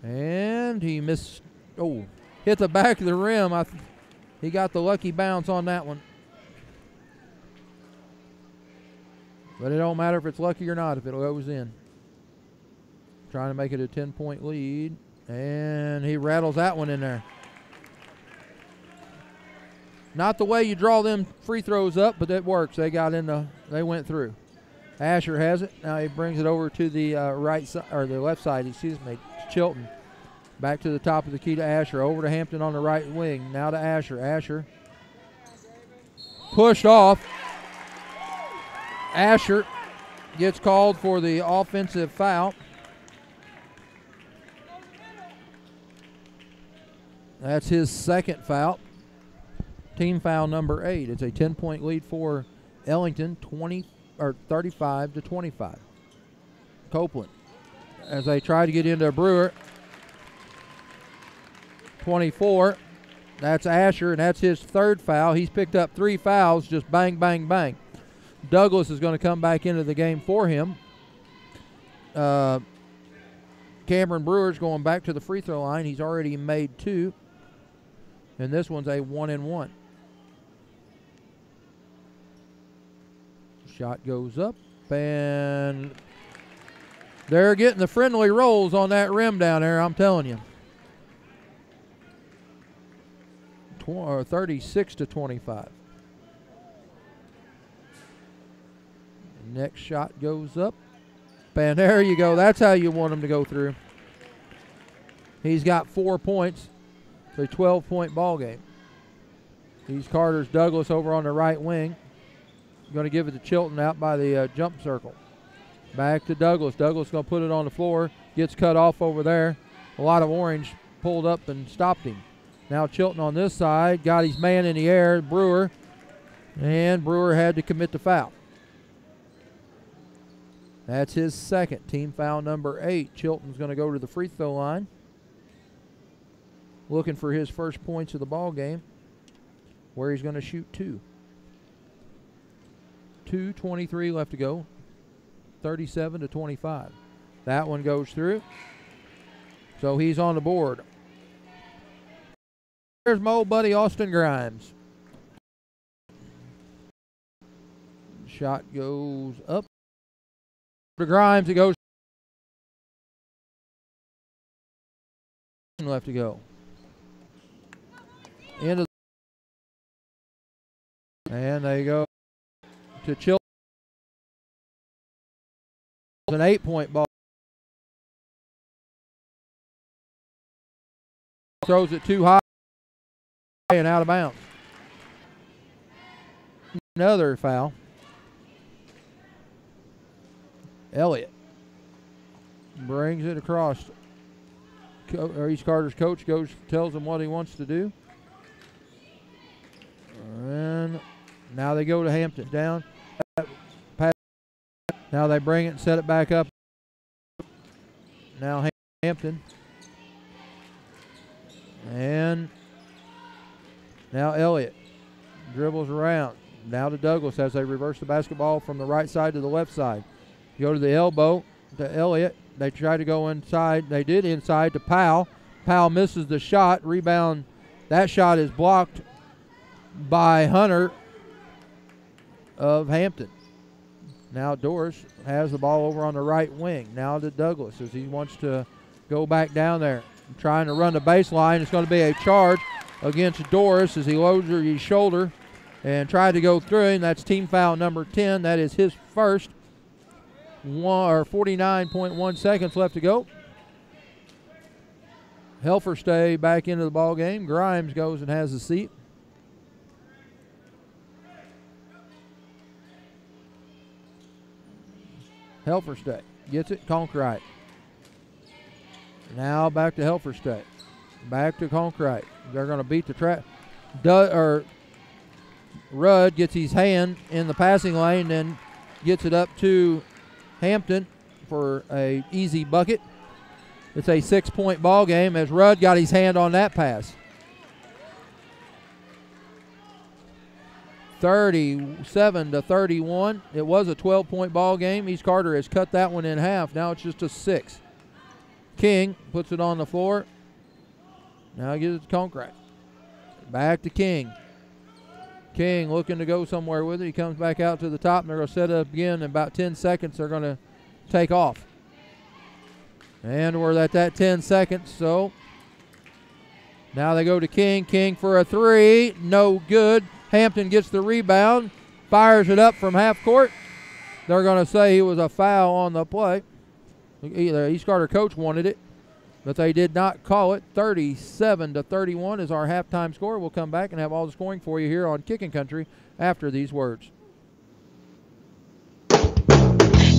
And he missed. Oh, hit the back of the rim. He got the lucky bounce on that one. But it don't matter if it's lucky or not if it goes in. Trying to make it a 10-point lead. And he rattles that one in there. Not the way you draw them free throws up, but it works. They went through. Asher has it. Now he brings it over to the right side, or the left side, excuse me. Chilton. Back to the top of the key to Asher. Over to Hampton on the right wing. Now to Asher. Asher pushed off. Asher gets called for the offensive foul. That's his second foul. Team foul number 8. It's a 10-point lead for Ellington, 35-25. Copeland, as they try to get into Brewer. 24. That's Asher, and that's his third foul. He's picked up 3 fouls, just bang, bang, bang. Douglas is going to come back into the game for him. Cameron Brewer's going back to the free throw line. He's already made 2. And this one's a 1-and-1. Shot goes up, and they're getting the friendly rolls on that rim down there, I'm telling you. 36-25. Next shot goes up. And there you go. That's how you want him to go through. He's got 4 points. It's a 12-point ball game. He's Carter's Douglas over on the right wing. Going to give it to Chilton out by the jump circle. Back to Douglas. Douglas going to put it on the floor. Gets cut off over there. A lot of orange pulled up and stopped him. Now Chilton on this side. Got his man in the air, Brewer. And Brewer had to commit the foul. That's his second. Team foul number 8. Chilton's going to go to the free throw line. Looking for his first points of the ball game, where he's going to shoot 2. 2:23 left to go. 37-25. That one goes through. So he's on the board. There's my old buddy Austin Grimes. Shot goes up. To Grimes, it goes. Left to go. Into and they go to Chilton. An 8-point ball. Throws it too high and out of bounds. Another foul. Elliott brings it across. East Carter's coach tells him what he wants to do. And now they go to Hampton. Down. Now they bring it and set it back up. Now Hampton. And now Elliott dribbles around. Now to Douglas as they reverse the basketball from the right side to the left side. Go to the elbow to Elliott. They try to go inside. They did inside to Powell. Powell misses the shot. Rebound. That shot is blocked by Hunter of Hampton. Now Doris has the ball over on the right wing. Now to Douglas as he wants to go back down there. Trying to run the baseline. It's going to be a charge against Doris as he loads his shoulder and tried to go through. And that's team foul number 10. That is his first. 49.1 seconds left to go. Helferstay back into the ball game. Grimes goes and has a seat. Helferstay gets it. Conkright. Now back to Helferstay. Back to Conkright. They're going to beat the trap. Rudd gets his hand in the passing lane and gets it up to Hampton for a easy bucket. It's a 6-point ball game as Rudd got his hand on that pass. 37-31. It was a 12-point ball game. East Carter has cut that one in half. Now it's just a 6. King puts it on the floor. Now he gives it to Conkright. Back to King. King looking to go somewhere with it. He comes back out to the top, and they're going to set it up again. In about 10 seconds, they're going to take off. And we're at that 10 seconds, so now they go to King. King for a 3. No good. Hampton gets the rebound, fires it up from half court. They're going to say he was a foul on the play. The East Carter coach wanted it, but they did not call it. 37-31 is our halftime score. We'll come back and have all the scoring for you here on Kicking Country after these words.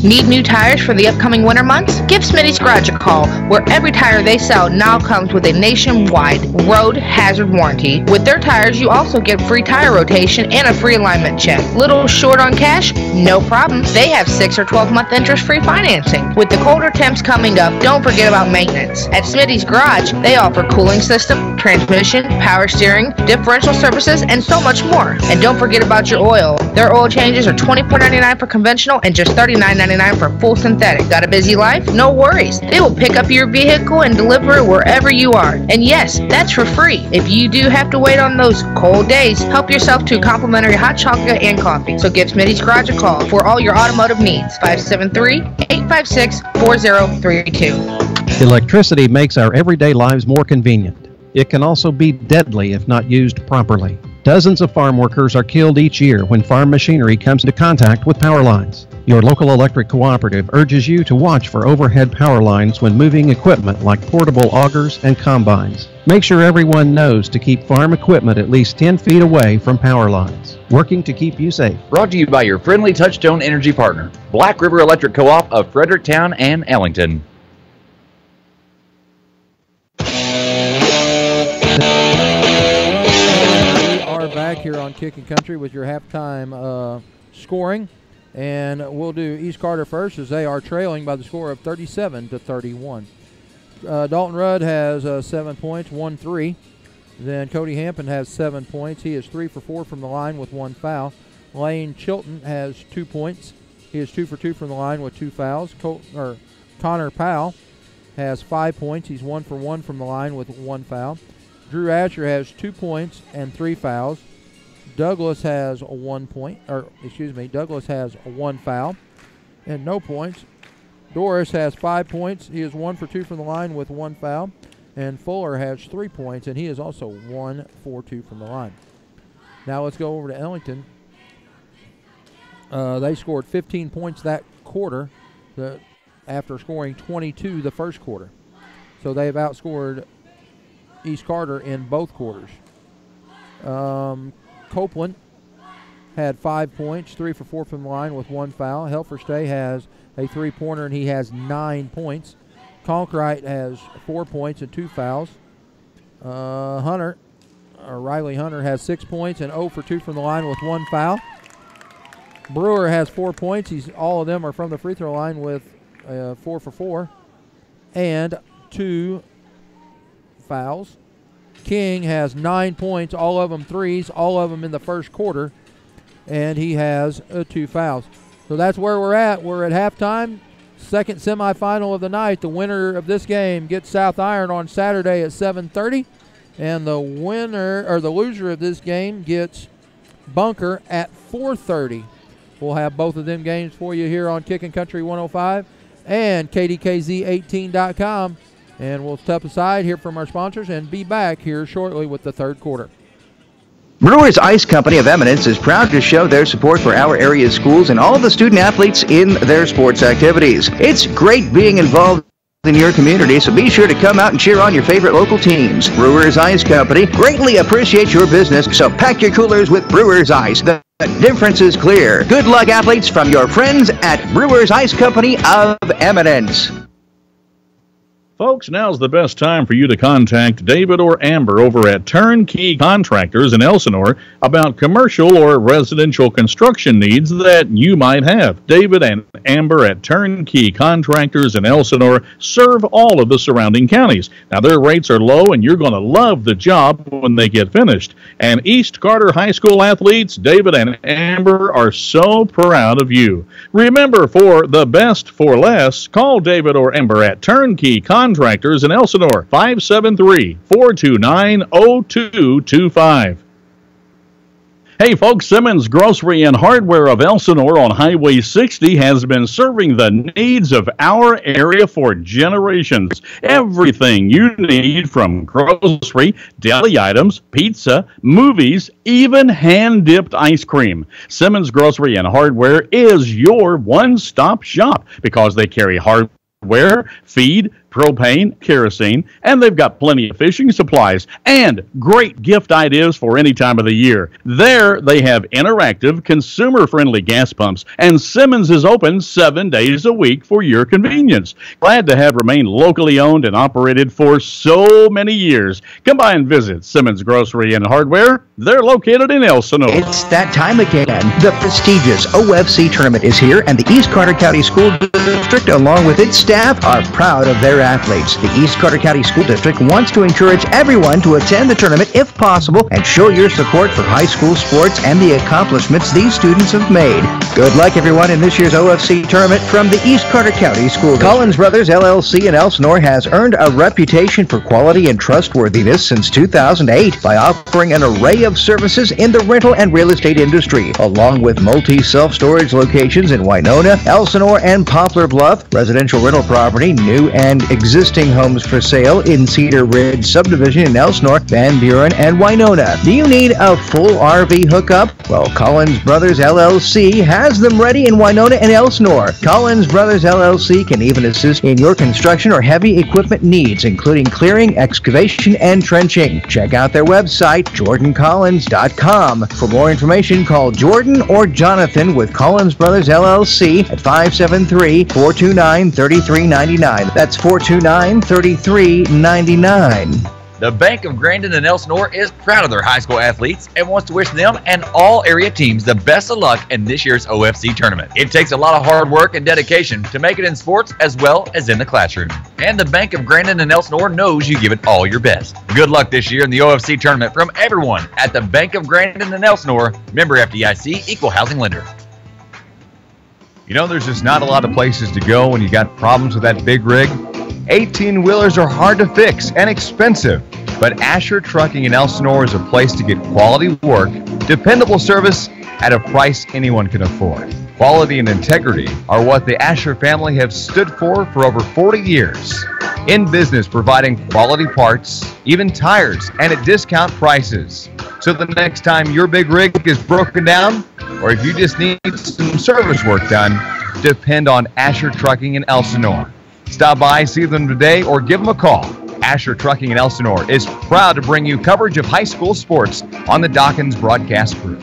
Need new tires for the upcoming winter months? Give Smitty's Garage a call, where every tire they sell now comes with a nationwide road hazard warranty. With their tires, you also get free tire rotation and a free alignment check. Little short on cash? No problem. They have 6 or 12-month interest-free financing. With the colder temps coming up, don't forget about maintenance. At Smitty's Garage, they offer cooling system, transmission, power steering, differential services, and so much more. And don't forget about your oil. Their oil changes are $24.99 for conventional and just $39.99 for full synthetic. Got a busy life? No worries. They will pick up your vehicle and deliver it wherever you are. And yes, that's for free. If you do have to wait on those cold days, help yourself to complimentary hot chocolate and coffee. So give Smitty's Garage a call for all your automotive needs. 573-856-4032. Electricity makes our everyday lives more convenient. It can also be deadly if not used properly. Dozens of farm workers are killed each year when farm machinery comes into contact with power lines. Your local electric cooperative urges you to watch for overhead power lines when moving equipment like portable augers and combines. Make sure everyone knows to keep farm equipment at least 10 feet away from power lines. Working to keep you safe. Brought to you by your friendly Touchstone Energy partner, Black River Electric Co-op of Fredericktown and Ellington. Back here on Kicking Country with your halftime scoring, and we'll do East Carter first as they are trailing by the score of 37-31. Dalton Rudd has 7 points, 1-3. Then Cody Hampton has 7 points. He is 3 for 4 from the line with 1 foul. Lane Chilton has 2 points. He is 2 for 2 from the line with 2 fouls. Connor Powell has 5 points. He's 1 for 1 from the line with 1 foul. Drew Asher has 2 points and 3 fouls. Douglas has 1 point, Douglas has 1 foul and no points. Doris has 5 points. He is 1 for 2 from the line with 1 foul. And Fuller has 3 points, and he is also 1 for 2 from the line. Now let's go over to Ellington. They scored 15 points that quarter after scoring 22 the first quarter. So they've outscored East Carter in both quarters. Copeland had 5 points, 3 for 4 from the line with 1 foul. Helferstay has a 3-pointer, and he has 9 points. Conkright has 4 points and 2 fouls. Riley Hunter has 6 points and 0 for 2 from the line with 1 foul. Brewer has 4 points. All of them are from the free throw line with 4 for 4 and 2 fouls. King has 9 points, all of them threes, all of them in the first quarter, and he has 2 fouls. So that's where we're at. We're at halftime, second semifinal of the night. The winner of this game gets South Iron on Saturday at 7:30, and the loser of this game gets Bunker at 4:30. We'll have both of them games for you here on Kicking Country 105 and KDKZ18.com. And we'll step aside, hear from our sponsors, and be back here shortly with the third quarter. Brewers Ice Company of Eminence is proud to show their support for our area's schools and all of the student athletes in their sports activities. It's great being involved in your community, so be sure to come out and cheer on your favorite local teams. Brewers Ice Company greatly appreciates your business, so pack your coolers with Brewers Ice. The difference is clear. Good luck, athletes, from your friends at Brewers Ice Company of Eminence. Folks, now's the best time for you to contact David or Amber over at Turnkey Contractors in Elsinore about commercial or residential construction needs that you might have. David and Amber at Turnkey Contractors in Elsinore serve all of the surrounding counties. Now, their rates are low, and you're going to love the job when they get finished. And East Carter High School athletes, David and Amber, are so proud of you. Remember, for the best for less, call David or Amber at Turnkey Contractors in Elsinore, 573-429-0225. Hey folks, Simmons Grocery and Hardware of Elsinore on Highway 60 has been serving the needs of our area for generations. Everything you need from grocery, deli items, pizza, movies, even hand-dipped ice cream. Simmons Grocery and Hardware is your one-stop shop because they carry hardware, feed, propane, kerosene, and they've got plenty of fishing supplies and great gift ideas for any time of the year. There, they have interactive, consumer-friendly gas pumps, and Simmons is open 7 days a week for your convenience. Glad to have remained locally owned and operated for so many years. Come by and visit Simmons Grocery and Hardware. They're located in Elsinore. It's that time again. The prestigious OFC tournament is here, and the East Carter County School District, along with its staff, are proud of their athletes. The East Carter County School District wants to encourage everyone to attend the tournament if possible and show your support for high school sports and the accomplishments these students have made. Good luck, everyone, in this year's OFC tournament from the East Carter County School District. Collins Brothers LLC in Elsinore has earned a reputation for quality and trustworthiness since 2008 by offering an array of services in the rental and real estate industry, along with multi-self-storage locations in Winona, Elsinore, and Poplar Bluff, residential rental property, new and existing homes for sale in Cedar Ridge subdivision in Elsinore, Van Buren, and Winona. Do you need a full RV hookup? Well, Collins Brothers LLC has them ready in Winona and Elsinore. Collins Brothers LLC can even assist in your construction or heavy equipment needs, including clearing, excavation, and trenching. Check out their website, jordancollins.com. For more information, call Jordan or Jonathan with Collins Brothers LLC at 573-429-3399. That's 429-3399. The Bank of Grandin and Elsinore is proud of their high school athletes and wants to wish them and all area teams the best of luck in this year's OFC tournament. It takes a lot of hard work and dedication to make it in sports as well as in the classroom. And the Bank of Grandin and Elsinore knows you give it all your best. Good luck this year in the OFC tournament from everyone at the Bank of Grandin and Elsinore, member FDIC, equal housing lender. You know, there's just not a lot of places to go when you got problems with that big rig. 18-wheelers are hard to fix and expensive, but Asher Trucking in Elsinore is a place to get quality work, dependable service at a price anyone can afford. Quality and integrity are what the Asher family have stood for over 40 years. In business providing quality parts, even tires, and at discount prices. So the next time your big rig is broken down, or if you just need some service work done, depend on Asher Trucking in Elsinore. Stop by, see them today, or give them a call. Asher Trucking in Elsinore is proud to bring you coverage of high school sports on the Dawkins broadcast crew.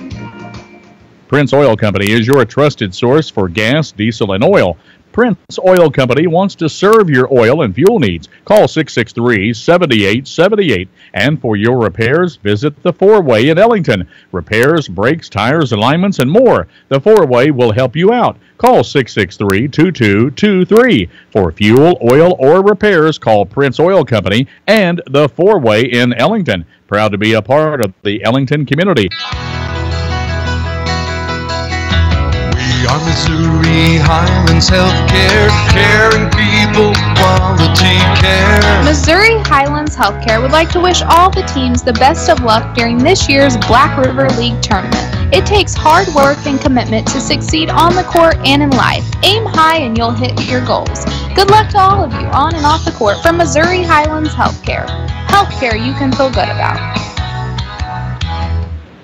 Prince Oil Company is your trusted source for gas, diesel, and oil. Prince Oil Company wants to serve your oil and fuel needs. Call 663-7878. And for your repairs, visit the Four-Way in Ellington. Repairs, brakes, tires, alignments, and more. The Four-Way will help you out. Call 663-2223. For fuel, oil, or repairs, call Prince Oil Company and the Four-Way in Ellington. Proud to be a part of the Ellington community. We are Missouri Highlands Healthcare, caring people, quality care. Missouri Highlands Healthcare would like to wish all the teams the best of luck during this year's Black River League tournament. It takes hard work and commitment to succeed on the court and in life. Aim high and you'll hit your goals. Good luck to all of you on and off the court from Missouri Highlands Healthcare. Healthcare you can feel good about.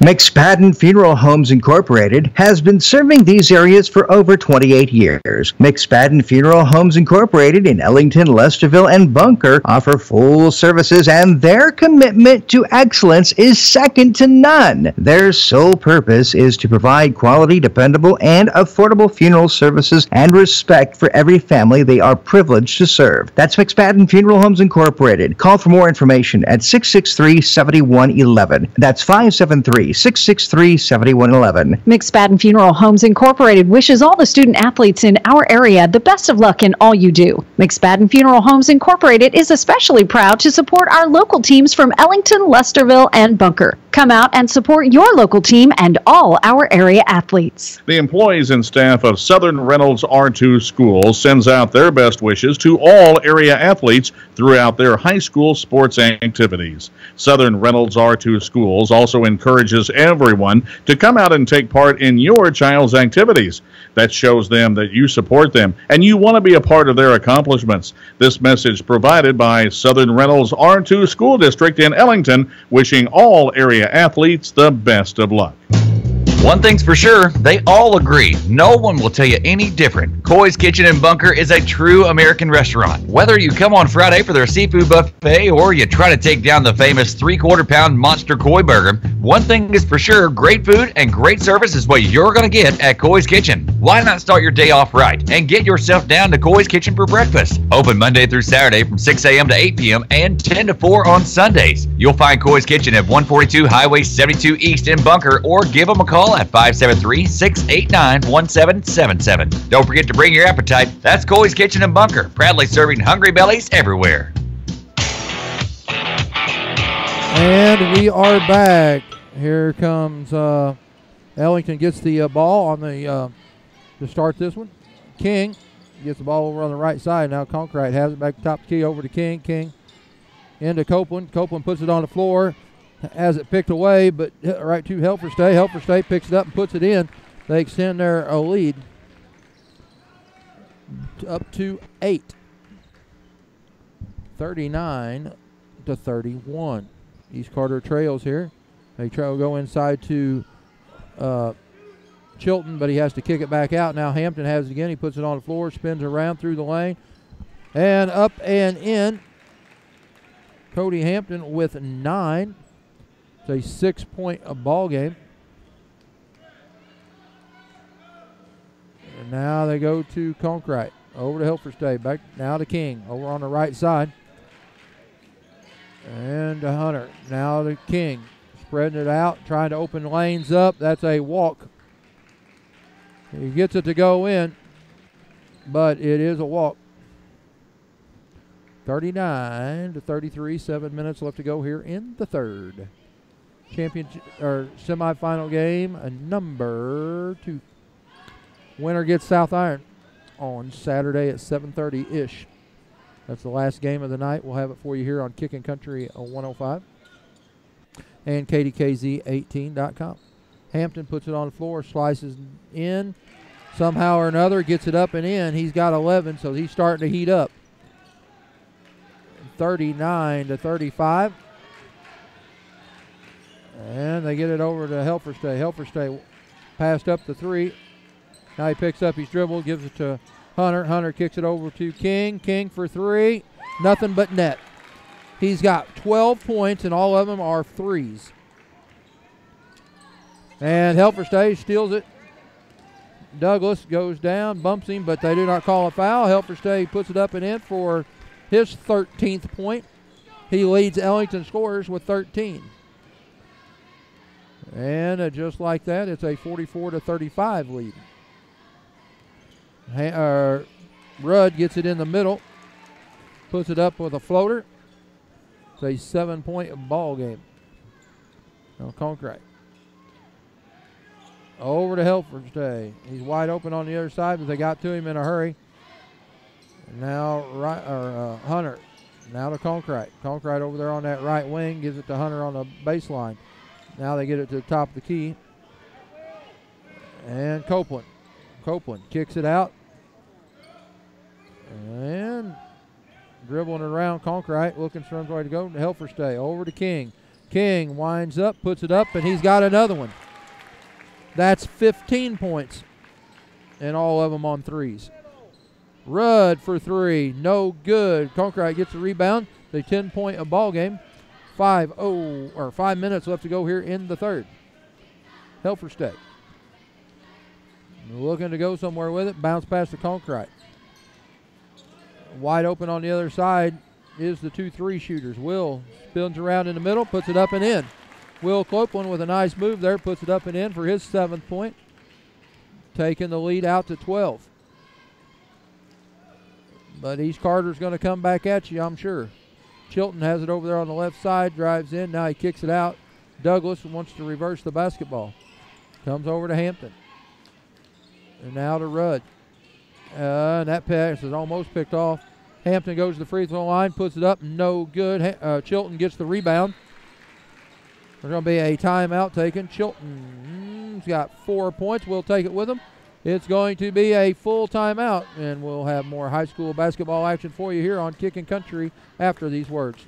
McSpadden Funeral Homes Incorporated has been serving these areas for over 28 years. McSpadden Funeral Homes Incorporated in Ellington, Lesterville, and Bunker offer full services, and their commitment to excellence is second to none. Their sole purpose is to provide quality, dependable, and affordable funeral services and respect for every family they are privileged to serve. That's McSpadden Funeral Homes Incorporated. Call for more information at 663-7111. That's 573-663-7111. McSpadden Funeral Homes Incorporated wishes all the student athletes in our area the best of luck in all you do. McSpadden Funeral Homes Incorporated is especially proud to support our local teams from Ellington, Lesterville, and Bunker. Come out and support your local team and all our area athletes. The employees and staff of Southern Reynolds R2 Schools sends out their best wishes to all area athletes throughout their high school sports activities. Southern Reynolds R2 Schools also encourages everyone to come out and take part in your child's activities. That shows them that you support them and you want to be a part of their accomplishments. This message provided by Southern Reynolds R2 School District in Ellington, wishing all area athletes the best of luck. One thing's for sure, they all agree. No one will tell you any different. Coy's Kitchen and Bunker is a true American restaurant. Whether you come on Friday for their seafood buffet or you try to take down the famous 3/4 pound Monster Koi Burger, One thing is for sure, great food and great service is what you're going to get at Coy's Kitchen. Why not start your day off right and get yourself down to Coy's Kitchen for breakfast? Open Monday through Saturday from 6 a.m. to 8 p.m. and 10 to 4 on Sundays. You'll find Coy's Kitchen at 142 Highway 72 East in Bunker, or give them a call at 573-689-1777. Don't forget to bring your appetite. That's Coy's Kitchen in Bunker, proudly serving hungry bellies everywhere. And we are back. Here comes Ellington gets the ball on the to start this one. King gets the ball over on the right side. Now Conkright has it back to top of the key over to King. King into Copeland. Copeland puts it on the floor. Has it picked away, but right to Helferstay. Helferstay picks it up and puts it in. They extend their lead up to 8. 39-31. East Carter trails here. They try to go inside to Chilton, but he has to kick it back out. Now Hampton has it again. He puts it on the floor, spins around through the lane, and up and in. Cody Hampton with 9. It's a 6-point ball game. And now they go to Conkright. Over to Helferstay. Back now to King. Over on the right side. And to Hunter. Now to King. Spreading it out. Trying to open lanes up. That's a walk. He gets it to go in. But it is a walk. 39-33. 7 minutes left to go here in the third. Championship or semifinal game, number 2. Winner gets South Iron on Saturday at 7:30-ish. That's the last game of the night. We'll have it for you here on Kickin' Country 105 and KDKZ18.com. Hampton puts it on the floor, slices in. Somehow or another gets it up and in. He's got 11, so he's starting to heat up. 39-35. And they get it over to Helferstay. Helferstay passed up the 3. Now he picks up his dribble, gives it to Hunter. Hunter kicks it over to King. King for 3. Nothing but net. He's got 12 points, and all of them are threes. And Helferstay steals it. Douglas goes down, bumps him, but they do not call a foul. Helferstay puts it up and in for his 13th point. He leads Ellington scorers with 13. And just like that, it's a 44-35 lead. Rudd gets it in the middle, puts it up with a floater. It's a 7-point ball game. Now Conkright. Over to Helferstay. He's wide open on the other side, but they got to him in a hurry. Now Hunter. Now to Conkright. Conkright over there on that right wing, gives it to Hunter on the baseline. Now they get it to the top of the key. And Copeland. Copeland kicks it out. And dribbling it around Conkright, looking for somewhere to go. Helferstay over to King. King winds up, puts it up, and he's got another one. That's 15 points, and all of them on threes. Rudd for 3, no good. Conkright gets the rebound. The 10-point ball game. 5 minutes left to go here in the third. Helferstay looking to go somewhere with it. Bounce past the Conkright. Wide open on the other side is the 2-3 shooters. Will spins around in the middle, puts it up and in. Will Copeland with a nice move there, puts it up and in for his 7th point. Taking the lead out to 12. But East Carter's going to come back at you, I'm sure. Chilton has it over there on the left side, drives in. Now he kicks it out. Douglas wants to reverse the basketball. Comes over to Hampton. And now to Rudd. And that pass is almost picked off. Hampton goes to the free throw line, puts it up, no good. Chilton gets the rebound. There's going to be a timeout taken. Chilton's got 4 points. We'll take it with him. It's going to be a full timeout, and we'll have more high school basketball action for you here on Kickin' Country after these words.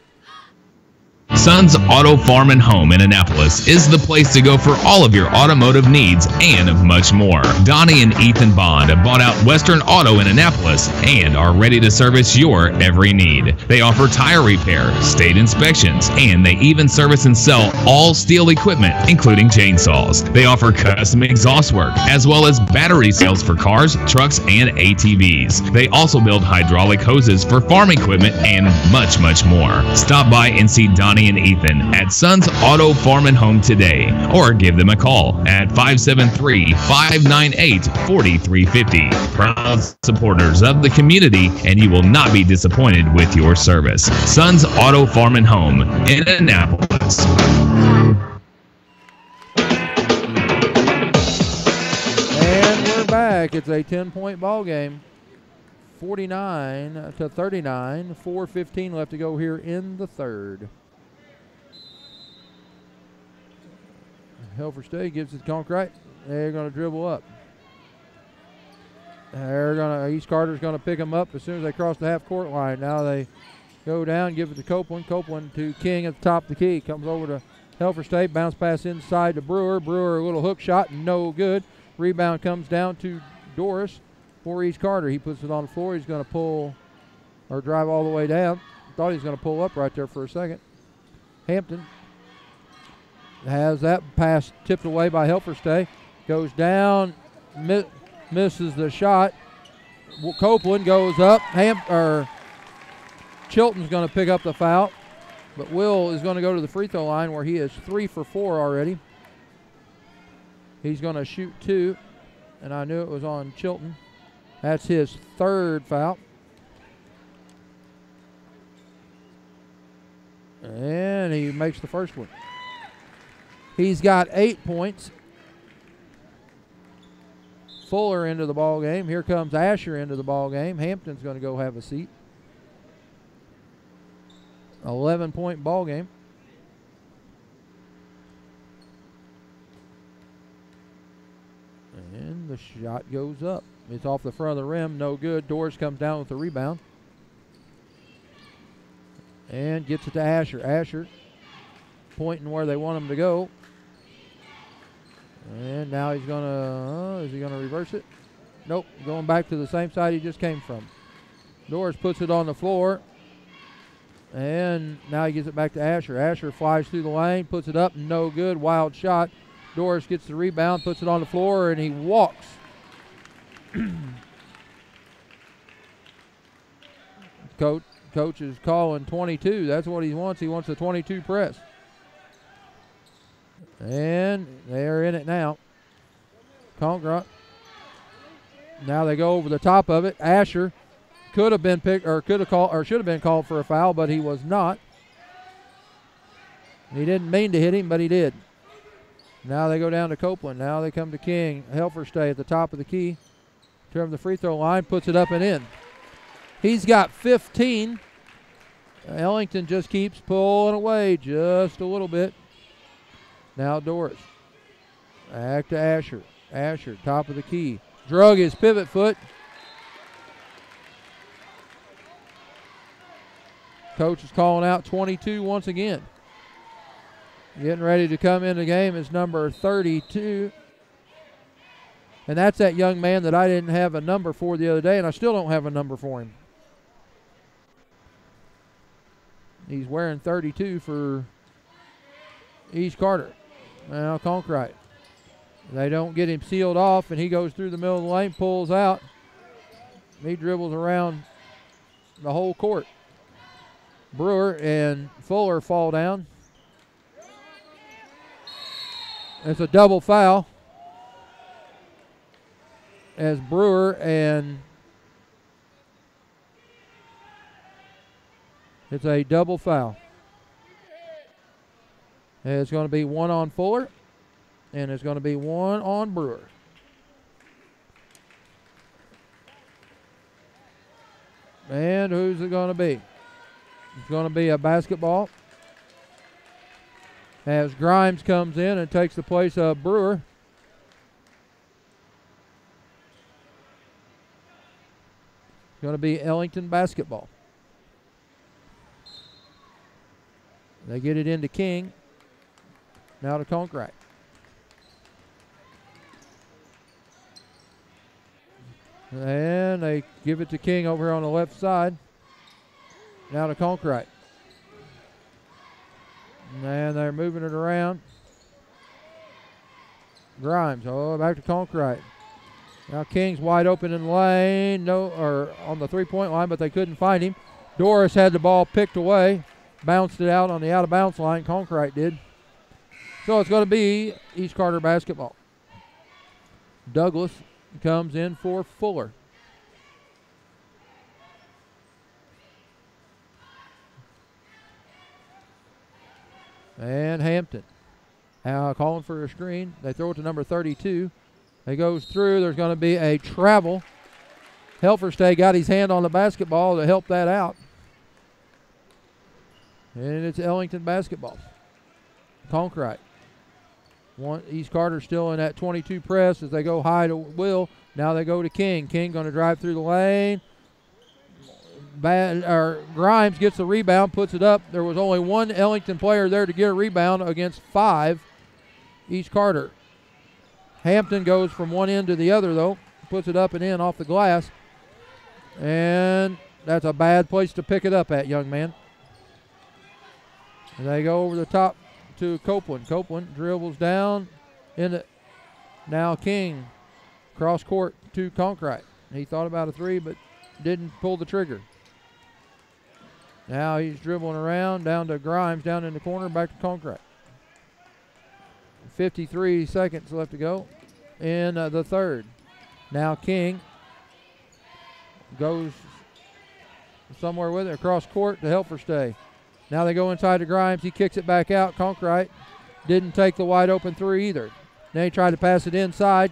Sons Auto Farm and Home in Annapolis is the place to go for all of your automotive needs and much more. Donnie and Ethan Bond have bought out Western Auto in Annapolis and are ready to service your every need. They offer tire repair, state inspections, and they even service and sell all steel equipment, including chainsaws. They offer custom exhaust work, as well as battery sales for cars, trucks, and ATVs. They also build hydraulic hoses for farm equipment and much, much more. Stop by and see Donnie and Ethan at Sons Auto Farm and Home today, or give them a call at 573-598-4350. Proud supporters of the community, and you will not be disappointed with your service. Sons Auto Farm and Home in Annapolis. And we're back. It's a 10-point ball game. 49-39. 4:15 left to go here in the third. Helfer State gives it to Conkright. They're going to dribble up. East Carter's going to pick them up as soon as they cross the half-court line. Now they go down, give it to Copeland. Copeland to King at the top of the key. Comes over to Helfer State. Bounce pass inside to Brewer. Brewer, a little hook shot, no good. Rebound comes down to Doris for East Carter. He puts it on the floor. He's going to pull or drive all the way down. Thought he was going to pull up right there for a second. Hampton has that pass tipped away by Helfer State. Goes down, misses the shot. Copeland goes up. Chilton's going to pick up the foul, but Will is going to go to the free throw line where he is 3 for 4 already. He's going to shoot 2, and I knew it was on Chilton. That's his third foul. And he makes the first one. He's got 8 points. Fuller into the ball game. Here comes Asher into the ball game. Hampton's going to go have a seat. 11-point ball game. And the shot goes up. It's off the front of the rim. No good. Doors comes down with the rebound. And gets it to Asher. Asher pointing where they want him to go. And now he's going to, is he going to reverse it? Nope, going back to the same side he just came from. Doris puts it on the floor. And now he gives it back to Asher. Asher flies through the lane, puts it up, no good, wild shot. Doris gets the rebound, puts it on the floor, and he walks. Coach is calling 22. That's what he wants. He wants the 22 press. And they're in it now. Conkright. Now they go over the top of it. Asher could have been picked, or could have called, or should have been called for a foul, but he was not. He didn't mean to hit him, but he did. Now they go down to Copeland. Now they come to King. Helfer State at the top of the key. From the free throw line, puts it up and in. He's got 15. Ellington just keeps pulling away just a little bit. Now Doris. Back to Asher. Asher, top of the key. Drug his pivot foot. Coach is calling out 22 once again. Getting ready to come in the game is number 32. And that's that young man that I didn't have a number for the other day, and I still don't have a number for him. He's wearing 32 for East Carter. Now Conkright. They don't get him sealed off, and he goes through the middle of the lane, pulls out. He dribbles around the whole court. Brewer and Fuller fall down. It's a double foul as Brewer and it's a double foul. And it's going to be one on Fuller, and it's going to be one on Brewer. And who's it going to be? It's going to be a basketball as Grimes comes in and takes the place of Brewer. It's going to be Ellington basketball. They get it into King. Now to Conkright. And they give it to King over here on the left side. Now to Conkright. And they're moving it around. Grimes, back to Conkright. Now King's wide open in the lane, or on the three-point line, but they couldn't find him. Doris had the ball picked away, bounced it out on the out-of-bounds line. Conkright did. So it's going to be East Carter basketball. Douglas comes in for Fuller. And Hampton. Now calling for a screen. They throw it to number 32. It goes through. There's going to be a travel. Helferstay got his hand on the basketball to help that out. And it's Ellington basketball. Conkright. East Carter still in that 22 press as they go high to Will. Now they go to King. King going to drive through the lane. Grimes gets the rebound, puts it up. There was only one Ellington player there to get a rebound against 5 East Carter. Hampton goes from one end to the other, though. Puts it up and in off the glass. And that's a bad place to pick it up at, young man. And they go over the top to Copeland. Copeland dribbles down. Now King. Cross court to Conkright. He thought about a three, but didn't pull the trigger. Now he's dribbling around down to Grimes, down in the corner, back to Conkright. 53 seconds left to go in the third. Now King goes somewhere with it, across court to Helferstay. Now they go inside to Grimes. He kicks it back out. Conkright didn't take the wide open three either. Then he tried to pass it inside.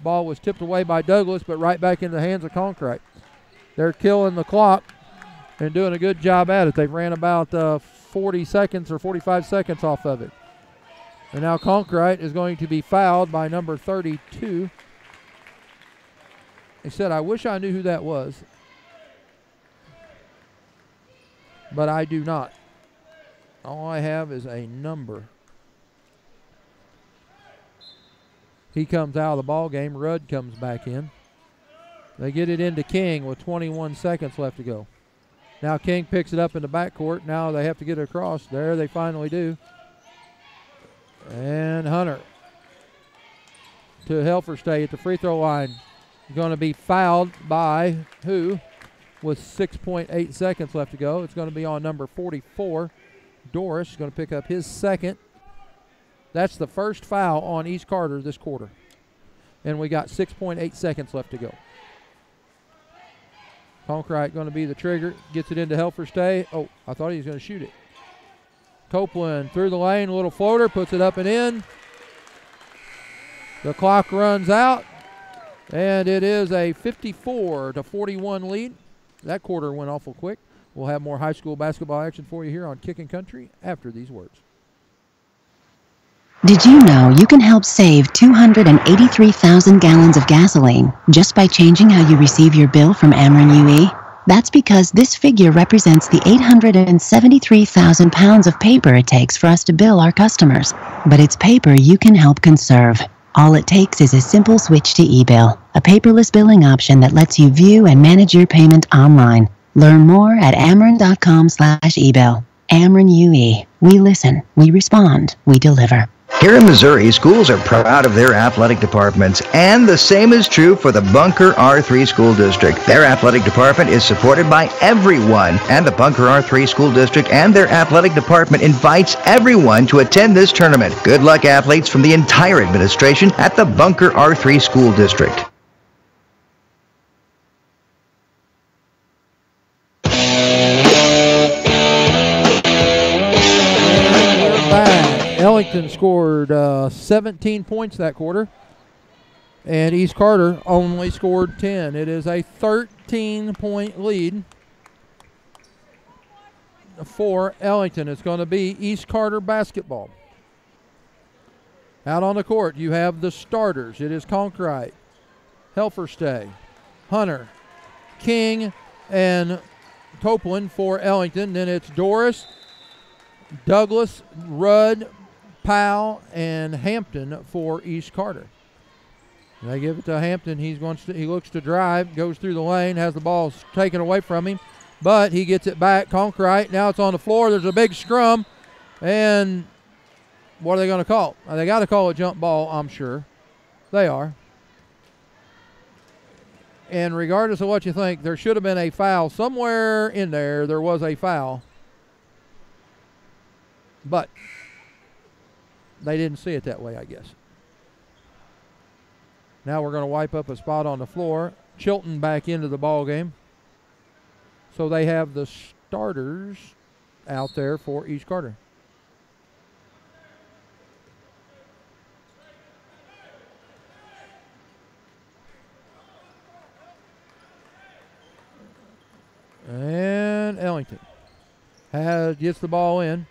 Ball was tipped away by Douglas, but right back in the hands of Conkright. They're killing the clock and doing a good job at it. They've ran about 40 seconds or 45 seconds off of it. And now Conkright is going to be fouled by number 32. He said, I wish I knew who that was, but I do not. All I have is a number. He comes out of the ball game. Rudd comes back in. They get it into King with 21 seconds left to go. Now King picks it up in the backcourt. Now they have to get it across. There they finally do. And Hunter to Helferstay at the free throw line. Going to be fouled by who? With 6.8 seconds left to go. It's going to be on number 44. Doris is going to pick up his second. That's the first foul on East Carter this quarter. And we got 6.8 seconds left to go. Conkright going to be the trigger. Gets it into Helferstay. Oh, I thought he was going to shoot it. Copeland through the lane, a little floater, puts it up and in. The clock runs out, and it is a 54-41 lead. That quarter went awful quick. We'll have more high school basketball action for you here on Kickin' Country after these words. Did you know you can help save 283,000 gallons of gasoline just by changing how you receive your bill from Ameren UE? That's because this figure represents the 873,000 pounds of paper it takes for us to bill our customers. But it's paper you can help conserve. All it takes is a simple switch to eBill, a paperless billing option that lets you view and manage your payment online. Learn more at ameren.com/ebill. Ameren UE. We listen, we respond, we deliver. Here in Missouri, schools are proud of their athletic departments, and the same is true for the Bunker R3 School District. Their athletic department is supported by everyone, and the Bunker R3 School District and their athletic department invites everyone to attend this tournament. Good luck, athletes, from the entire administration at the Bunker R3 School District. Ellington scored 17 points that quarter, and East Carter only scored 10. It is a 13-point lead for Ellington. It's going to be East Carter basketball. Out on the court, you have the starters. It is Conkright, Helferstay, Hunter, King, and Copeland for Ellington. Then it's Doris, Douglas, Rudd, Powell, and Hampton for East Carter. They give it to Hampton. He looks to drive, goes through the lane, has the ball taken away from him, but he gets it back. Conkright, now it's on the floor. There's a big scrum, and what are they going to call? They got to call a jump ball, I'm sure. They are. And regardless of what you think, there should have been a foul. Somewhere in there, there was a foul. But they didn't see it that way, I guess. Now we're going to wipe up a spot on the floor. Chilton back into the ball game. So they have the starters out there for East Carter. And Ellington gets the ball in.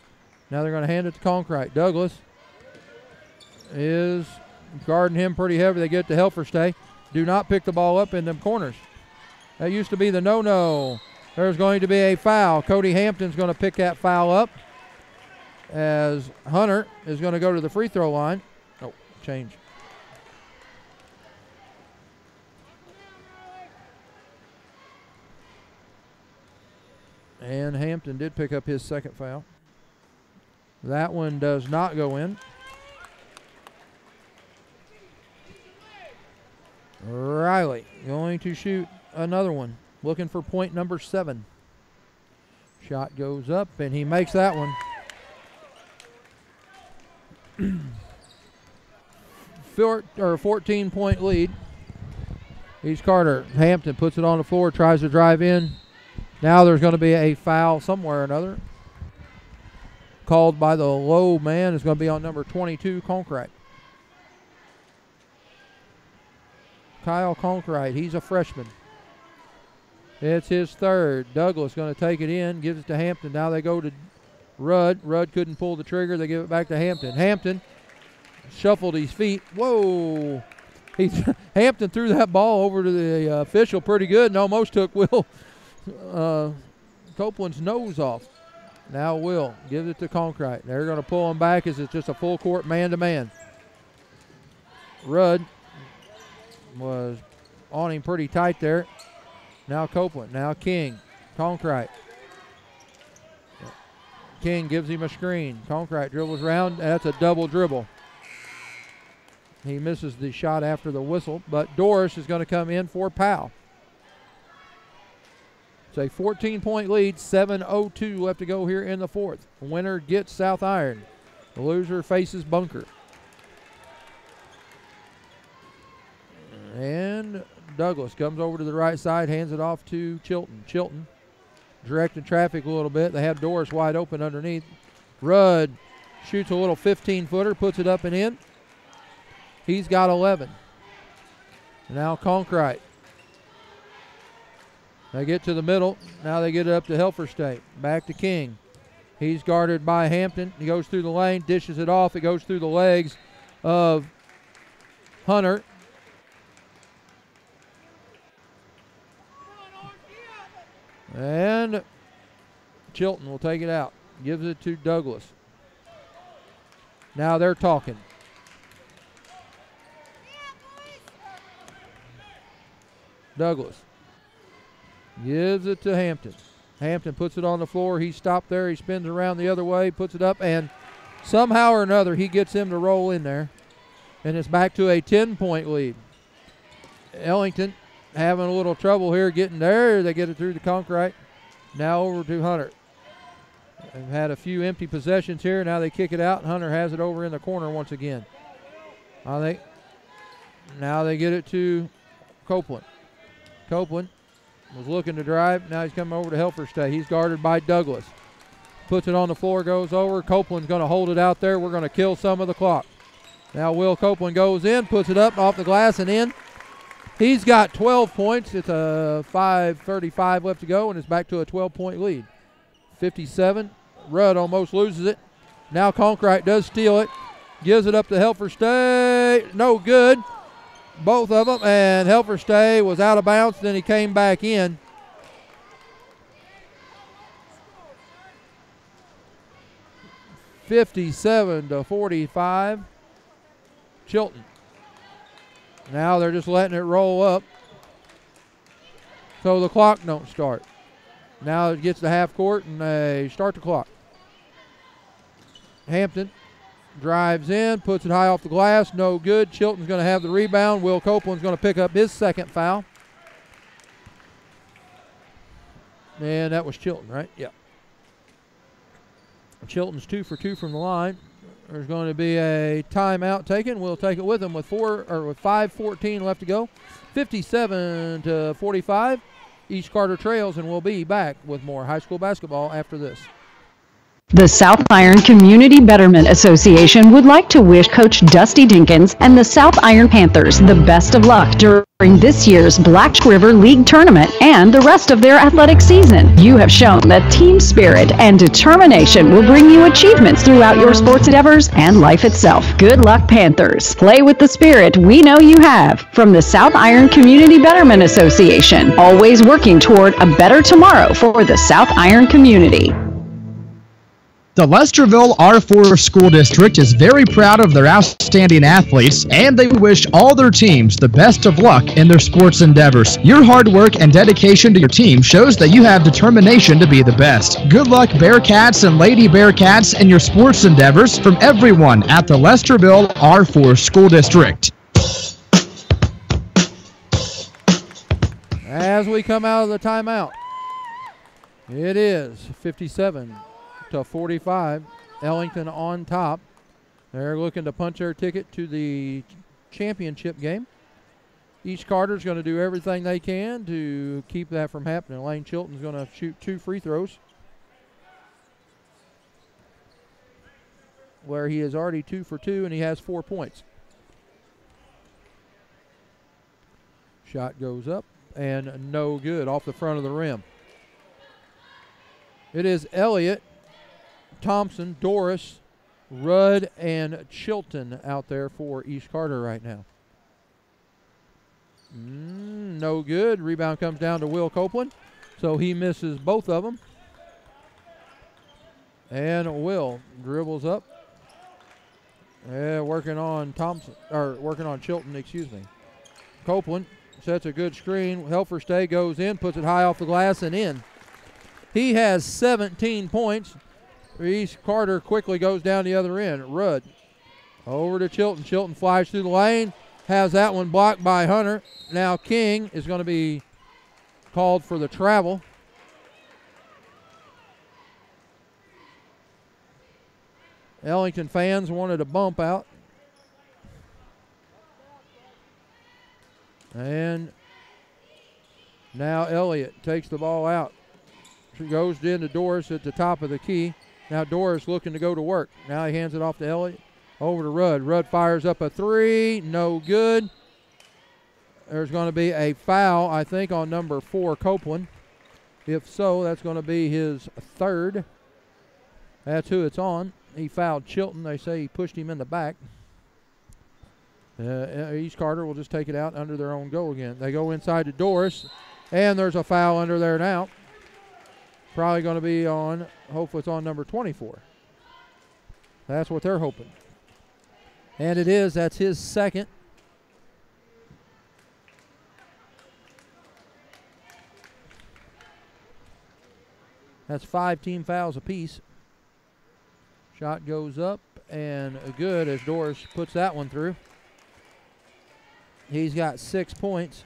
Now they're going to hand it to Conkright. Douglas is guarding him pretty heavy. They get to Helferstay. Do not pick the ball up in them corners. That used to be the no-no. There's going to be a foul. Cody Hampton's going to pick that foul up as Hunter is going to go to the free throw line. Oh, change. And Hampton did pick up his second foul. That one does not go in. Riley going to shoot another one. Looking for point number 7. Shot goes up, and he makes that one. 14-point lead. East Carter. Hampton puts it on the floor, tries to drive in. Now there's going to be a foul somewhere or another. Called by the low man. It's going to be on number 22, Conkright. Kyle Conkright, he's a freshman. It's his third. Douglas going to take it in, gives it to Hampton. Now they go to Rudd. Rudd couldn't pull the trigger. They give it back to Hampton. Hampton shuffled his feet. Whoa. Hampton threw that ball over to the official pretty good and almost took Will Copeland's nose off. Now Will gives it to Conkright. They're going to pull him back as it's just a full court man-to-man. Rudd was on him pretty tight there. Now Copeland. Now King. Conkright. King gives him a screen. Conkright dribbles around. That's a double dribble. He misses the shot after the whistle, but Doris is going to come in for Powell. It's a 14-point lead, 7:02 left to go here in the fourth. The winner gets South Iron. The loser faces Bunker. And Douglas comes over to the right side, hands it off to Chilton. Chilton directing traffic a little bit. They have Doris wide open underneath. Rudd shoots a little 15-footer, puts it up and in. He's got 11. Now Conkright. They get to the middle. Now they get it up to Helferstate. Back to King. He's guarded by Hampton. He goes through the lane, dishes it off. It goes through the legs of Hunter. And Chilton will take it out. Gives it to Douglas. Now they're talking. Douglas gives it to Hampton. Hampton puts it on the floor. He stopped there. He spins around the other way, puts it up, and somehow or another he gets him to roll in there. And it's back to a 10-point lead. Ellington having a little trouble here getting there. They get it through the Conkright. Now over to Hunter. They've had a few empty possessions here. Now they kick it out. Hunter has it over in the corner once again. Now they get it to Copeland. Copeland was looking to drive. Now he's coming over to Helferstay. He's guarded by Douglas. Puts it on the floor, goes over. Copeland's going to hold it out there. We're going to kill some of the clock. Now Will Copeland goes in, puts it up off the glass and in. He's got 12 points. It's a 5:35 left to go, and it's back to a 12-point lead. 57. Rudd almost loses it. Now Conkright does steal it. Gives it up to Helferstay. No good. Both of them, and Helferstay was out of bounds. Then he came back in. 57-45. Chilton. Now they're just letting it roll up, so the clock don't start. Now it gets to half court and they start the clock. Hampton drives in, puts it high off the glass, no good. Chilton's going to have the rebound. Will Copeland's going to pick up his second foul. And that was Chilton, right? Yep. Chilton's 2 for 2 from the line. There's going to be a timeout taken. We'll take it with them with 5:14 left to go. 57-45. East Carter trails, and we'll be back with more high school basketball after this. The South Iron Community Betterment Association would like to wish Coach Dusty Dinkins and the South Iron Panthers the best of luck during this year's Black River League tournament and the rest of their athletic season. You have shown that team spirit and determination will bring you achievements throughout your sports endeavors and life itself. Good luck, Panthers. Play with the spirit we know you have. From the South Iron Community Betterment Association, always working toward a better tomorrow for the South Iron community. The Lesterville R4 School District is very proud of their outstanding athletes, and they wish all their teams the best of luck in their sports endeavors. Your hard work and dedication to your team shows that you have determination to be the best. Good luck, Bearcats and Lady Bearcats, in your sports endeavors from everyone at the Lesterville R4 School District. As we come out of the timeout, it is 57-45. Ellington on top. They're looking to punch their ticket to the championship game. East Carter's going to do everything they can to keep that from happening. Lane Chilton's going to shoot 2 free throws, where he is already 2 for 2 and he has 4 points. Shot goes up and no good, off the front of the rim. It is Elliott, Thompson, Doris, Rudd, and Chilton out there for East Carter right now. No good. Rebound comes down to Will Copeland, so he misses both of them. And Will dribbles up. Working on Chilton, excuse me. Copeland sets a good screen. Helferstay goes in, puts it high off the glass and in. He has 17 points. East Carter quickly goes down the other end. Rudd over to Chilton. Chilton flies through the lane. Has that one blocked by Hunter. Now King is going to be called for the travel. Ellington fans wanted a bump out. And now Elliott takes the ball out. She goes into Doris at the top of the key. Now Doris looking to go to work. Now he hands it off to Elliott. Over to Rudd. Rudd fires up a 3. No good. There's going to be a foul, I think, on number 4, Copeland. If so, that's going to be his 3rd. That's who it's on. He fouled Chilton. They say he pushed him in the back. East Carter will just take it out under their own goal again. They go inside to Doris, and there's a foul under there now. Probably going to be on, hopefully it's on number 24. That's what they're hoping. And it is. That's his 2nd. That's 5 team fouls apiece. Shot goes up and good as Doris puts that one through. He's got 6 points.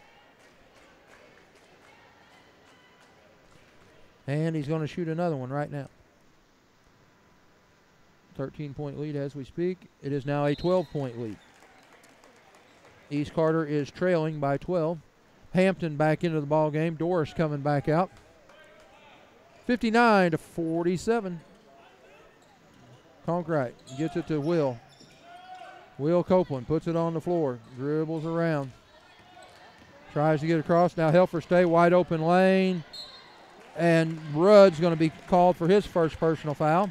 And he's going to shoot another one right now. 13-point lead as we speak. It is now a 12-point lead. East Carter is trailing by 12. Hampton back into the ball game. Doris coming back out. 59-47. Conkright gets it to Will. Will Copeland puts it on the floor. Dribbles around. Tries to get across. Now Helferstay, wide open lane. And Rudd's going to be called for his first personal foul.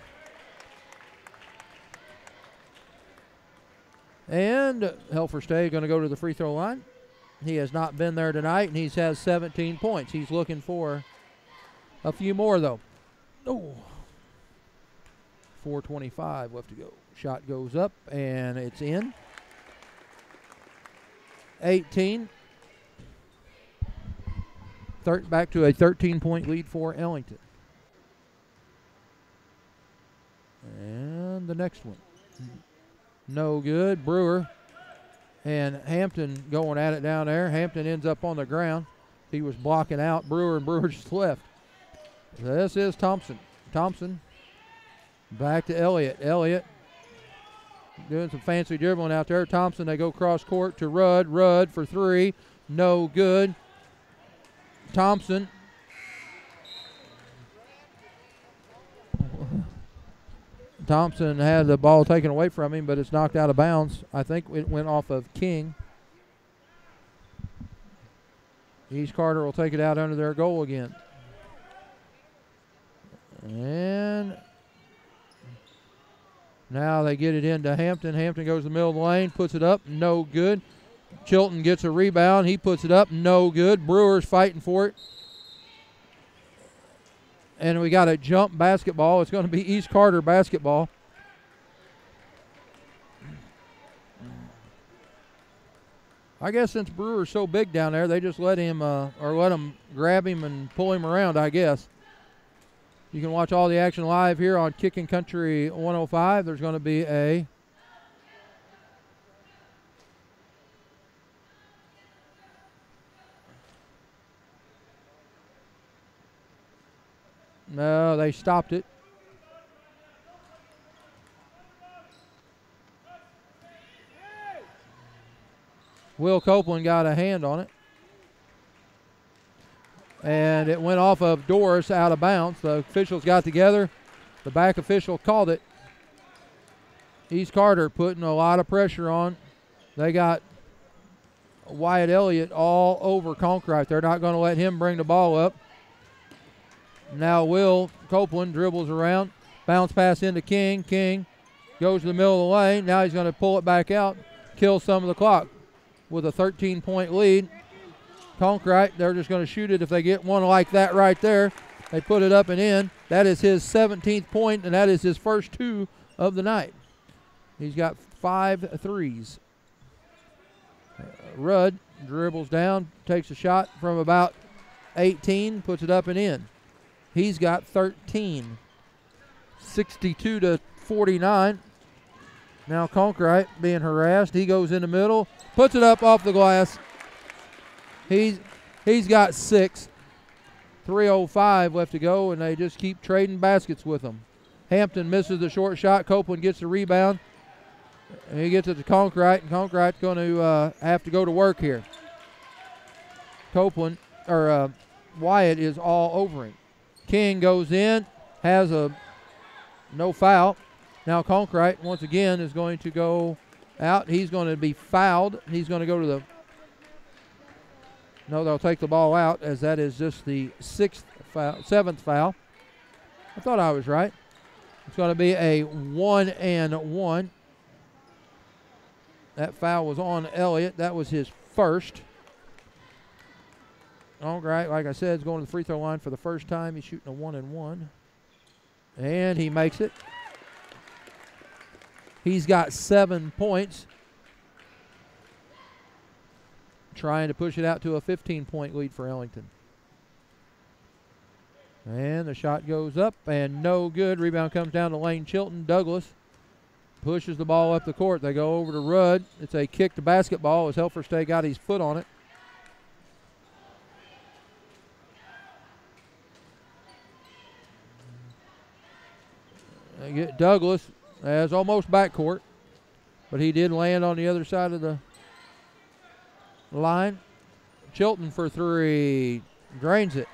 And Helferstay going to go to the free throw line. He has not been there tonight, and he has 17 points. He's looking for a few more, though. Oh. 4:25 left to go. Shot goes up, and it's in. 18. Back to a 13-point lead for Ellington. And the next one. No good. Brewer and Hampton going at it down there. Hampton ends up on the ground. He was blocking out Brewer, and Brewer just left. This is Thompson. Thompson back to Elliott. Elliott doing some fancy dribbling out there. Thompson, they go cross court to Rudd. Rudd for three. No good. Thompson. Thompson had the ball taken away from him, but it's knocked out of bounds. I think it went off of King. East Carter will take it out under their goal again. And now they get it into Hampton. Hampton goes to the middle of the lane, puts it up, no good. Chilton gets a rebound. He puts it up, no good. Brewer's fighting for it. And we got a jump basketball. It's going to be East Carter basketball. I guess since Brewer's so big down there, they just let him let him grab him and pull him around, I guess. You can watch all the action live here on Kicking Country 105. There's going to be a no, they stopped it. Will Copeland got a hand on it. And it went off of Doris out of bounds. The officials got together. The back official called it. East Carter putting a lot of pressure on. They got Wyatt Elliott all over Conkright. They're not going to let him bring the ball up. Now Will Copeland dribbles around. Bounce pass into King. King goes to the middle of the lane. Now he's going to pull it back out. Kill some of the clock. With a 13-point lead. Conkright, they're just going to shoot it if they get one like that right there. They put it up and in. That is his 17th point, and that is his first two of the night. He's got 5 threes. Rudd dribbles down, takes a shot from about 18, puts it up and in. He's got 13. 62-49. Now Conkright being harassed. He goes in the middle, puts it up off the glass. He's got 6. 3:05 left to go, and they just keep trading baskets with him. Hampton misses the short shot. Copeland gets the rebound. And he gets it to Conkright, and Conkright's going to have to go to work here. Wyatt is all over him. King goes in, has a no foul. Now Conkright, once again, is going to go out. He's going to be fouled. He's going to go to the... No, they'll take the ball out, as that is just the 7th foul. I thought I was right. It's going to be a 1-and-1. That foul was on Elliott. That was his first. Conkright, like I said, is going to the free throw line for the first time. He's shooting a 1-and-1. And he makes it. He's got 7 points. Trying to push it out to a 15-point lead for Ellington. And the shot goes up and no good. Rebound comes down to Lane Chilton. Douglas pushes the ball up the court. They go over to Rudd. It's a kick to basketball as Helferstad got his foot on it. They get Douglas as almost backcourt, but he did land on the other side of the line. Chilton for 3, drains it.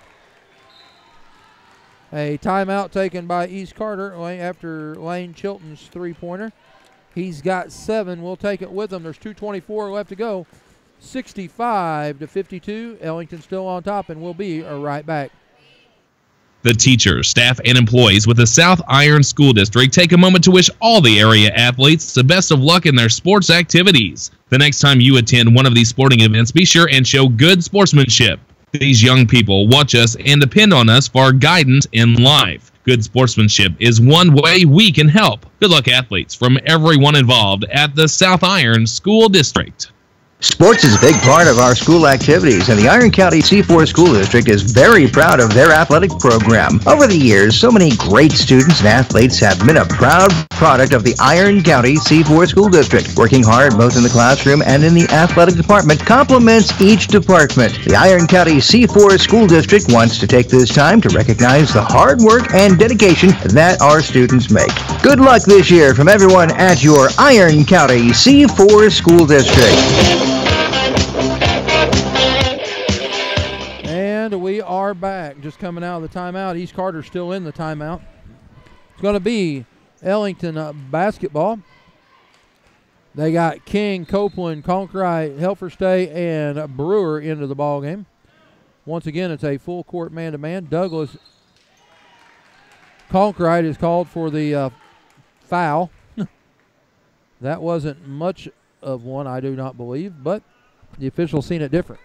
A timeout taken by East Carter after Lane Chilton's 3-pointer. He's got 7. We'll take it with him. There's 2:24 left to go. 65-52. Ellington still on top, and we'll be right back. The teachers, staff, and employees with the South Iron School District take a moment to wish all the area athletes the best of luck in their sports activities. The next time you attend one of these sporting events, be sure and show good sportsmanship. These young people watch us and depend on us for guidance in life. Good sportsmanship is one way we can help. Good luck, athletes, from everyone involved at the South Iron School District. Sports is a big part of our school activities, and the Iron County C4 School District is very proud of their athletic program. Over the years, so many great students and athletes have been a proud product of the Iron County C4 School District. Working hard both in the classroom and in the athletic department complements each department. The Iron County C4 School District wants to take this time to recognize the hard work and dedication that our students make. Good luck this year from everyone at your Iron County C4 School District. And we are back, just coming out of the timeout. East Carter's still in the timeout. It's going to be Ellington basketball. They got King, Copeland, Conkright, Helferstay, and Brewer into the ball game. Once again, it's a full court man-to-man. Douglas Conkright is called for the foul. That wasn't much of one, I do not believe, but the official's seen it different.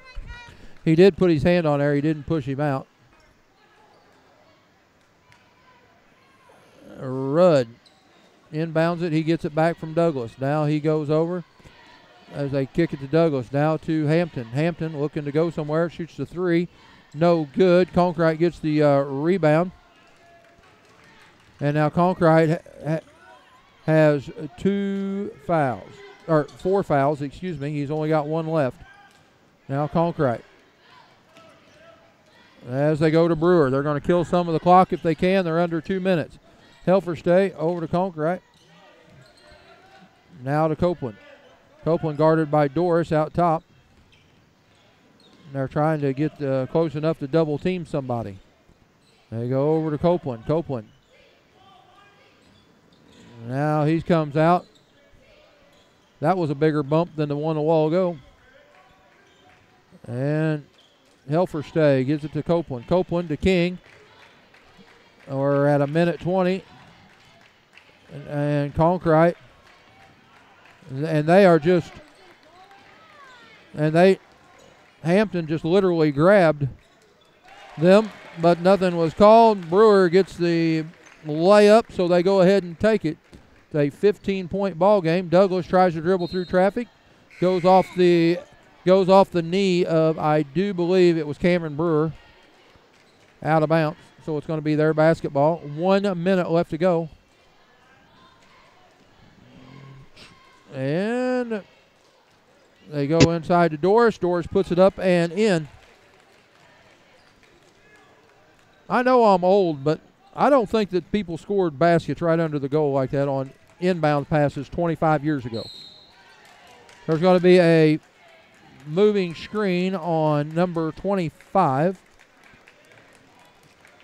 He did put his hand on there. He didn't push him out. Rudd inbounds it. He gets it back from Douglas. Now he goes over as they kick it to Douglas. Now to Hampton. Hampton looking to go somewhere. Shoots the three. No good. Conkright gets the rebound. And now Conkright has 4 fouls, excuse me. He's only got one left. Now Conkright. As they go to Brewer, they're going to kill some of the clock if they can. They're under 2 minutes. Helferstay over to Conkright. Now to Copeland. Copeland guarded by Doris out top. They're trying to get close enough to double team somebody. They go over to Copeland. Copeland. Now he comes out. That was a bigger bump than the one a while ago. And Helferstay gives it to Copeland. Copeland to King. We're at 1:20. And Conkright. And they are just, Hampton just literally grabbed them, but nothing was called. Brewer gets the layup, so they go ahead and take it. It's a 15-point ball game. Douglas tries to dribble through traffic, goes off the knee of, I do believe it was Cameron Brewer, out of bounds. So it's going to be their basketball. 1 minute left to go. And they go inside to Doris. Doris puts it up and in. I know I'm old, but I don't think that people scored baskets right under the goal like that on inbound passes 25 years ago. There's going to be a moving screen on number 25.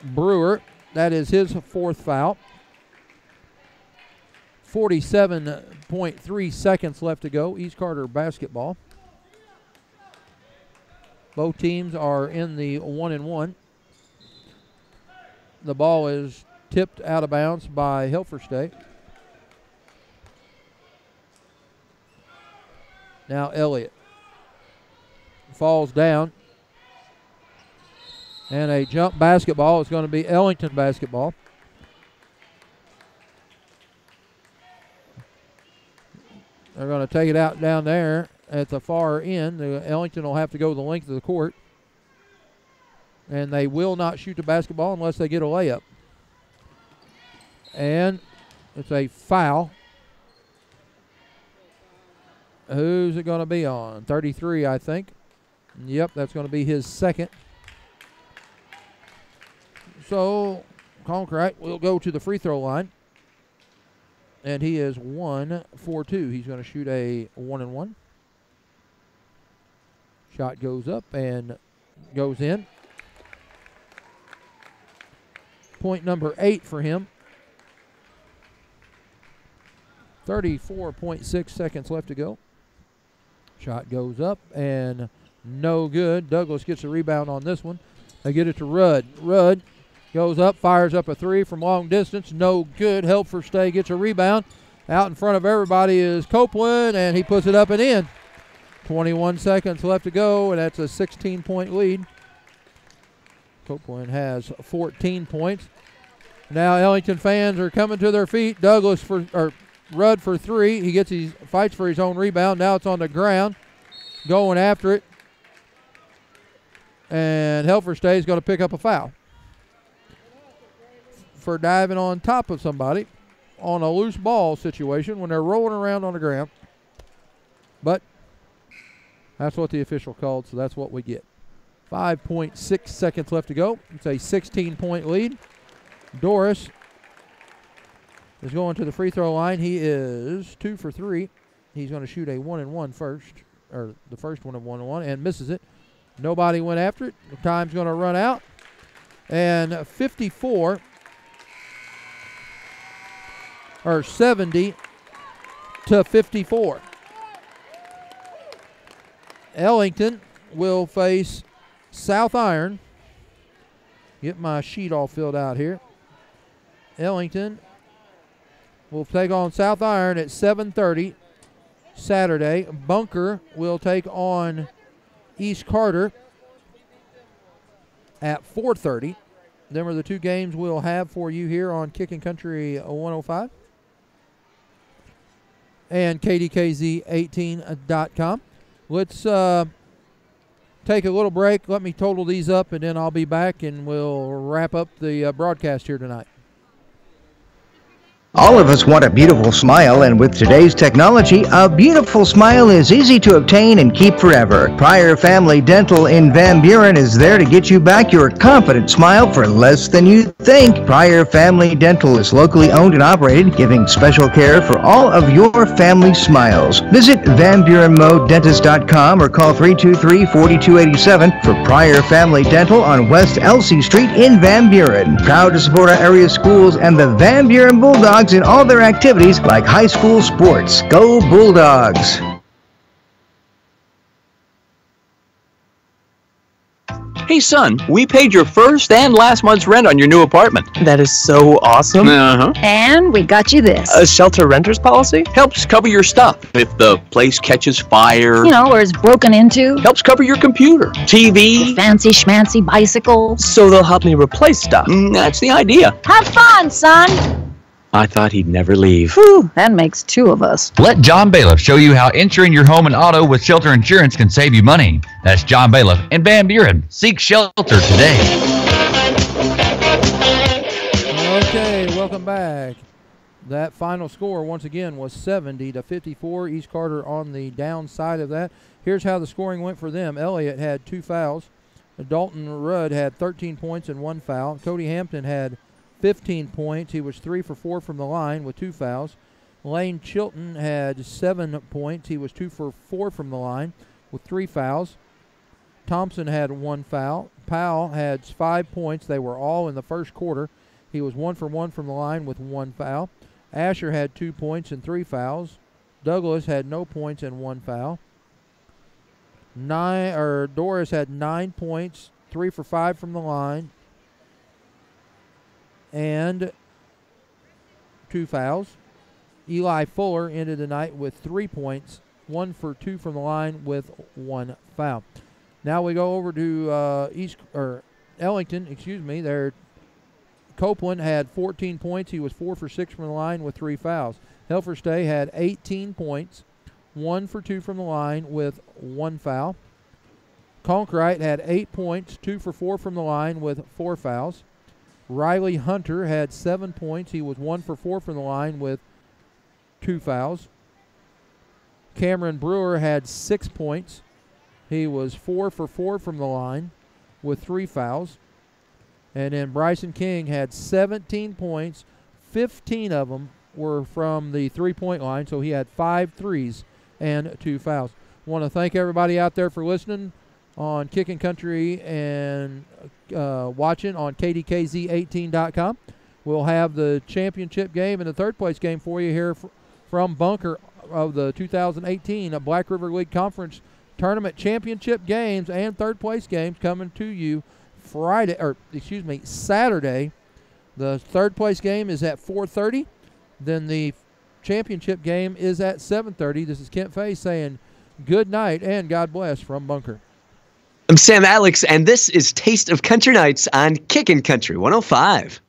Brewer, that is his 4th foul. 47.3 seconds left to go. East Carter basketball. Both teams are in the 1-1. The ball is tipped out of bounds by Helferstay. Now Elliott falls down. And a jump basketball is going to be Ellington basketball. They're going to take it out down there at the far end. Ellington will have to go the length of the court. And they will not shoot the basketball unless they get a layup. And it's a foul. Who's it going to be on? 33, I think. Yep, that's going to be his second. So Conkright will go to the free throw line. And he is 1 for 2. He's going to shoot a 1-1. Shot goes up and goes in. Point number 8 for him. 34.6 seconds left to go. Shot goes up and no good. Douglas gets a rebound on this one. They get it to Rudd. Rudd goes up, fires up a 3 from long distance. No good. Helferstay gets a rebound. Out in front of everybody is Copeland, and he puts it up and in. 21 seconds left to go, and that's a 16-point lead. Copeland has 14 points. Now Ellington fans are coming to their feet. Rudd for three. He fights for his own rebound. Now it's on the ground, going after it. And Helferstay is going to pick up a foul for diving on top of somebody on a loose ball situation when they're rolling around on the ground. But that's what the official called, so that's what we get. 5.6 seconds left to go. It's a 16-point lead. Doris is going to the free throw line. He is 2 for 3. He's going to shoot a 1-and-1 first, or the first one of 1-and-1, and misses it. Nobody went after it. The time's going to run out. And 70 to 54. Ellington will face South Iron. Get my sheet all filled out here. Ellington will take on South Iron at 7:30 Saturday. Bunker will take on East Carter at 4:30. Them are the two games we'll have for you here on Kickin' Country 105 and KDKZ18.com. Let's take a little break. Let me total these up, and then I'll be back, and we'll wrap up the broadcast here tonight. All of us want a beautiful smile, and with today's technology, a beautiful smile is easy to obtain and keep forever. Pryor Family Dental in Van Buren is there to get you back your confident smile for less than you think. Pryor Family Dental is locally owned and operated, giving special care for all of your family smiles. Visit VanBurenMoDentist.com or call 323-4287 for Pryor Family Dental on West Elsie Street in Van Buren. Proud to support our area schools and the Van Buren Bulldogs in all their activities like high school sports. Go Bulldogs! Hey son, we paid your first and last month's rent on your new apartment. That is so awesome. And we got you this. A shelter renter's policy? Helps cover your stuff if the place catches fire. Or is broken into. Helps cover your computer, TV. Your fancy schmancy bicycle. So they'll help me replace stuff. That's the idea. Have fun, son. I thought he'd never leave. Whew, that makes two of us. Let John Bailiff show you how insuring your home and auto with Shelter Insurance can save you money. That's John Bailiff in Van Buren. Seek shelter today. Okay, welcome back. That final score, once again, was 70 to 54. East Carter on the downside of that. Here's how the scoring went for them. Elliott had 2 fouls. Dalton Rudd had 13 points and 1 foul. Cody Hampton had 15 points. He was 3 for 4 from the line with 2 fouls. Lane Chilton had 7 points. He was 2 for 4 from the line with 3 fouls. Thompson had 1 foul. Powell had 5 points. They were all in the first quarter. He was 1 for 1 from the line with 1 foul. Asher had 2 points and 3 fouls. Douglas had no points and 1 foul. Doris had 9 points, 3 for 5 from the line, and 2 fouls. Eli Fuller ended the night with 3 points, 1 for 2 from the line with 1 foul. Now we go over to Ellington. There, Copeland had 14 points. He was 4 for 6 from the line with 3 fouls. Helferstay had 18 points, 1 for 2 from the line with 1 foul. Conkright had 8 points, 2 for 4 from the line with 4 fouls. Riley Hunter had 7 points. He was 1 for 4 from the line with 2 fouls. Cameron Brewer had 6 points. He was 4 for 4 from the line with 3 fouls. And then Bryson King had 17 points. 15 of them were from the three-point line, so he had 5 threes and 2 fouls. I want to thank everybody out there for listening on Kickin' Country and watching on KDKZ18.com. We'll have the championship game and the third-place game for you here from Bunker of the 2018 Black River League Conference Tournament Championship games and third-place games coming to you Saturday. The third-place game is at 4:30. Then the championship game is at 7:30. This is Kent Fay saying good night and God bless from Bunker. I'm Sam Alex, and this is Taste of Country Nights on Kickin' Country 105.